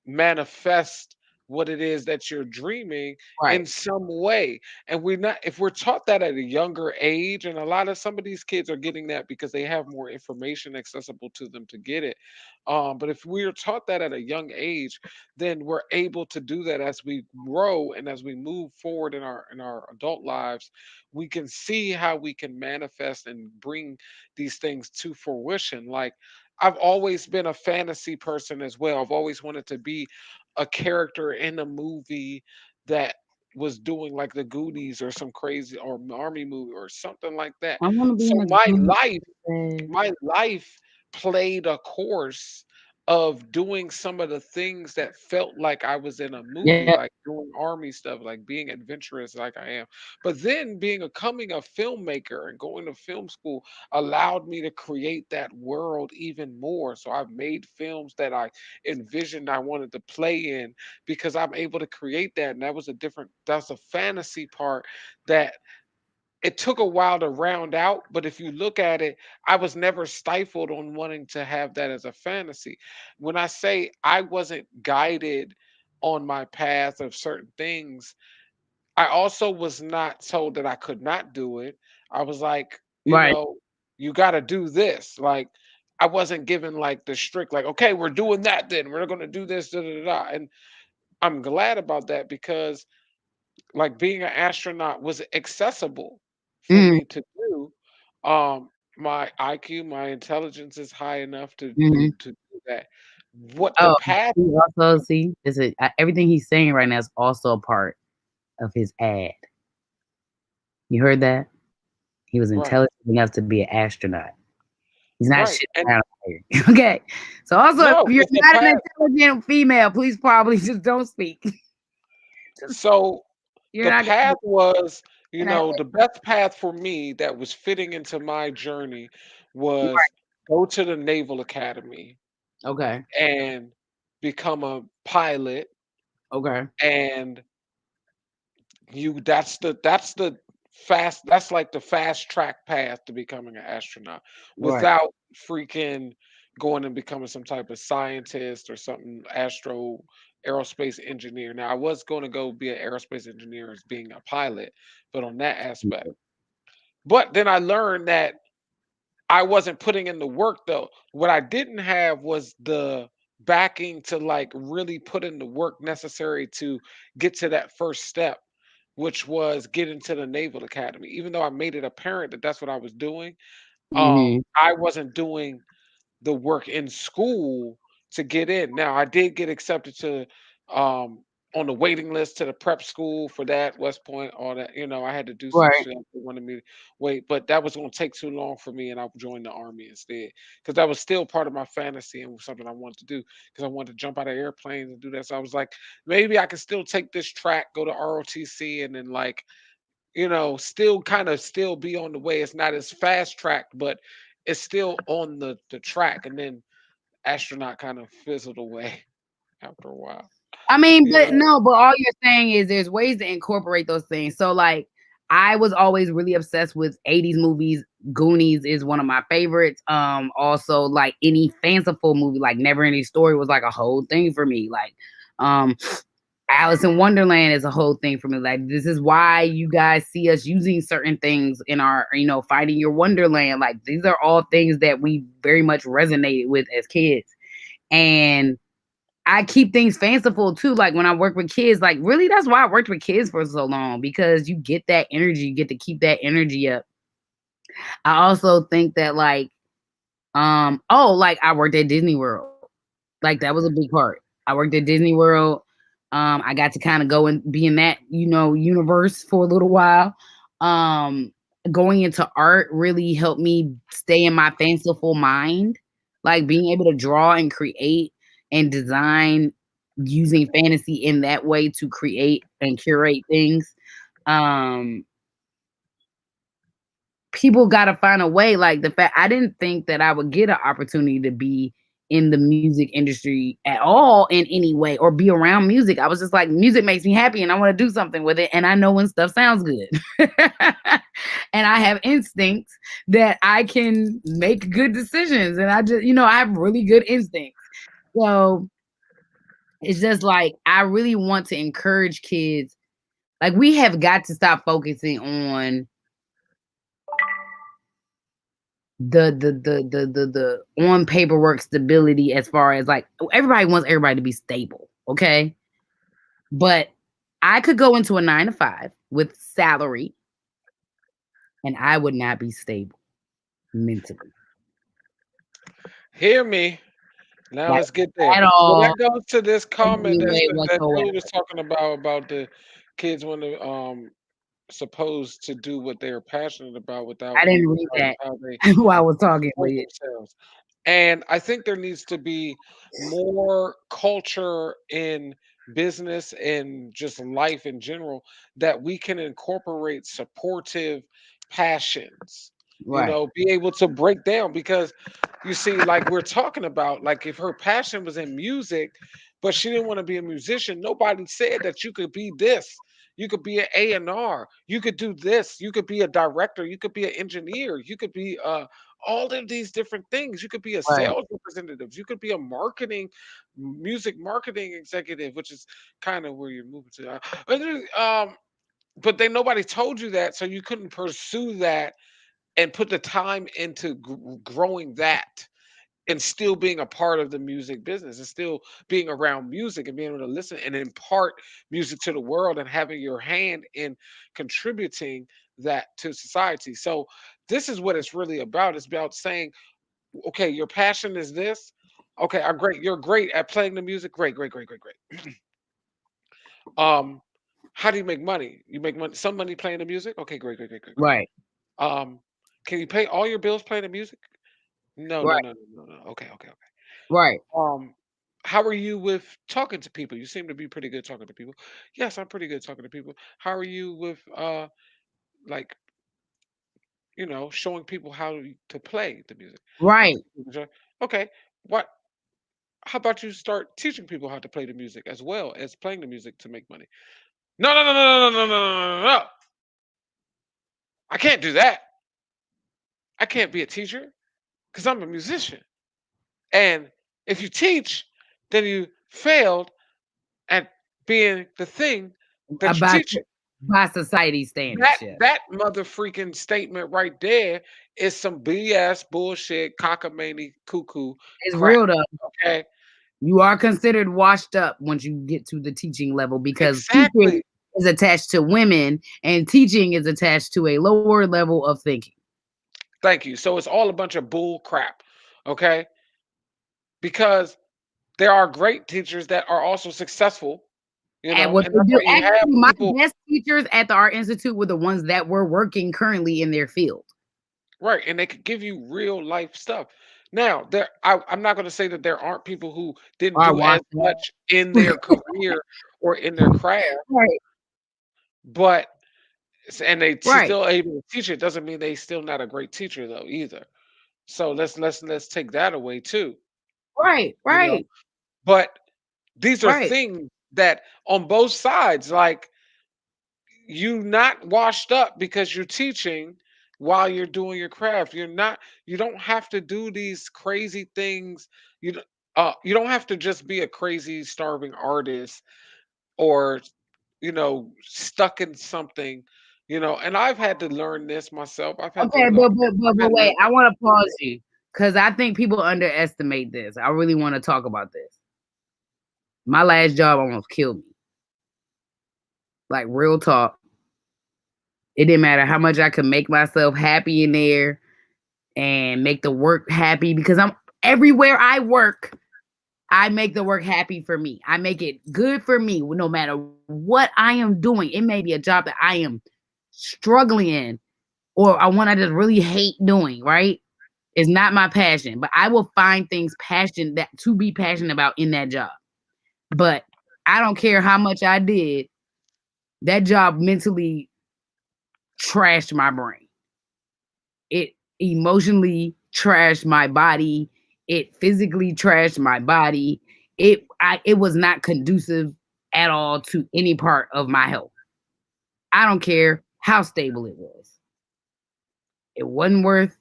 manifest what it is that you're dreaming in Right. some way. And we're not, if we're taught that at a younger age, and a lot of some of these kids are getting that because they have more information accessible to them to get it. But if we're taught that at a young age, then we're able to do that as we grow and as we move forward in our adult lives. We can see how we can manifest and bring these things to fruition. Like I've always been a fantasy person as well. I've always wanted to be a character in a movie that was doing like the Goonies or some crazy or army movie or something like that. I wanna be So in a my life played a course of doing some of the things that felt like I was in a movie, Yeah, like doing army stuff, like being adventurous like I am. But then becoming a filmmaker and going to film school allowed me to create that world even more. So I've made films that I envisioned I wanted to play in because I'm able to create that. And that's a fantasy part that it took a while to round out, but if you look at it, I was never stifled on wanting to have that as a fantasy. When I say I wasn't guided on my path of certain things, I also was not told that I could not do it. I was like, right. you got to do this. Like, I wasn't given like the strict, like, okay, we're doing that then. We're going to do this, da, da, da. Da. And I'm glad about that because like being an astronaut was accessible for Mhm, me to do. My IQ, my intelligence is high enough mhm. to do that. What the Oh, path, he also see, is it everything he's saying right now is also a part of his ad. You heard that? He was right, intelligent enough to be an astronaut. He's not right, shitting and around here. Okay. So also, if no, you're because the not an path. intelligent female, please probably just don't speak. Just So you're the not path gonna was, and I the best path for me that was fitting into my journey was go to the Naval Academy okay. and become a pilot. Okay. And that's like the fast track path to becoming an astronaut Right. without freaking going and becoming some type of scientist or something, aerospace engineer. Now I was going to go be an aerospace engineer as being a pilot, but on that aspect. But then I learned that I wasn't putting in the work though. What I didn't have was the backing to like really put in the work necessary to get to that first step, which was get into the Naval Academy. Even though I made it apparent that that's what I was doing, Mhm. I wasn't doing the work in school to get in. Now I did get accepted to um on the waiting list to the prep school for that, West Point, all that. I had to do some Right. shit. They wanted me to wait, but that was gonna take too long for me and I joined the army instead. Because that was still part of my fantasy and was something I wanted to do because I wanted to jump out of airplanes and do that. So I was like, maybe I could still take this track, go to ROTC, and then like, still kind of still be on the way. It's not as fast tracked, but it's still on the track. And then astronaut kind of fizzled away after a while. I mean, You but know, no, but all you're saying is there's ways to incorporate those things. So like I was always really obsessed with 80s movies. Goonies is one of my favorites. Also like any fanciful movie, like Never Ending Story was like a whole thing for me. Like um Alice in Wonderland is a whole thing for me. Like this is why you guys see us using certain things in our, finding your Wonderland. Like these are all things that we very much resonated with as kids. And I keep things fanciful too. Like when I work with kids, like really that's why I worked with kids for so long because you get that energy, you get to keep that energy up. I also think that like I worked at Disney World. Like that was a big part. I worked at Disney World. I got to kind of go and be in that, universe for a little while. Um, Going into art really helped me stay in my fanciful mind. Like being able to draw and create and design using fantasy in that way to create and curate things. Um, People got to find a way. Like the fact I didn't think that I would get an opportunity to be in the music industry at all in any way or be around music. I was just like, music makes me happy and I want to do something with it. And I know when stuff sounds good. And I have instincts that I can make good decisions. And I just, I have really good instincts. So it's just like, I really want to encourage kids. Like, we have got to stop focusing on the on paperwork stability as far as like everybody wants everybody to be stable, okay? But I could go into a 9 to 5 with salary and I would not be stable mentally. hear me. Now Like let's get there. at Well, that all goes to this in comment any way that Billy whatsoever. was talking about the kids when they supposed to do what they're passionate about without I any didn't read regard to that how they while I was talking, but support themselves. And I think there needs to be more culture in business and just life in general that we can incorporate supportive passions. right, Be able to break down because you see, like we're talking about, like if her passion was in music, but she didn't want to be a musician, nobody said that you could be this. You could be an A&R. You could do this. You could be a director. You could be an engineer. You could be all of these different things. You could be a right. sales representative. You could be a music marketing executive, which is kind of where you're moving to. But they nobody told you that, so you couldn't pursue that and put the time into growing that and still being a part of the music business and still being around music and being able to listen and impart music to the world and having your hand in contributing that to society. So this is what it's really about. It's about saying, okay, your passion is this. Okay, I'm great. You're great at playing the music. Great, great, great, great, great. Um, how do you make money? You make money, some money playing the music. Okay, great, great, great, great, great. Right, Um, can you pay all your bills playing the music? No, no, right, no, no, no, no. Okay, okay, okay. right, Um, how are you with talking to people? You seem to be pretty good talking to people. Yes, I'm pretty good talking to people. How are you with like, showing people how to play the music? right, Okay, okay. What how about you start teaching people how to play the music as well as playing the music to make money? No, no, no, no, no, no, no, no, no, no. I can't do that. I can't be a teacher because I'm a musician. And if you teach, then you failed at being the thing that you're about teaching. by society That standards, yeah. that mother freaking statement right there is some BS bullshit cockamamie cuckoo It's crap. real though. Okay. You are considered washed up once you get to the teaching level because teaching Exactly. is attached to women and teaching is attached to a lower level of thinking. Thank you. So it's all a bunch of bull crap. Okay. Because there are great teachers that are also successful, At what and they that's do. why you Actually, have my people. best teachers at the Art Institute were the ones that were working currently in their field. Right, and they could give you real life stuff. Now, I'm not going to say that there aren't people who didn't Are do as washed up. much in their career or in their craft, Right, but and they right, still able to teach it doesn't mean they still not a great teacher though either. So let's take that away too, right, you know. right, But these are right. things that on both sides, like you not washed up because you're teaching while you're doing your craft. You don't have to do these crazy things. You don't have to just be a crazy starving artist or stuck in something, and I've had to learn this myself. Okay, but I've had to wait, learn I want to pause you because I think people underestimate this. I really want to talk about this. My last job almost killed me. Like real talk. It didn't matter how much I could make myself happy in there and make the work happy because I'm everywhere I work. I make the work happy for me. I make it good for me no matter what I am doing. It may be a job that I am struggling in or I one I just really hate doing, right? It's not my passion, but I will find things passion that to be passionate about in that job. But I don't care how much I did, that job mentally trashed my brain. It emotionally trashed my body. It physically trashed my body. It was not conducive at all to any part of my health. I don't care how stable it was. It wasn't worth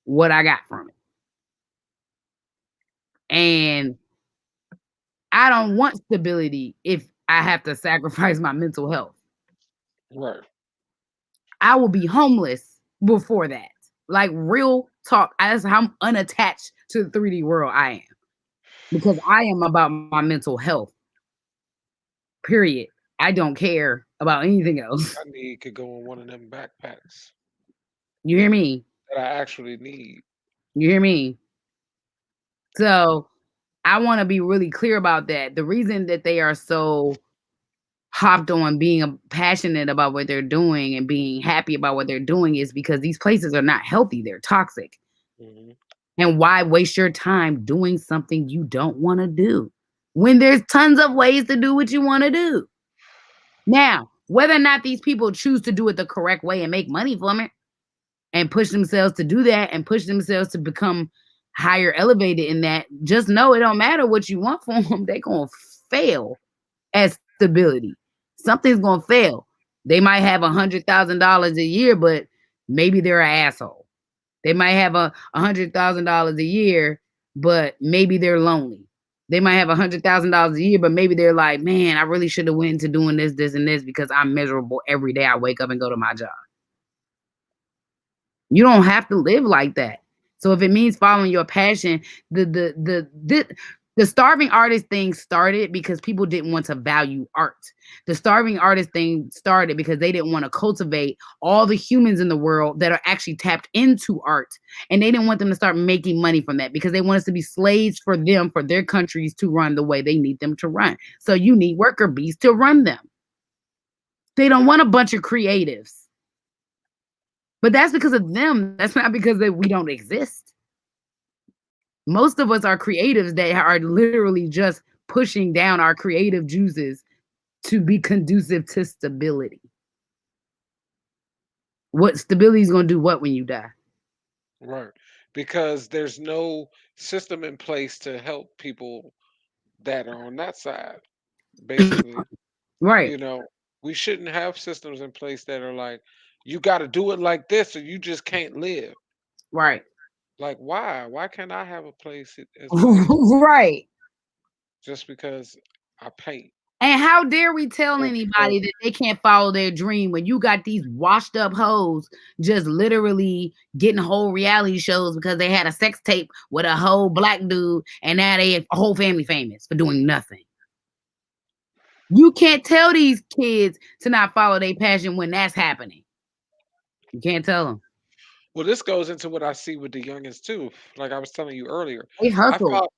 what I got from it. And I don't want stability if I have to sacrifice my mental health. right. I will be homeless before that. Like real talk. That's how unattached to the 3D world I am. Because I am about my mental health. Period. I don't care about anything else. I need could go on one of them backpacks You hear me? that I actually need. You hear me? So I want to be really clear about that. The reason that they are so hopped on being passionate about what they're doing and being happy about what they're doing is because these places are not healthy. They're toxic. Hmm. And why waste your time doing something you don't want to do when there's tons of ways to do what you want to do? Now, whether or not these people choose to do it the correct way and make money from it and push themselves to do that and push themselves to become higher elevated in that, just know it don't matter what you want from them. They're going to fail at stability. Something's going to fail. They might have $100,000 a year, but maybe they're an asshole. They might have $100,000 a year, but maybe they're lonely. They might have $100,000 a year, but maybe they're like, man, I really should have went into doing this, this, and this because I'm miserable every day I wake up and go to my job. You don't have to live like that. So if it means following your passion, the starving artist thing started because people didn't want to value art. The starving artist thing started because they didn't want to cultivate all the humans in the world that are actually tapped into art. And they didn't want them to start making money from that because they want us to be slaves for them, for their countries to run the way they need them to run. So you need worker bees to run them. They don't want a bunch of creatives. But that's because of them. That's not because that we don't exist. Most of us are creatives that are literally just pushing down our creative juices to be conducive to stability. What stability is going to do what when you die? Right. Because there's no system in place to help people that are on that side. Basically, Right, you know, we shouldn't have systems in place that are like, you got to do it like this or you just can't live. right, Like, why? Why can't I have a place as well right. just because I paint? And how dare we tell That's true. anybody that they can't follow their dream when you got these washed up hoes just literally getting whole reality shows because they had a sex tape with a whole black dude and now they a whole family famous for doing nothing. You can't tell these kids to not follow their passion when that's happening. You can't tell them. Well, this goes into what I see with the youngins too. Like I was telling you earlier, They I hustle. follow,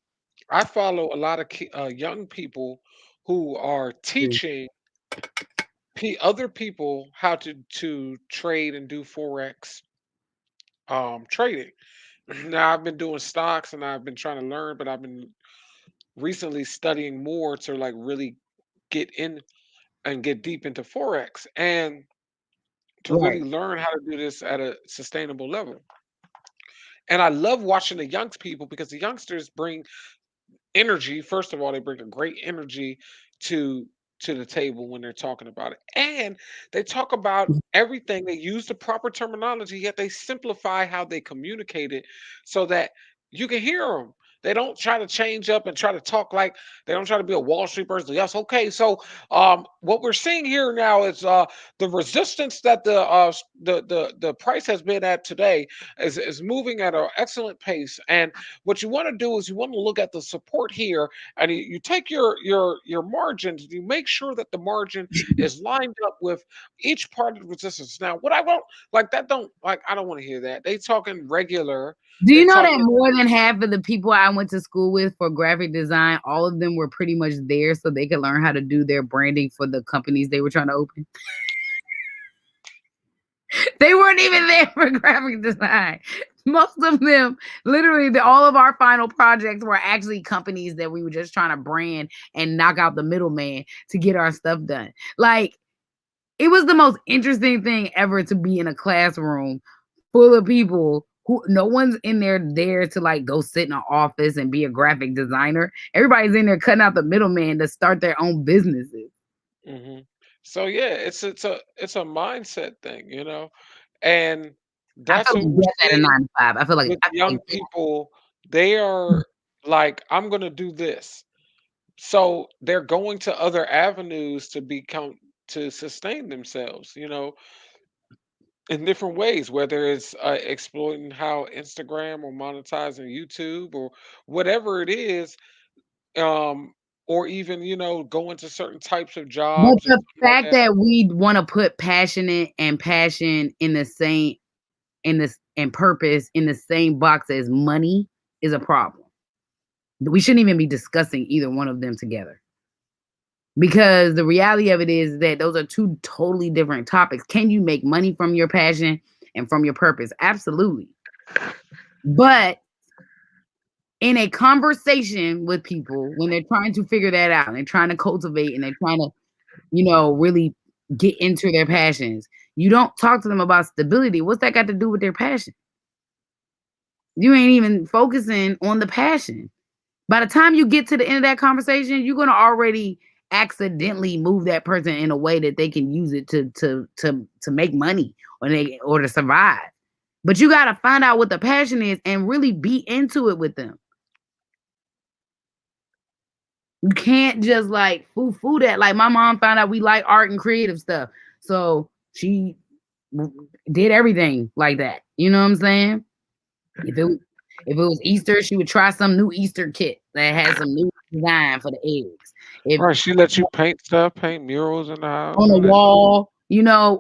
I follow a lot of young people who are teaching other people how to trade and do forex trading. Now I've been doing stocks and I've been trying to learn, but I've been recently studying more to like really get in and get deep into forex and to Right. really learn how to do this at a sustainable level. And I love watching the young people because the youngsters bring energy. First of all, they bring a great energy to to the table when they're talking about it. And they talk about everything. They use the proper terminology, yet they simplify how they communicate it so that you can hear them. They don't try to change up and try to talk like they don't try to be a Wall Street person. Yes, okay. So what we're seeing here now is the resistance that the price has been at today is moving at an excellent pace. And what you want to do is you want to look at the support here, and you take your margins. You make sure that the margin is lined up with each part of the resistance. Now, what I won't like that don't like I don't want to hear that. They talking regular. Do They you know that talking. more than half of the people I went to school with for graphic design, all of them were pretty much there so they could learn how to do their branding for the companies they were trying to open? They weren't even there for graphic design. Most of them, literally, all of our final projects were actually companies that we were just trying to brand and knock out the middleman to get our stuff done. Like, it was the most interesting thing ever to be in a classroom full of people who no one's in there to like go sit in an office and be a graphic designer. Everybody's in there cutting out the middleman to start their own businesses. Hmm. So yeah, it's a mindset thing, and I that's feel what like we're death at a seeing 9 to 5. I feel like with I feel young like people. They are like, I'm gonna do this. So they're going to other avenues to become to sustain themselves, in different ways, whether it's exploiting how Instagram or monetizing YouTube or whatever it is, um, or even, going to certain types of but jobs or the something like fact that. that we want to put passionate and passion in the same in this and purpose in the same box as money is a problem. We shouldn't even be discussing either one of them together. Because the reality of it is that those are two totally different topics. Can you make money from your passion and from your purpose? Absolutely. But in a conversation with people, when they're trying to figure that out and they're trying to cultivate and they're trying to, really get into their passions, you don't talk to them about stability. What's that got to do with their passion? You ain't even focusing on the passion. By the time you get to the end of that conversation, you're gonna already accidentally move that person in a way that they can use it to make money or to survive. But you gotta find out what the passion is and really be into it with them. You can't just like foo that. Like my mom found out we like art and creative stuff, so she did everything like that. You know what I'm saying? If it was, if it was Easter, she would try some new Easter kit that had some new design for the eggs. If Right, she lets you paint stuff, paint murals in the house, on the all that. wall,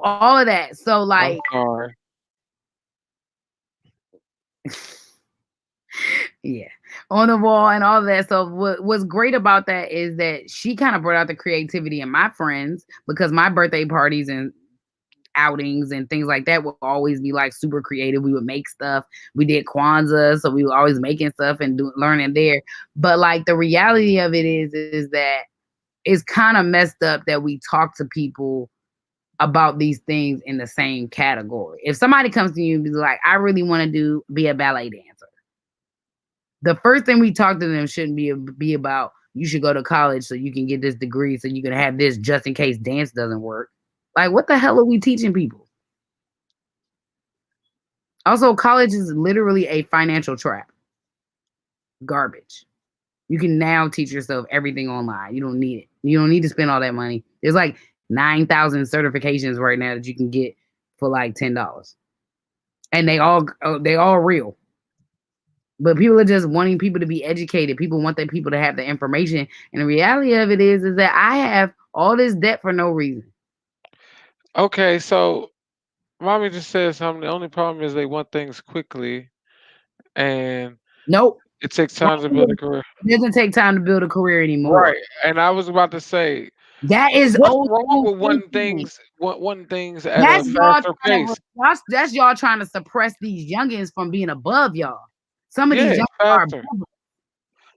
all of that. So I'm like, sorry. yeah, on the wall and all of that. So what's great about that is that she kind of brought out the creativity in my friends because my birthday parties and outings and things like that would always be like super creative. We would make stuff. We did Kwanzaa, so we were always making stuff and learning there. But like the reality of it is that it's kind of messed up that we talk to people about these things in the same category. If somebody comes to you and be like, I really want to be a ballet dancer, the first thing we talk to them shouldn't be about you should go to college so you can get this degree so you can have this just in case dance doesn't work. Like, what the hell are we teaching people? Also, college is literally a financial trap. Garbage. You can now teach yourself everything online. You don't need it. You don't need to spend all that money. There's like 9,000 certifications right now that you can get for like $10, and they all real. But people are just wanting people to be educated. People want their people to have the information, and the reality of it is that I have all this debt for no reason. Okay, so mommy just said something. The only problem is they want things quickly, and Nope. it takes time to build a career. It doesn't take time to build a career anymore. Right. And I was about to say, That is what's old wrong school with thinking. wanting things at a That's y'all faster trying to pace? that's y'all trying to suppress these youngins from being above y'all. Some of these Yeah, youngins are faster. above us.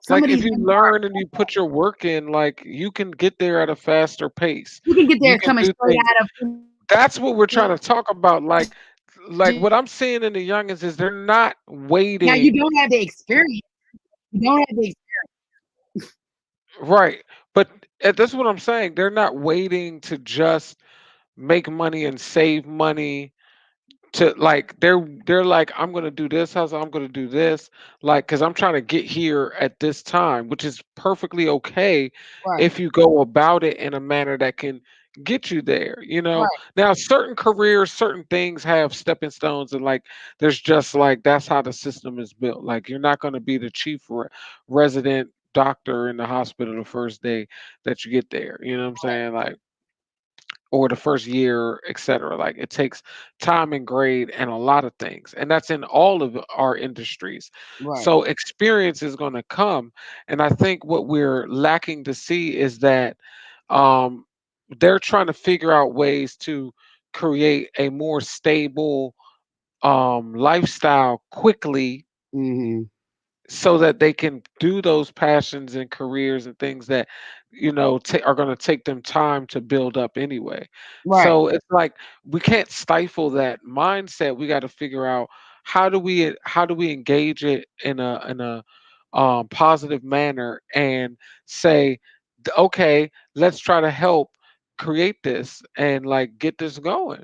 Some Like of if these you youngins are learn and you put your work in, like you can get there at a faster pace. you can get You there can coming do straight things. out That's what we're trying to talk about. Like of what I'm seeing in the youngins is they're not now you waiting. don't have the experience. You don't have the Right. But that's what I'm saying. They're not waiting to just make money and save money to like they're like I'm gonna do this, how's I'm gonna do this, like because I'm trying to get here at this time, which is perfectly okay right, if you go about it in a manner that can get you there. right, Now certain careers, certain things have stepping stones, and like there's just like that's how the system is built. Like you're not gonna be the chief resident doctor in the hospital the first day that you get there. You know what I'm saying? Like or the first year, et cetera. Like it takes time and grade and a lot of things. And that's in all of our industries. right, So experience is going to come. And I think what we're lacking to see is that um, they're trying to figure out ways to create a more stable lifestyle quickly hmm so that they can do those passions and careers and things that are going to take them time to build up anyway. right, So it's like we can't stifle that mindset. We got to figure out how do we engage it in a positive manner and say okay, let's try to help create this and like get this going.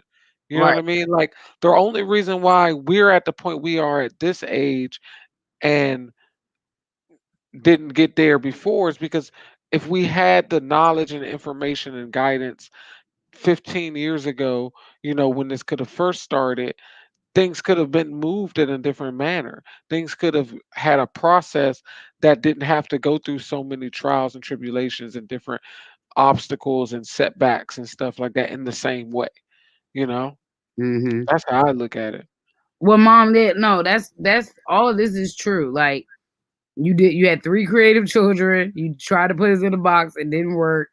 You know what right, I mean? Like the only reason why we're at the point we are at this age and didn't get there before is because if we had the knowledge and information and guidance 15 years ago, when this could have first started, things could have been moved in a different manner. Things could have had a process that didn't have to go through so many trials and tribulations and different obstacles and setbacks and stuff like that in the same way. You know, hmm that's how I look at it. Well, mom did no. That's all of this is true. Like you had three creative children. You tried to put us in a box. It didn't work.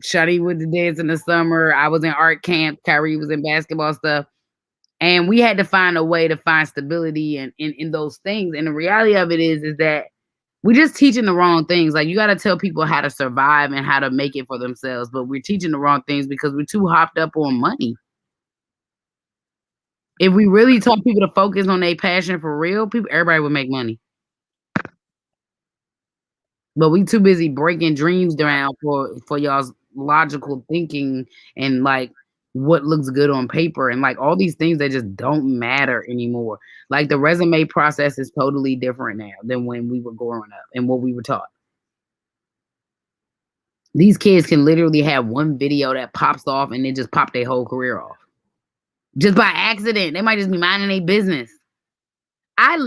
Shawty went to dance in the summer. I was in art camp. Kyrie was in basketball stuff. And we had to find a way to find stability in those things. And the reality of it is that we're just teaching the wrong things. Like you got to tell people how to survive and how to make it for themselves. But we're teaching the wrong things because we're too hopped up on money. If we really taught people to focus on their passion for real, everybody would make money. But we too busy breaking dreams down for y'all's logical thinking and like what looks good on paper and like all these things that just don't matter anymore. Like the resume process is totally different now than when we were growing up and what we were taught. These kids can literally have one video that pops off and then just pop their whole career off. Just by accident. They might just be minding their business. I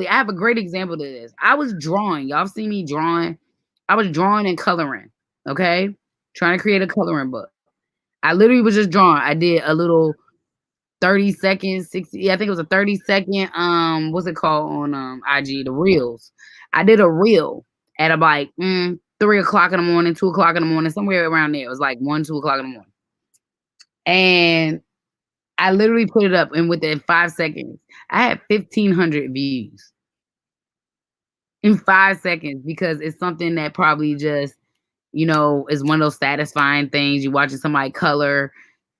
have a great example to this. I was drawing. Y'all see me drawing. I was drawing and coloring. Okay. Trying to create a coloring book. I literally was just drawing. I did a little 30 seconds, 60. Yeah, I think it was a 30-second, what's it called on IG? The reels. I did a reel at about 3 o'clock in the morning, 2 o'clock in the morning, somewhere around there. It was like 1, 2 o'clock in the morning. And I literally put it up and within 5 seconds, I had 1,500 views in 5 seconds because it's something that probably just, is one of those satisfying things. You watching somebody color,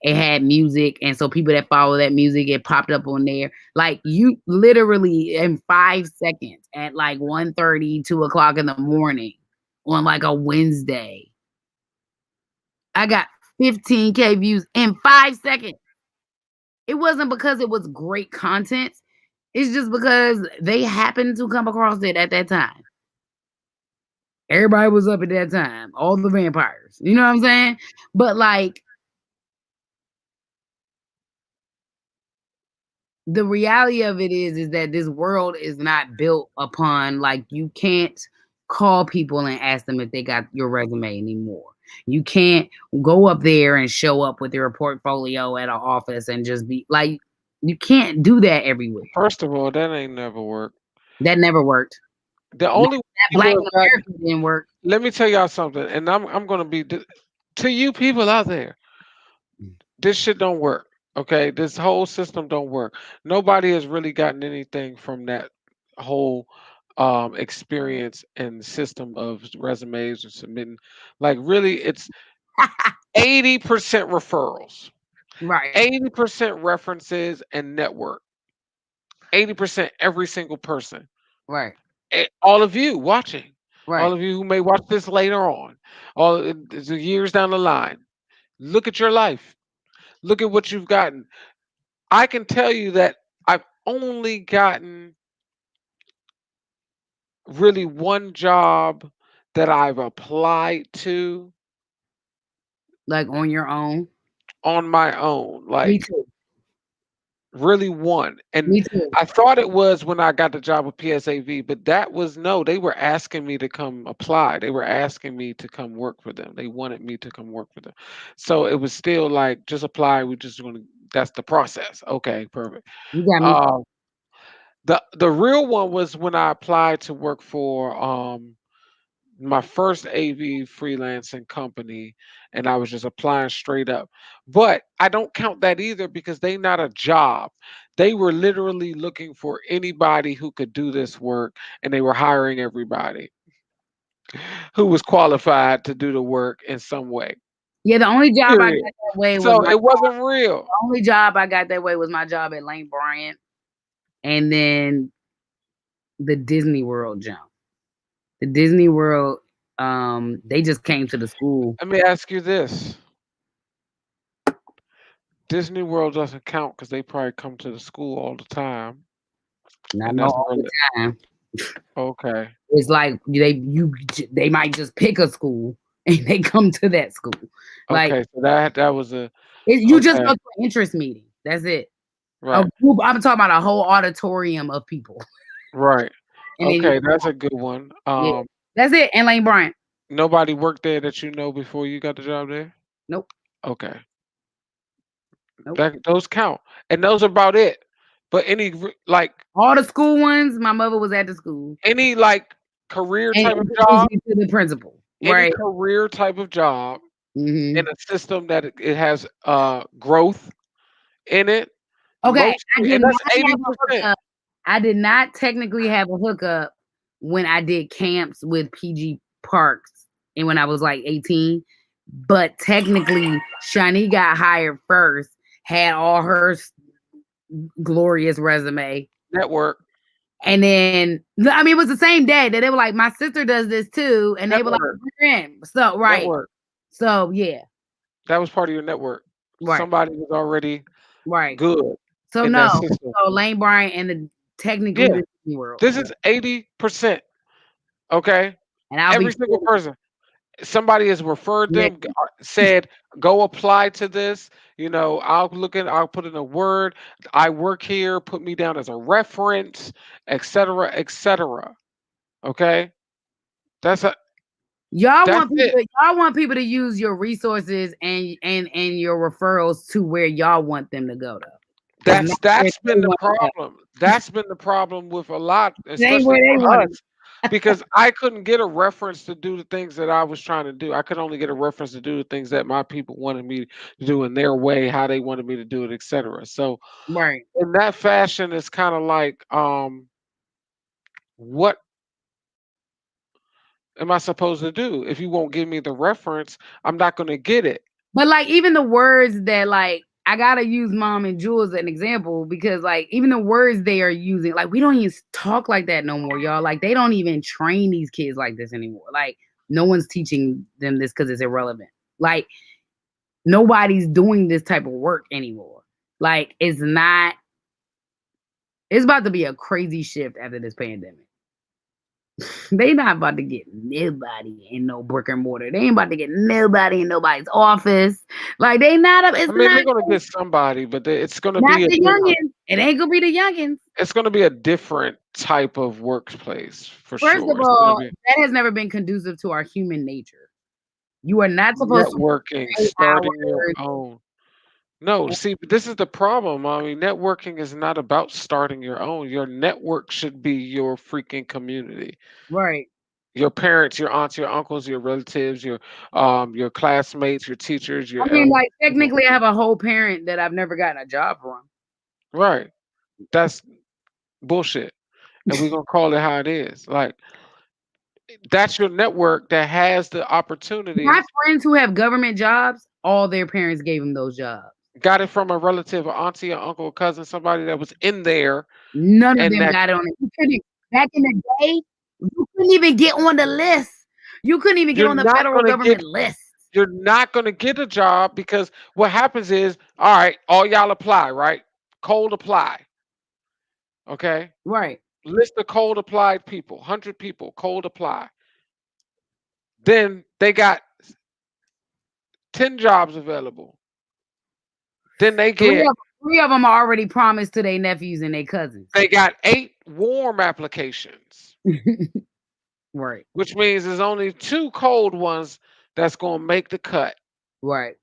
it had music, and so people that follow that music, it popped up on there. Like you literally in 5 seconds at like 1:30, 2 o'clock in the morning on like a Wednesday. I got 15K views in 5 seconds. It wasn't because it was great content. It's just because they happened to come across it at that time. Everybody was up at that time. All the vampires. You know what I'm saying? But like the reality of it is that this world is not built upon like you can't call people and ask them if they got your resume anymore. You can't go up there and show up with your portfolio at an office and just be like you can't do that everywhere. First of all, that ain't never worked. That never worked. The Not only way that people black have in gotten. America didn't work. Let me tell y'all something, and I'm gonna be to you people out there. This shit don't work. Okay, this whole system don't work. Nobody has really gotten anything from that whole experience and system of resumes or submitting. Like really, it's 80% referrals, Right, 80% references and network, 80% every single person. right, All of you watching, all right. of you who may watch this later on, all the years down the line. Look at your life. Look at what you've gotten. I can tell you that I've only gotten really one job that I've applied to Like on your own. on my own. Me Like too. really one. And Me too. I thought it was when I got the job with PSAV, but that was no, they were asking me to come apply. They were asking me to come work for them. They wanted me to come work for them. So it was still like just apply. We're just gonna that's the process. Okay, perfect. You got me. Um the real one was when I applied to work for my first AV freelancing company, and I was just applying straight up. But I don't count that either because they not a job. They were literally looking for anybody who could do this work, and they were hiring everybody who was qualified to do the work in some way. Yeah, the only job I got Period. that way was So my it wasn't real. only job I got that way was my job at Lane Bryant and then the Disney World jump. The Disney World, they just came to the school. Let me ask you this. Disney World doesn't count because they probably come to the school all the time, Not and no that's all the really time. okay. It's like they might just pick a school and they come to that school. Like Okay, so that was a you just okay, go to an interest meeting. That's it. A right, group. I'm talking about a whole auditorium of people, right. and then Okay, that's a good one. yeah, that's it. And Lane Bryant. Nobody worked there that you know before you got the job there. Nope, Okay, nope. that those count, and those are about it. But All the school ones, my mother was at the school, any like career and type of introduced job, me to the principal. any Right. career type of job in Hmm. a system that it has growth in it, Okay, I mostly, did and not that's have a 80%. hookup. I did not technically have a hookup when I did camps with PG Parks and when I was like 18. But technically, Shani got hired first, had all her glorious resume. Network, And then, I mean, it was the same day that they were like, my sister does this too. And they were like, network, we're in. So, right. network. So, yeah, That was part of your network. right, Somebody was already right. good So, in that no. system. So, Lane Bryant and technically Yeah, the Disney World. this is 80%. Okay, And I'll be every single person. Somebody has referred them, next. said, "Go apply to this." I'll put in a word. I work here. Put me down as a reference, etc., etc. Okay, that's a that's it. Y'all want people to use your resources and your referrals to where y'all want them to go though. It's not where That's they been the want to go. problem. That's been the problem with a lot, It ain't especially where they for want to go. us, because I couldn't get a reference to do the things that I was trying to do. I could only get a reference to do the things that my people wanted me to do in their way, how they wanted me to do it, etc. So Right. in that fashion, it's kind of like, what am I supposed to do? If you won't give me the reference, I'm not going to get it. But like even the words that like I gotta use mom and Jules as an example because like even the words they are using, like we don't even talk like that no more, y'all. Like they don't even train these kids like this anymore. Like no one's teaching them this because it's irrelevant. Like nobody's doing this type of work anymore. Like it's not. It's about to be a crazy shift after this pandemic. They not about to get nobody in no brick and mortar. They ain't about to get nobody in nobody's office. Like they not up. I It's mean, they're not gonna get somebody, but it's gonna not be a the different. youngins. It ain't gonna be the youngins. It's gonna be a different type of workplace for First of sure. It's gonna all, be that has never been conducive to our human nature. You are not supposed to work networking, 8 starting your hours. own. No, see, this is the problem. I mean, networking is not about starting your own. Your network should be your freaking community. Right. Your parents, your aunts, your uncles, your relatives, your classmates, your teachers, I your mean, elders. like technically, I have a whole parent that I've never gotten a job from. Right. That's bullshit. And we're gonna call it how it is. Like that's your network that has the My opportunities. friends who have government jobs, all their parents gave them those jobs. Got it from a relative, or auntie, or uncle, or cousin, somebody that was in there, None of and them that got on it. You couldn't back in the day. You couldn't even get on the list. You couldn't even get you're on the not federal gonna get government list. you're not gonna get a job because what happens is, all right, all y'all apply, right? Cold apply, okay? Right. List of cold applied people, 100 people, cold apply. Then they got 10 jobs available. Then they Three get of three of them are already promised to their nephews and their cousins. they got 8 warm applications, Right. which means there's only 2 cold ones that's gonna make the cut. Right.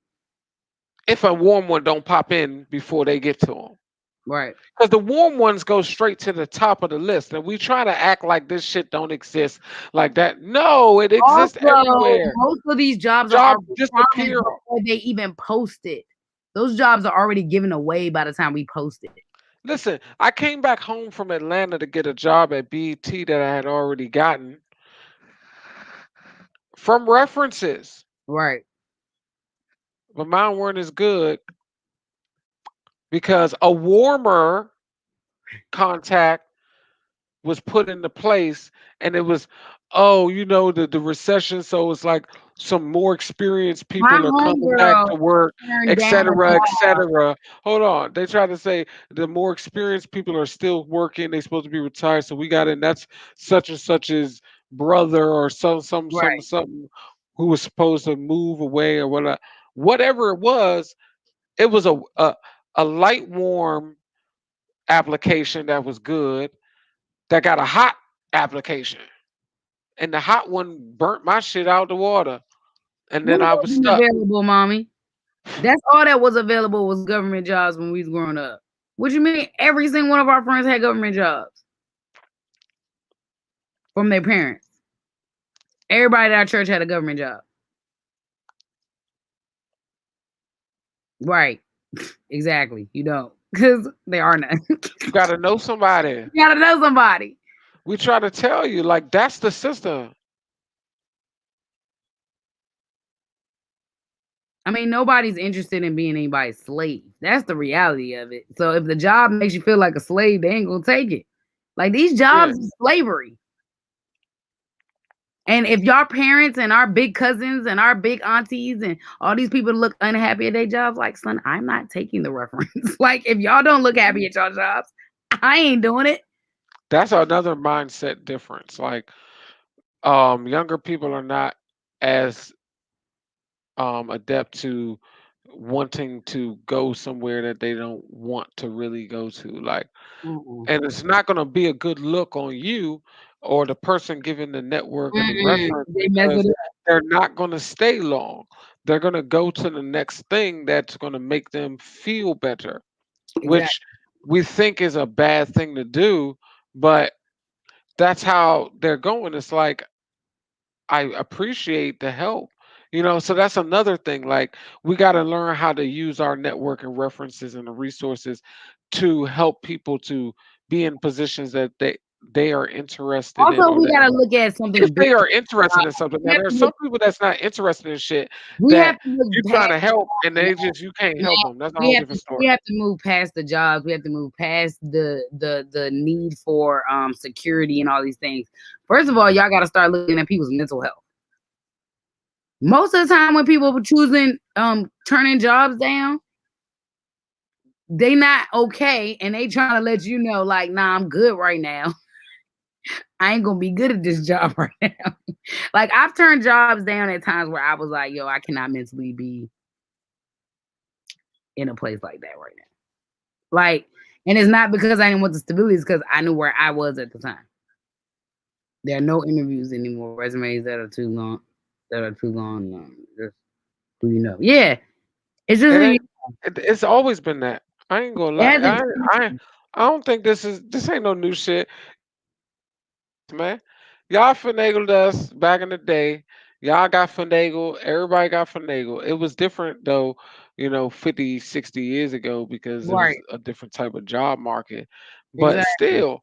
If a warm one don't pop in before they get to them. Right. Because the warm ones go straight to the top of the list. And we try to act like this shit don't exist like that. No, it exists Also, everywhere. most of these jobs are Jobs already promised disappear. before they even post it. Those jobs are already given away by the time we post it. Listen, I came back home from Atlanta to get a job at BET that I had already gotten from references, Right. but mine weren't as good because a warmer contact was put into place, and it was, oh, the recession, so it's like some more experienced My people are coming back homegirl to work, turned et down a cetera, et job. cetera. Hold on, they try to say the more experienced people are still working, they're supposed to be retired, so we got it, and that's such and such's brother or Right. something who was supposed to move away or whatever it was a light warm application that was good, that got a hot application, and the hot one burnt my shit out the water, and then What I was wasn't stuck. available, mommy? That's all that was available was government jobs when we was growing up. What you mean? Every single one of our friends had government jobs from their parents. Everybody at our church had a government job. Right. Exactly. You don't. Because they are none. You got to know somebody. You gotta know somebody. We try to tell you, like, that's the system. I mean, nobody's interested in being anybody's slave. That's the reality of it. So if the job makes you feel like a slave, they ain't gonna take it. Like these Yeah, jobs is slavery. And if your parents and our big cousins and our big aunties and all these people look unhappy at their jobs, like, son, I'm not taking the reference. Like, if y'all don't look happy at your jobs, I ain't doing it. that's another mindset difference. Like, younger people are not as adept to wanting to go somewhere that they don't want to really go to. Like, Mm-mm. and it's not going to be a good look on you or the person giving the network or the reference, They mess because it up. they're not going to stay long. They're going to go to the next thing that's going to make them feel better, Exactly. which we think is a bad thing to do, but that's how they're going. It's like, I appreciate the help. So that's another thing. Like, we got to learn how to use our network and references and the resources to help people to be in positions that they are interested in, Also, or we that gotta look at if something big. they are interested in something. We Now have there are to some look, people that's not interested in shit we have that to look you're trying past to help, and the they just you can't now, help them. That's a we whole have different we story. have to move past the jobs. We have to move past the need for security and all these things. First of all, y'all got to start looking at people's mental health. Most of the time, when people are choosing turning jobs down, they not okay, and they trying to let you know, like, nah, I'm good right now. I ain't gonna be good at this job right now. Like I've turned jobs down at times where I was like, yo, I cannot mentally be in a place like that right now. Like, and it's not because I didn't want the stability, it's because I knew where I was at the time. There are no interviews anymore, resumes that are too long, just who you know. Yeah. It's just It who ain't. you It's always been that. I ain't gonna it lie. hasn't I changed. I don't think this ain't no new shit, man. Y'all finagled us back in the day. Y'all got finagled. Everybody got finagled. It was different though, 50, 60 years ago because it was Right. a different type of job market. But Exactly. still,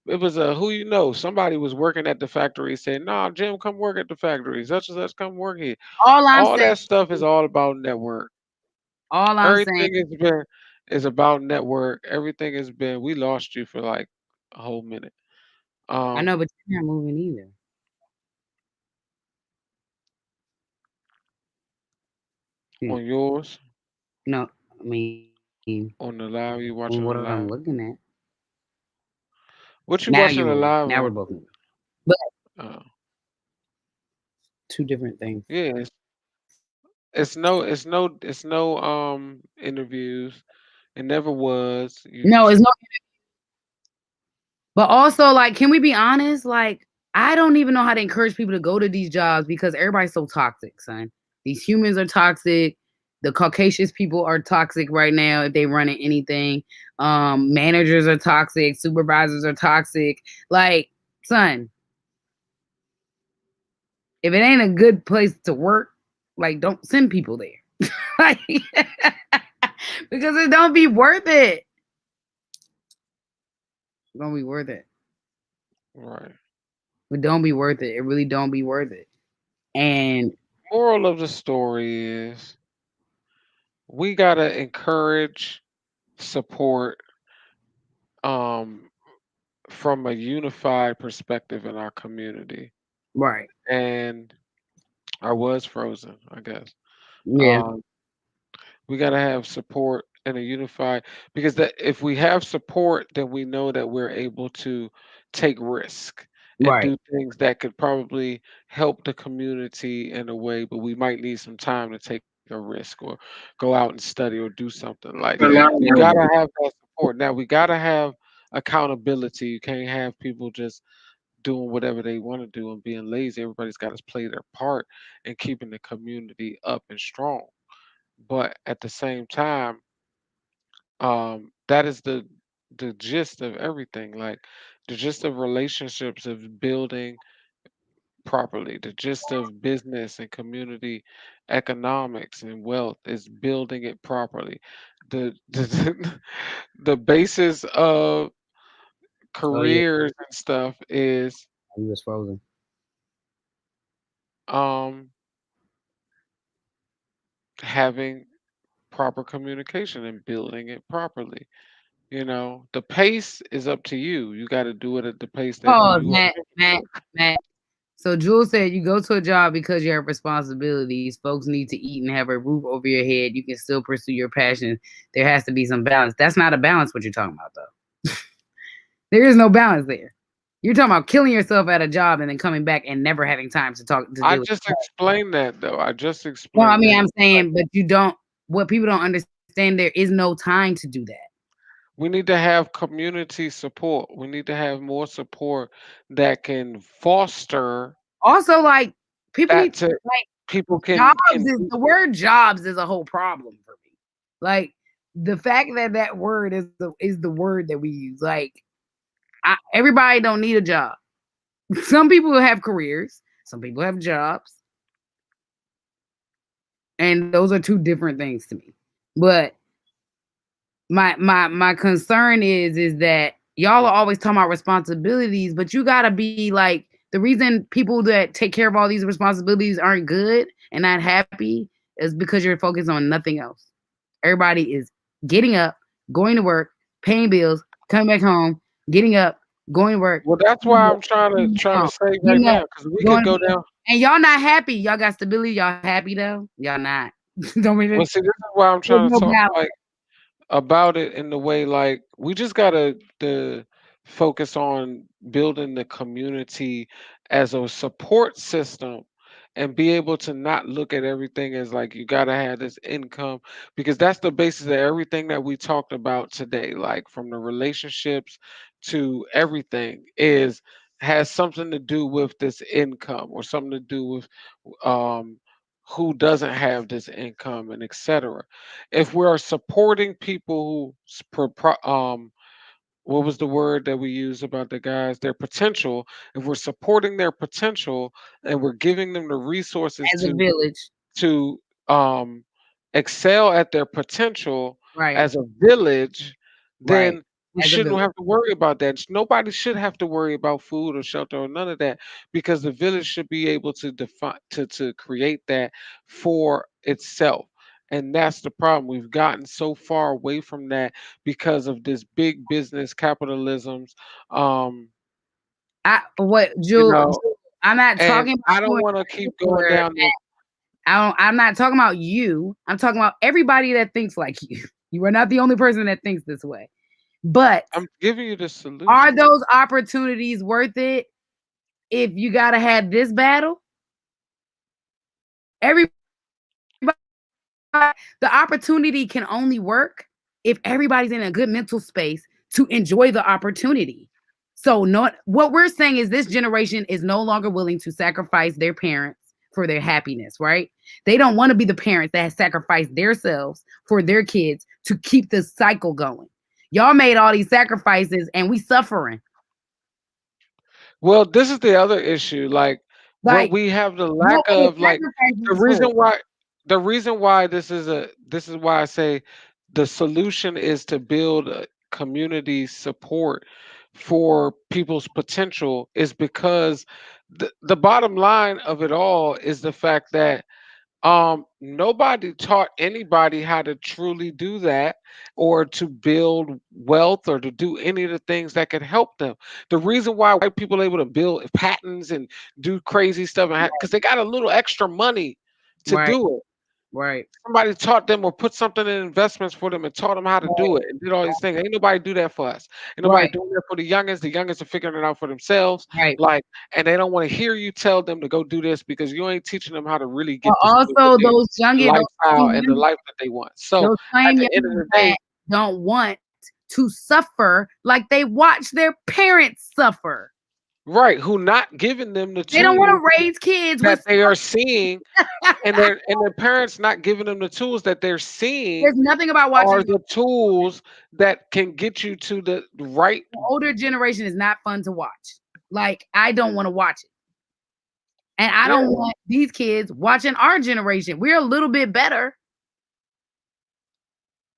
it was a who you know. Somebody was working at the factory saying, nah, Jim, come work at the factory. Such and such, come work here. All I'm All saying that stuff is all about network. all I'm saying Everything has been is about network. Everything has been. We lost you for like a whole minute. I know, Um, but you're not moving either. Yeah. on yours, No, I mean, on the on live, what you I'm watching the looking at. live. What Now you you're watching the moving. Now live we're on? both moving. But Uh, two different things. yeah, it's no interviews. It never was. You No, it's not. But also, like, can we be honest? Like, I don't even know how to encourage people to go to these jobs because everybody's so toxic, son. These humans are toxic. The Caucasian people are toxic right now if they running anything. Managers are toxic. Supervisors are toxic. Like, son, if it ain't a good place to work, like, don't send people there. Like, because it don't be worth it. It don't be worth it. right. It don't be worth it. It really don't be worth it. And Moral of the story is we gotta encourage, support, um, from a unified perspective in our community. right. And I was frozen, I guess. Yeah. Um, we got to have support and a unified because that if we have support, then we know that we're able to take risk and Right. do things that could probably help the community in a way, but we might need some time to take a risk or go out and study or do something. Like we gotta have that support. Now we gotta have accountability. You can't have people just doing whatever they want to do and being lazy. Everybody's got to play their part in keeping the community up and strong. But at the same time, that is the gist of everything. Like the gist of relationships of building properly. The gist of business and community economics and wealth is building it properly. The the basis of Oh yeah, careers and stuff is he was frozen. um having proper communication and building it properly. The pace is up to you. You got to do it at the pace that Oh, you are Matt. So Jules said you go to a job because you have responsibilities. Folks need to eat and have a roof over your head. You can still pursue your passion. There has to be some balance. That's not a balance. What you're talking about, though. There is no balance there. You're talking about killing yourself at a job and then coming back and never having time to talk to I deal with. just explained that though. I just No, I explained mean that. I'm saying, but you don't. What people don't understand, there is no time to do that. We need to have community support. We need to have more support that can foster Also, like people that need to like people jobs can is do the word jobs is a whole problem for me. Like the fact that that word is the word that we use. Like everybody don't need a job. Some people have careers. Some people have jobs, and those are two different things to me. But my concern is that y'all are always talking about responsibilities, but you gotta be like the reason people that take care of all these responsibilities aren't good and not happy is because you're focused on nothing else. Everybody is getting up, going to work, paying bills, coming back home, getting up, going to work, well, that's why I'm trying to say right getting up, now because we could going to go bed. down. And y'all not happy. Y'all got stability. Y'all happy though? Y'all not. Don't mean Well, it. see, this is why I'm There's trying to no talk balance. like about it in the way like we just gotta the focus on building the community as a support system and be able to not look at everything as like you got to have this income, because that's the basis of everything that we talked about today, like from the relationships to everything is has something to do with this income or something to do with um who doesn't have this income and etc. If we are supporting people who what was the word that we use about the guys, their potential, if we're supporting their potential and we're giving them the resources as a village. to excel at their potential Right, as a village, right. then we As a shouldn't village. have to worry about that. Nobody should have to worry about food or shelter or none of that, because the village should be able to define to create that for itself. And that's the problem. We've gotten so far away from that because of this big business capitalisms. Um, What you Jewel, know, I'm not and talking about I you don't in want to keep going particular. down this. I'm not talking about you. I'm talking about everybody that thinks like you. You are not the only person that thinks this way. But I'm giving you the are solution. those opportunities worth it if you gotta have this battle? Everybody, the opportunity can only work if everybody's in a good mental space to enjoy the opportunity. So, not what we're saying is this generation is no longer willing to sacrifice their parents for their happiness, right? They don't want to be the parents that sacrifice themselves for their kids to keep the cycle going. Y'all made all these sacrifices and we suffering. Well, this is the other issue. Like what Like, we have the what lack were the of, like the sacrifices reason for? why the reason why this is why I say the solution is to build a community support for people's potential is because the bottom line of it all is the fact that nobody taught anybody how to truly do that or to build wealth or to do any of the things that could help them. The reason why white people are able to build patents and do crazy stuff because they got a little extra money to Right, do it. right, Somebody taught them or put something in investments for them and taught them how to do right, it and did all these things. Ain't nobody do that for us. Ain't nobody right, doing that for the youngest. The youngest are figuring it out for themselves. right. Like, and they don't want to hear you tell them to go do this because you ain't teaching them how to really But get this also those youngin, lifestyle and the life that they want. So those at same the end of youngins the day, that don't want to suffer like they watch their parents suffer. right, who not giving them the They don't want tools to raise kids that with they are seeing, and their parents not giving them the tools that they're seeing there's nothing about are watching the tools that can get you to the right. the older generation is not fun to watch. Like I don't want to watch it. And I Yeah. don't want these kids watching our generation. We're a little bit better.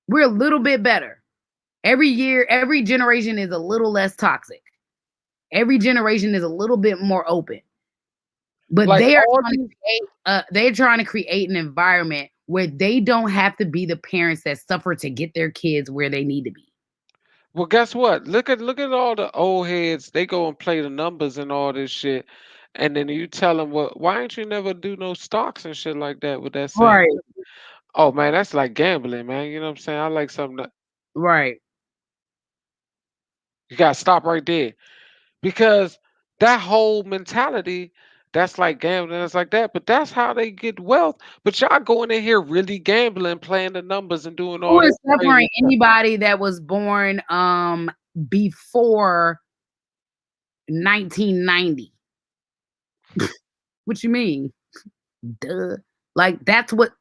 We're a little bit better. Every year, every generation is a little less toxic. Every generation is a little bit more open. But Like they are all trying to these. create they're trying to create an environment where they don't have to be the parents that suffer to get their kids where they need to be. Well, guess what? Look at all the old heads. They go and play the numbers and all this shit, and then you tell them, "Well, why ain't you never do no stocks and shit like that with that same?" Right, Oh man, that's like gambling, man. You know what I'm saying? I like something that right. you gotta stop right there because that whole mentality. That's like gambling. That's like that, but that's how they get wealth. But y'all going in here really gambling, playing the numbers, and doing Who all this is suffering? crazy stuff. Anybody that was born before 1990. What you mean? Duh. Like that's what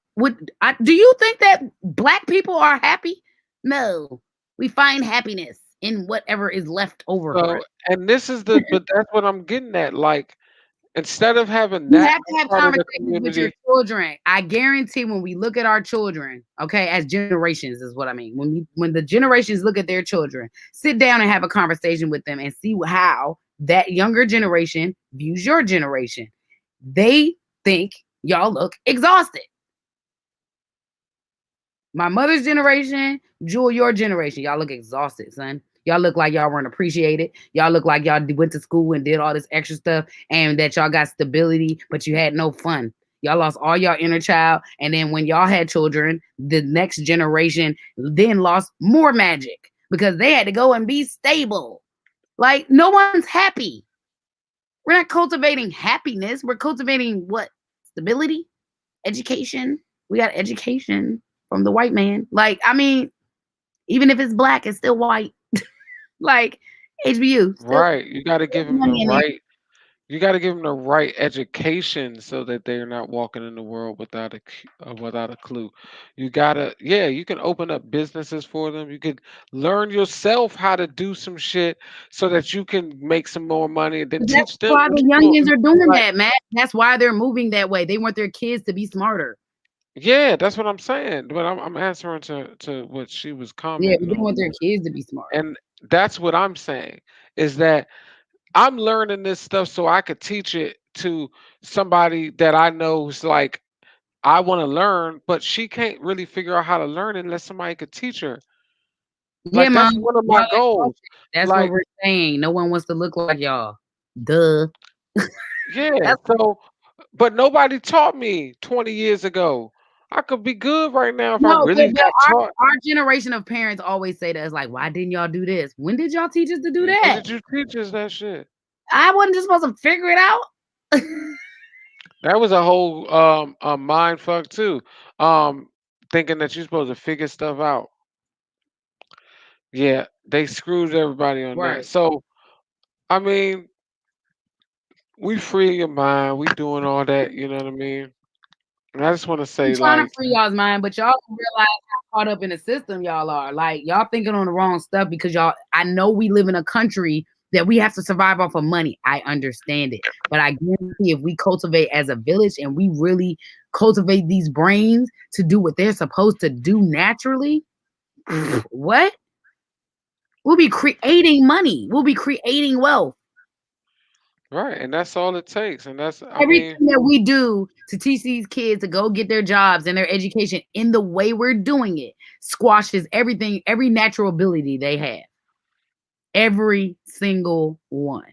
do you think that black people are happy? No. We find happiness in whatever is left over for us. So, and this is the, but that's what I'm getting at. Like, instead of having You that have to have part of the conversations with your community, children. I guarantee when we look at our children, okay, as generations is what I mean. When the generations look at their children, sit down and have a conversation with them and see how that younger generation views your generation. They think y'all look exhausted. My mother's generation, Jewel, your generation, y'all look exhausted, son. Y'all look like y'all weren't appreciated. Y'all look like y'all went to school and did all this extra stuff and that y'all got stability, but you had no fun. Y'all lost all your inner child. And then when y'all had children, the next generation then lost more magic because they had to go and be stable. Like, no one's happy. We're not cultivating happiness. We're cultivating what? Stability, education. We got education from the white man. Like, I mean, even if it's black, it's still white. Like, HBU, still Right. You got to give them the money in there. right. You got to give them the right education so that they're not walking in the world without without a clue. You gotta, yeah. You can open up businesses for them. You could learn yourself how to do some shit so that you can make some more money, and then That's teach them why what the you're going. youngins are doing Like, that, Matt. That's why they're moving that way. They want their kids to be smarter. yeah, that's what I'm saying. But I'm answering to what she was Yeah, commenting but they on, want their kids to be smarter. and that's what I'm saying is that I'm learning this stuff so I could teach it to somebody that I know who's like, I want to learn, but she can't really figure out how to learn unless somebody could teach her. Yeah, Like mom. that's one of Y'all my ain't talking. goals. That's what Like, we're saying. No one wants to look like y'all. Duh. yeah, That's so but nobody taught me 20 years ago. I could be good right now if I no, really but got taught. our generation of parents always say to us, like, why didn't y'all do this? When did y'all teach us to do When that? did you teach us that shit? I wasn't just supposed to figure it out. That was a whole a mind fuck too. Um Thinking that you're supposed to figure stuff out. Yeah, they screwed everybody on that. Right. So, I mean, we free your mind. We doing all that, you know what I mean? And I just want to We say, trying to like, free y'all's mind, but y'all don't realize how caught up in the system y'all are. Like, y'all thinking on the wrong stuff because y'all, I know we live in a country that we have to survive off of money. I understand it. But I guarantee if we cultivate as a village and we really cultivate these brains to do what they're supposed to do naturally, what? We'll be creating money. We'll be creating wealth. right, and that's all it takes. And that's, I mean, Everything that we do to teach these kids to go get their jobs and their education in the way we're doing it squashes everything, every natural ability they have. Every single one.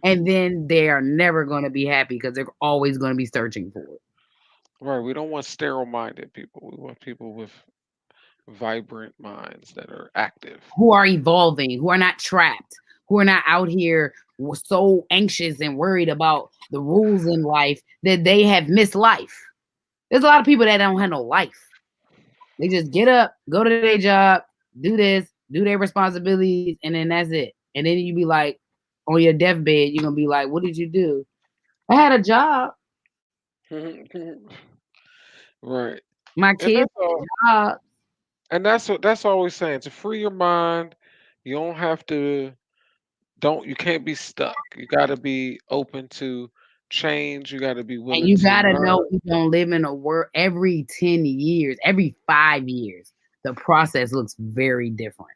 And then they are never going to be happy because they're always going to be searching for it. right, we don't want sterile-minded people. We want people with vibrant minds that are active. Who are evolving, who are not trapped, who are not out here so anxious and worried about the rules in life that they have missed life. There's a lot of people that don't have no life. They just get up, go to their job, do this, do their responsibilities, and then that's it. And then you be like, on your deathbed, you're gonna be like, "What did you do?" I had a job. Right. My And kids that's all. had a job. And that's what that's always saying. To free your mind, you don't have to don't you can't be stuck. You got to be open to change. You got to be And willing you to gotta learn. know we don't live in a world every 10 years, every 5 years, the process looks very different.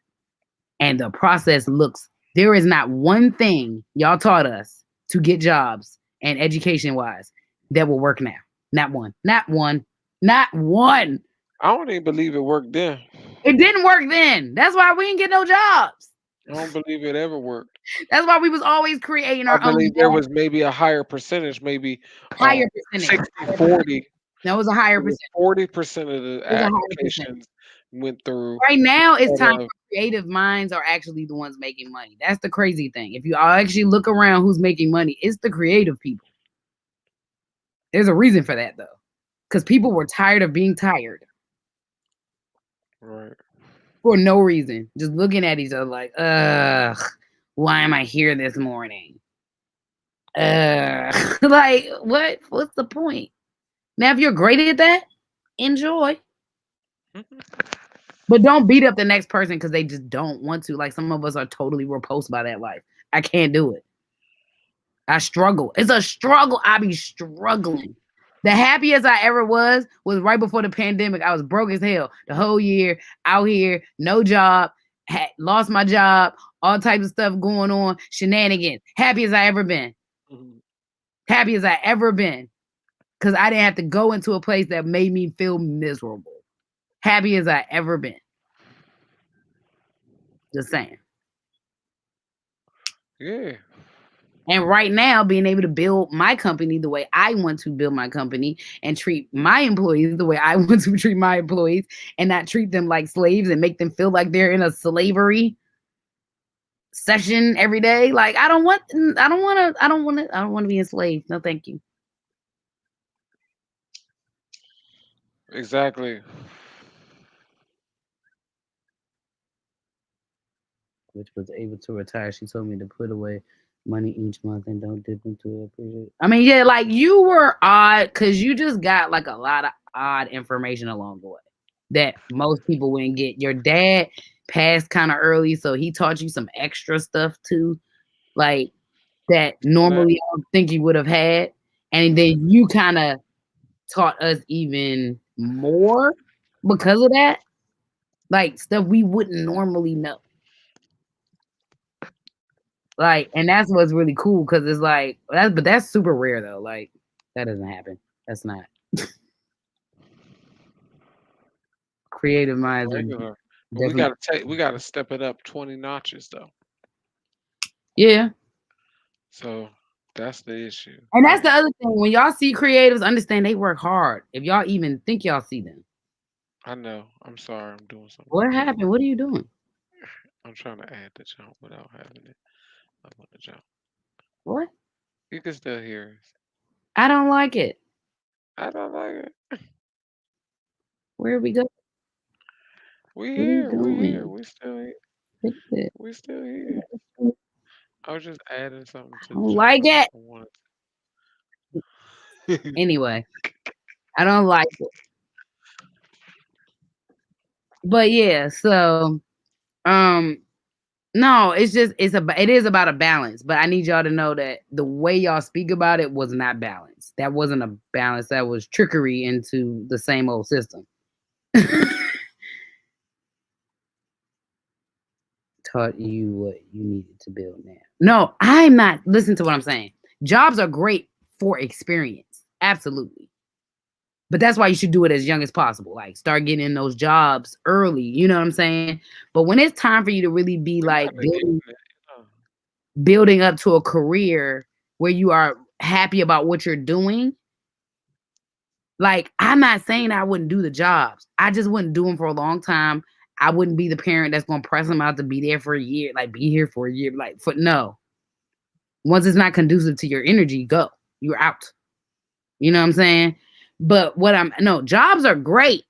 And the process looks, there is not one thing y'all taught us to get jobs and education wise that will work now. Not one. Not one. Not one. I don't even believe it worked then. It didn't work then. That's why we didn't get no jobs. I don't believe it ever worked. That's why we was always creating I our own believe there was maybe a higher percentage, maybe higher percentage. 60 40. That was a higher It was percentage. 40% of the It was a higher percentage. applications went through Right now, it's instead time of for creative minds are actually the ones making money. That's the crazy thing. If you actually look around who's making money, it's the creative people. There's a reason for that though. Because people were tired of being tired right. for no reason. Just looking at each other like, ugh, why am I here this morning? Like, what? What's the point? Now, if you're great at that, enjoy. But don't beat up the next person because they just don't want to. Like some of us are totally repulsed by that life. I can't do it. I struggle. It's a struggle. I be struggling. The happiest I ever was right before the pandemic. I was broke as hell the whole year, out here, no job, had lost my job, all types of stuff going on, shenanigans. Happy as I ever been. Mhm. Happy as I ever been. Because I didn't have to go into a place that made me feel miserable. Happy as I ever been. Just saying. Yeah. And right now, being able to build my company the way I want to build my company and treat my employees the way I want to treat my employees and not treat them like slaves and make them feel like they're in a slavery. session every day. Like I don't want to be enslaved. No, thank you. Exactly. Which was able to retire. She told me to put away money each month and don't dip into it. Appreciate it. I mean, yeah, like you were odd because you just got like a lot of odd information along the way that most people wouldn't get. Your dad passed kind of early, so he taught you some extra stuff too, like that And that, normally I don't think you would have had. And then you kind of taught us even more because of that, like stuff we wouldn't normally know. Like, and that's what's really cool because it's like but that's super rare though. Like, that doesn't happen. That's not creative minds are regular. But definitely we gotta step it up 20 notches though. yeah. So that's the issue. And that's Like the other thing. When y'all see creatives, understand they work hard. If y'all even think y'all see them, I know. I'm sorry. I'm doing something what else. happened? What are you doing? I'm trying to add the jump without having it. I want the jump. What? You can still hear us. I don't like it. I don't like it. Where we go? We What are you here. We here. doing? We still here. Fix it. We still here. I was just adding something I to the don't jump. like it. I wanted Anyway, I don't like it. But yeah, so um no, it is about a balance, but I need y'all to know that the way y'all speak about it was not balanced. That wasn't a balance. That was trickery into the same old system. Taught you what you needed to build now. No, I'm not. Listen to what I'm saying. Jobs are great for experience. Absolutely. But that's why you should do it as young as possible. Like start getting in those jobs early. You know what I'm saying? But when it's time for you to really be we like gotta get it. building up to a career where you are happy about what you're doing, like I'm not saying I wouldn't do the jobs. I just wouldn't do them for a long time. I wouldn't be the parent that's gonna press them out to be there for a year, like be here for a year. Like for no. Once it's not conducive to your energy, go. You're out. You know what I'm saying? But what I'm no, jobs are great.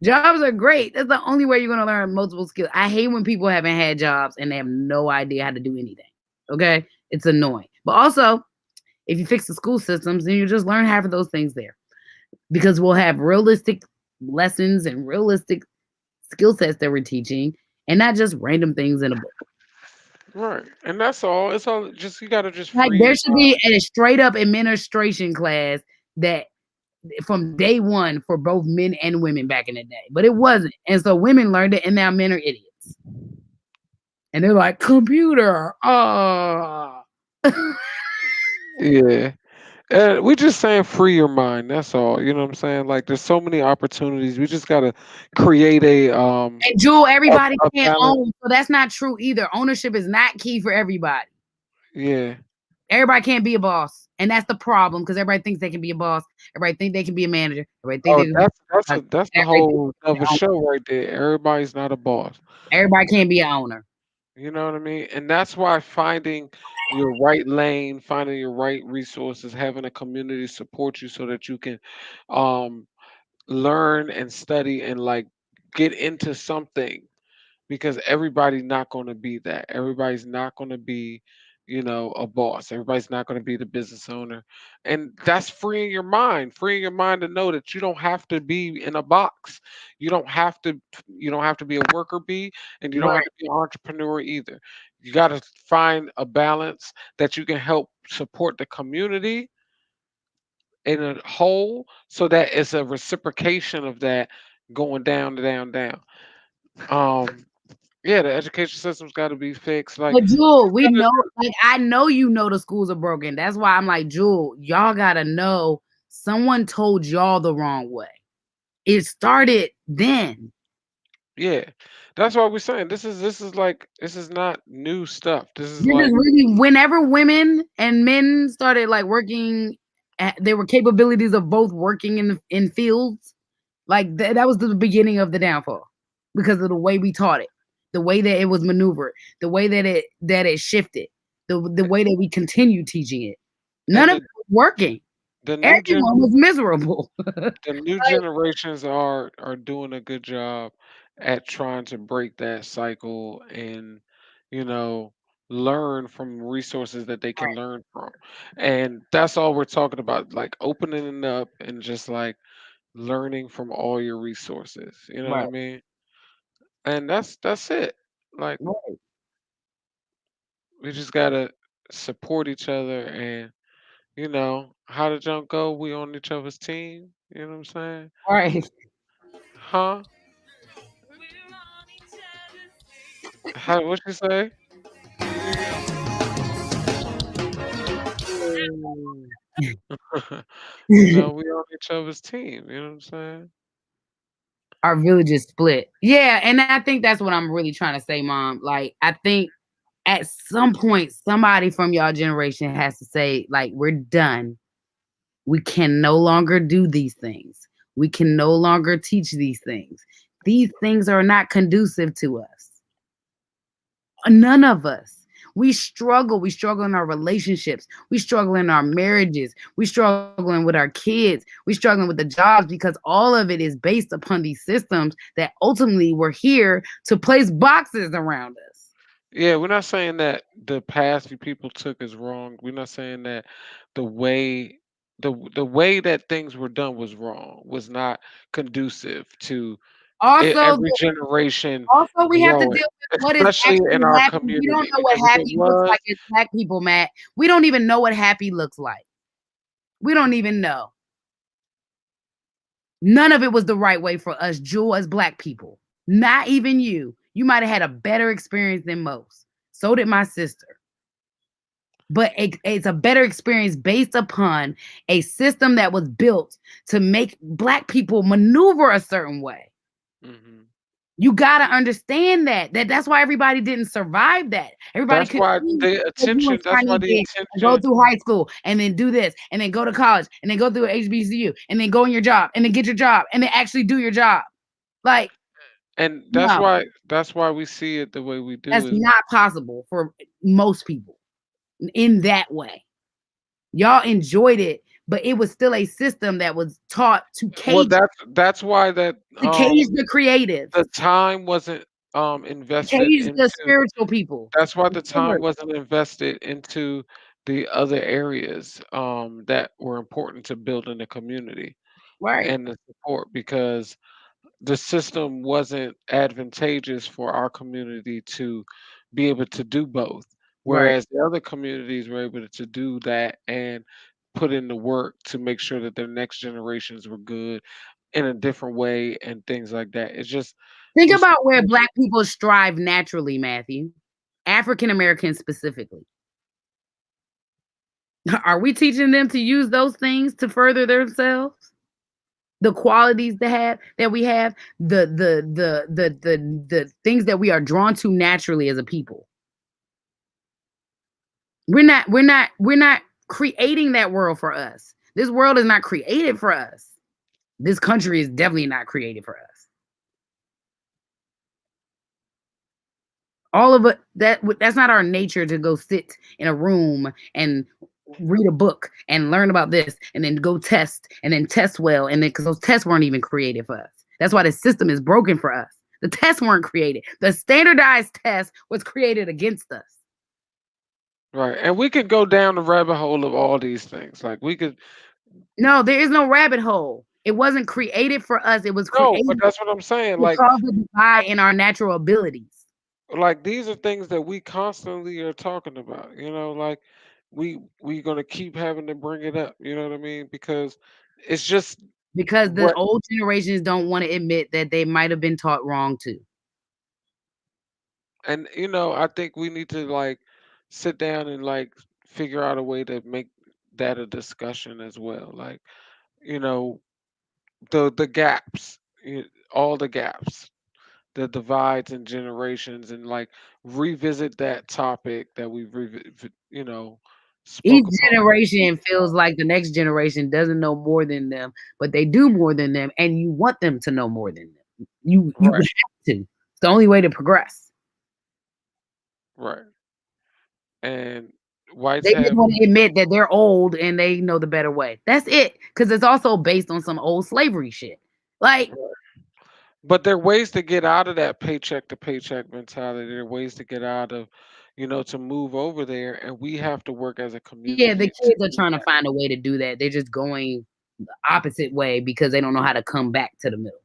Jobs are great. That's the only way you're gonna learn multiple skills. I hate when people haven't had jobs and they have no idea how to do anything. Okay? It's annoying. But also, if you fix the school systems, then you just learn half of those things there. Because we'll have realistic lessons and realistic skill sets that we're teaching and not just random things in a book. Right. And that's all. It's all just you gotta just Like free there your should mind. be a straight up administration class that from day one for both men and women back in the day, but it wasn't. And so women learned it, and now men are idiots. And they're like, computer, Yeah. And we just saying free your mind. That's all. You know what I'm saying? Like there's so many opportunities. We just gotta create And Jewel, everybody a can't balance. own. So that's not true either. Ownership is not key for everybody. Yeah. Everybody can't be a boss. And that's the problem because everybody thinks they can be a boss. Everybody think they can be a manager. Everybody think Oh, they can be that's the everybody, whole of a show right there. Everybody's not a boss. everybody can't be an owner. You know what I mean? And that's why finding your right lane, finding your right resources, having a community support you so that you can um learn and study and like get into something because everybody's not going to be that. Everybody's not going to be, a boss. Everybody's not going to be the business owner. And that's freeing your mind to know that you don't have to be in a box. You don't have to you don't have to be a worker bee and you don't have Right. to be an entrepreneur either. You got to find a balance that you can help support the community in a whole so that it's a reciprocation of that going down, down, down. Um yeah, the education system's got to be fixed. Like, But Jewel, we you gotta- know, like I know you know the schools are broken. That's why I'm like, Jewel, y'all gotta know someone told y'all the wrong way. It started then. yeah, that's why we're saying this is not new stuff. This is This is like, really whenever women and men started like working, there were capabilities of both working in fields. Like that was the beginning of the downfall because of the way we taught it. the way that it was maneuvered, the way that it shifted, the way that we continue teaching it. None And of it was working. the new gen Everyone was miserable. the new generations are doing a good job at trying to break that cycle and, you know, learn from resources that they can learn from. And that's all we're talking about, like opening it up and just like learning from all your resources. You know what I Right, mean? And that's it. Like right, we just gotta support each other and how the junk go, we on each other's team. You know what I'm saying? right. Huh? How what you say? Mm. We on each other's team, you know what I'm saying? Our village is split. Yeah, and I think that's what I'm really trying to say, Mom. Like, I think at some point, somebody from y'all generation has to say, like, we're done. We can no longer do these things. We can no longer teach these things. These things are not conducive to us. None of us. We struggle. We struggle in our relationships. We struggle in our marriages. We struggling with our kids. We struggling with the jobs because all of it is based upon these systems that ultimately were here to place boxes around us. Yeah, we're not saying that the path you people took is wrong. We're not saying that the way the way that things were done was wrong, was not conducive to Also, every generation also we have to growing, deal with what is especially actually in our happy. We don't community. know what Because if it happy looks was, like as Black people, Matt. We don't even know what happy looks like. We don't even know. None of it was the right way for us, Jewel, as Black people. Not even you. You might have had a better experience than most. So did my sister. But it's a better experience based upon a system that was built to make Black people maneuver a certain way. hmm You gotta understand that's why everybody didn't survive that. Everybody that's could why eat the what you attention. and That's why Tiny the did and go attention. through high school and then do this and then go to college and then go through HBCU and then go in your job and then get your job and then actually do your job. Like, And no, that's why we see it the way we do that's is not possible for most people in that way. Y'all enjoyed it, but it was still a system that was taught well, that's why that to cage the creatives, the time wasn't to invested cage the into. spiritual people. That's why The the time healers. wasn't invested into the other areas that were important to building the community Right, and the support, because the system wasn't advantageous for our community to be able to do both, right. whereas the other communities were able to do that and put in the work to make sure that their next generations were good in a different way and things like that. It's just Think we about where sometimes. Black people strive naturally, Matthew. African Americans specifically. Are we teaching them to use those things to further themselves? The qualities that we have, the things that we are drawn to naturally as a people. We're not creating that world for us. This world is not created for us. This country is definitely not created for us. All of it that's not our nature to go sit in a room and read a book and learn about this and then go test and then test well and then because those tests weren't even created for us. That's why the system is broken for us. The tests weren't created. The standardized test was created against us. Right. And we could go down the rabbit hole of all these things. Like we could. No, there is no rabbit hole. It wasn't created for us. It was No, but created that's what I'm saying. to cause a divide in our natural abilities. Like these are things that we constantly are talking about, like we gonna keep having to bring it up, you know what I mean? Because it's just Because the what old generations don't want to admit that they might have been taught wrong too. and I think we need to like sit down and like figure out a way to make that a discussion as well. Like, you know, the gaps, all the gaps, the divides and generations, and like revisit that topic that Each spoke about. generation feels like the next generation doesn't know more than them, but they do more than them, and you want them to know more than them. You Right. have to. It's the only way to progress. right. And whites They just have want to admit that they're old and they know the better way. That's it. Because it's also based on some old slavery shit. Like, But there are ways to get out of that paycheck to paycheck mentality. There are ways to get out of, to move over there, and we have to work as a yeah, the community to kids are do trying to that. find a way to do that. They're just going the opposite way because they don't know how to come back to the middle.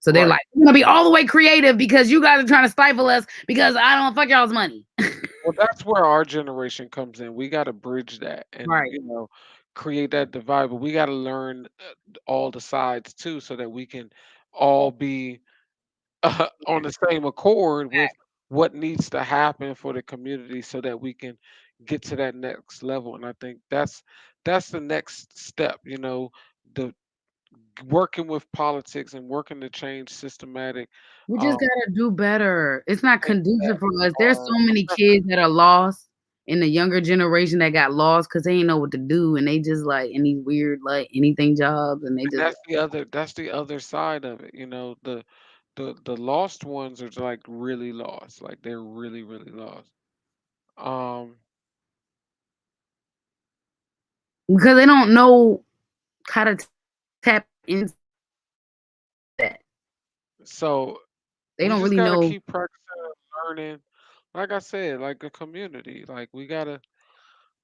So they're Right. like, we're gonna be all the way creative because you guys are trying to stifle us because I don't fuck y'all's money. Well, that's where our generation comes in. We got to bridge that and, Right. create that divide. But we got to learn all the sides too, so that we can all be on the same accord with what needs to happen for the community, so that we can get to that next level. And I think that's the next step. The working with politics and working to change systematic. We just Um, gotta do better. It's not things conducive that for us. There's so many are kids that are lost in the younger generation that got lost because they ain't know what to do and they just like in these weird like anything jobs and they And just that's the other side of it. The lost ones are like really lost. Like they're really, really lost. Um, because they don't know how to tap into that. so They we don't just really gotta know. keep practicing and learning. Like I said, like a community. Like we gotta.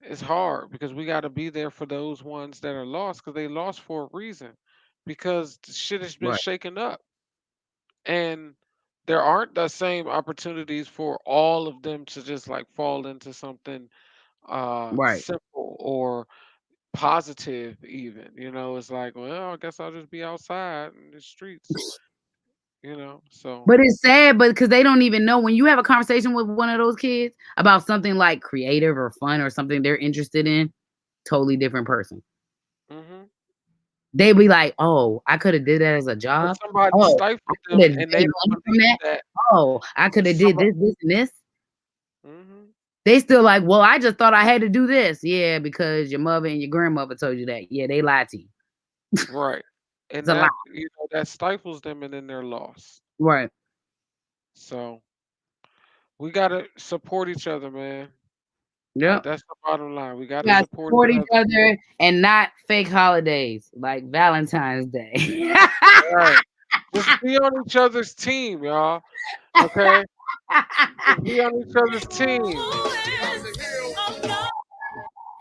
It's hard because we gotta be there for those ones that are lost, because they lost for a reason. Because the shit has been Right, shaken up, and there aren't the same opportunities for all of them to just like fall into something right. simple or positive. Even, it's like, well, I guess I'll just be outside in the streets. So But it's sad, but because they don't even know when you have a conversation with one of those kids about something like creative or fun or something they're interested in, totally different person. hmm They be like, "Oh, I could have did that as a but job. somebody Oh, I stifled could them, have and they made don't money from believe that. that. Oh, I could have did Some this, this, and this." hmm They still like, "Well, I just thought I had to do this." Yeah, because your mother and your grandmother told you that. Yeah, they lied to you. right, It's and a lie. that stifles them, and then they're lost. Right. So we gotta support each other, man. Like Yep. that's the bottom line. We We gotta gotta support support each each other. other and not fake holidays like Valentine's Day. Right. Just be on each other's team, y'all. Okay? Just be on each other's team.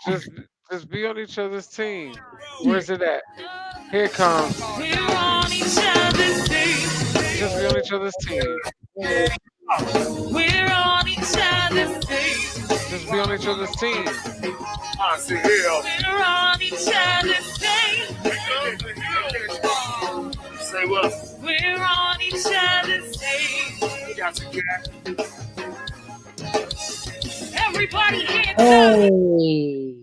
Just just be on each other's team. Where's it at? Here it comes. We're on each other's team. Just be on each other's team. We're on each other's team. Just be on each other's team. We're on each other's team. Say what? We're on each other's team. Everybody hands up. Hey.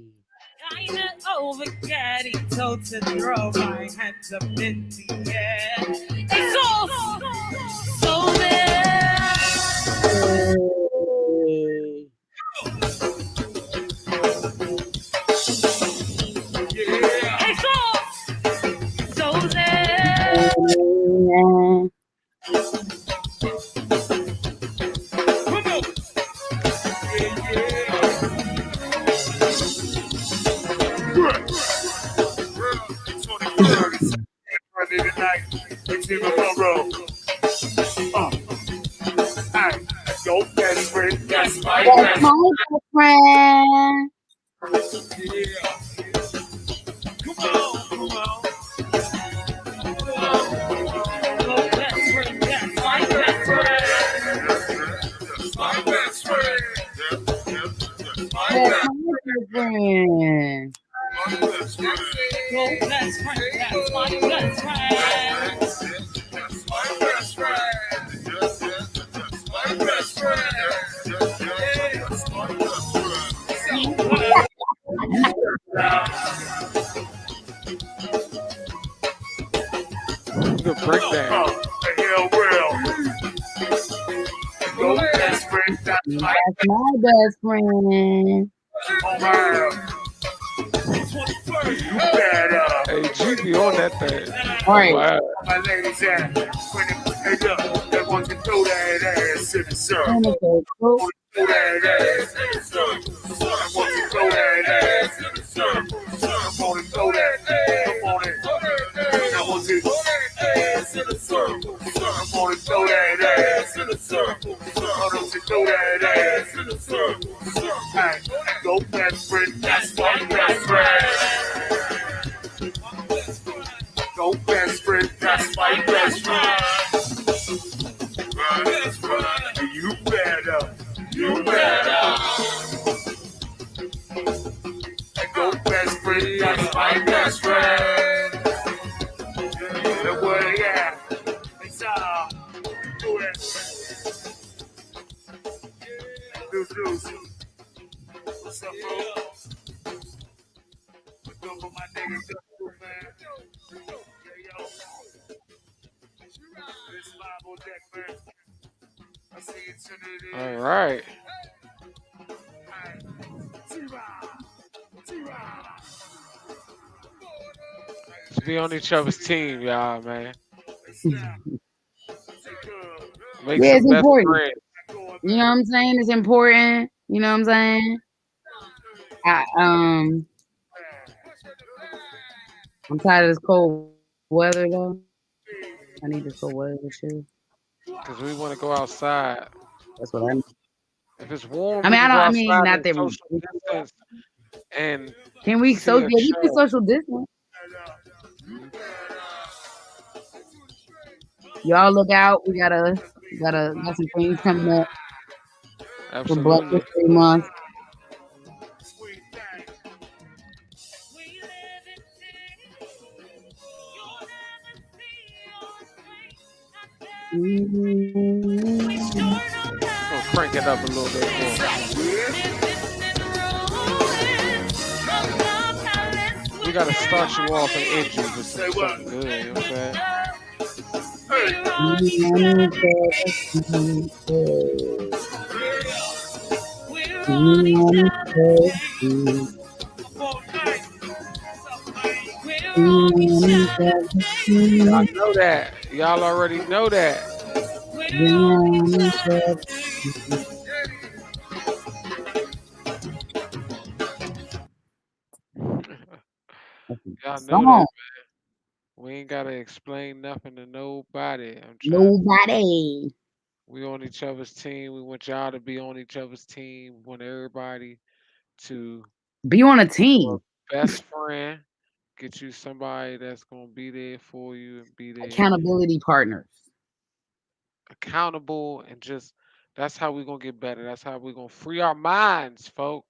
Kinda over caddy, toe to throw my hands up in the air. It's all so there. Hey. Yeah. It's all so there. Yeah. Come on. Friday tonight, it's in tomorrow. Hey, your best friend, that's my That's best my friend. yeah. Come on, come on. Your best friend, that's my best friend. My best friend. My That's best my friend. Your best friend, that's my best friend. My best friend. My best friend. Yes, my best friend. The breakdown. The hell will. Your best friend, that's my That's my best friend. You better. Hey, G be on that thing. All right. Wow. My ladies at Hey, look, they want to throw that ass in the And circle. it's so cool. Throw that ass in the circle. I want to throw that ass in the circle. Come on and throw that. Come on and. I want to throw that ass in the circle. Come on and throw that ass in the circle. I want to throw that ass in the circle. Hey, go best friend, that's my best friend. Go best friend, that's my best friend. You better, you better. Go best friend, that's my best friend. The way, yeah. It's do it. Deuce. What's up, bro? What's up with my nigga, man? Yeah, yo. This live on deck, man. I see you tuning in. All right. Let's be on each other's team, y'all, man. Make Yeah, some it's best important. friends. You know what I'm saying? It's important. You know what I'm saying? I I'm tired of this cold weather though. I need this cold weather shit. Because we want to go outside. That's what I need. If it's I warm, mean, we I can don't. go I mean, outside not and that we social distance and can we see a yeah, we can show. social distance. Y'all look out. We got some things coming up for Black Absolutely. History Month. We're going to crank it up a little bit more. We got to start you off and end you with something good. You know what I'm saying? Y'all know that. Y'all already know that. Y'all know Song. that. We ain't gotta explain nothing to nobody. I'm trying. Nobody. We on each other's team. We want y'all to be on each other's team. We want everybody to Be on a get you team. a best friend. Get you somebody that's gonna be there for you and be there Accountability partners. accountable and just that's how we're gonna get better. That's how we're gonna free our minds, folk.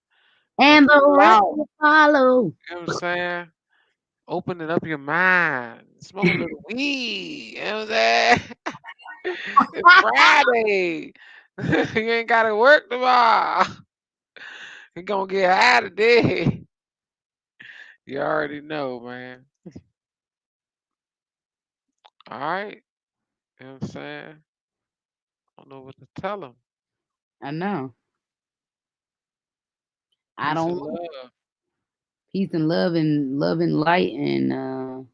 We're gonna And pull the it rest out. will follow. You know what I'm saying? Opening up your mind. Smoke a little weed. You know what I'm saying? It's Friday. You ain't gotta work tomorrow. You gonna get high today. You already know, man. All right. You know what I'm saying? I don't know what to tell them. I know. I Peace and don't love. peace and love and light and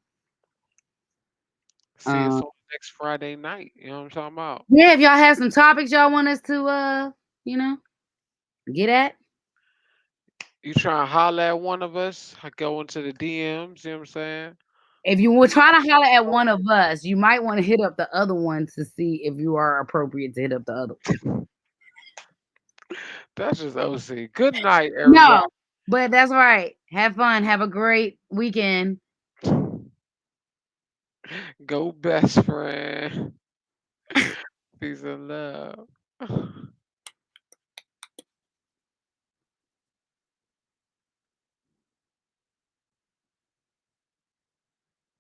See us uh on next Friday night. You know what I'm talking about? yeah, if y'all have some topics y'all want us to you know, get at. You try and holler at one of us, I go into the DMs, you know what I'm saying? If you were trying to holler at one of us, you might want to hit up the other one to see if you are appropriate to hit up the other one. That's just OC. Good night, everybody. No, but that's right. Have fun. Have a great weekend. Go best friend. Peace and love.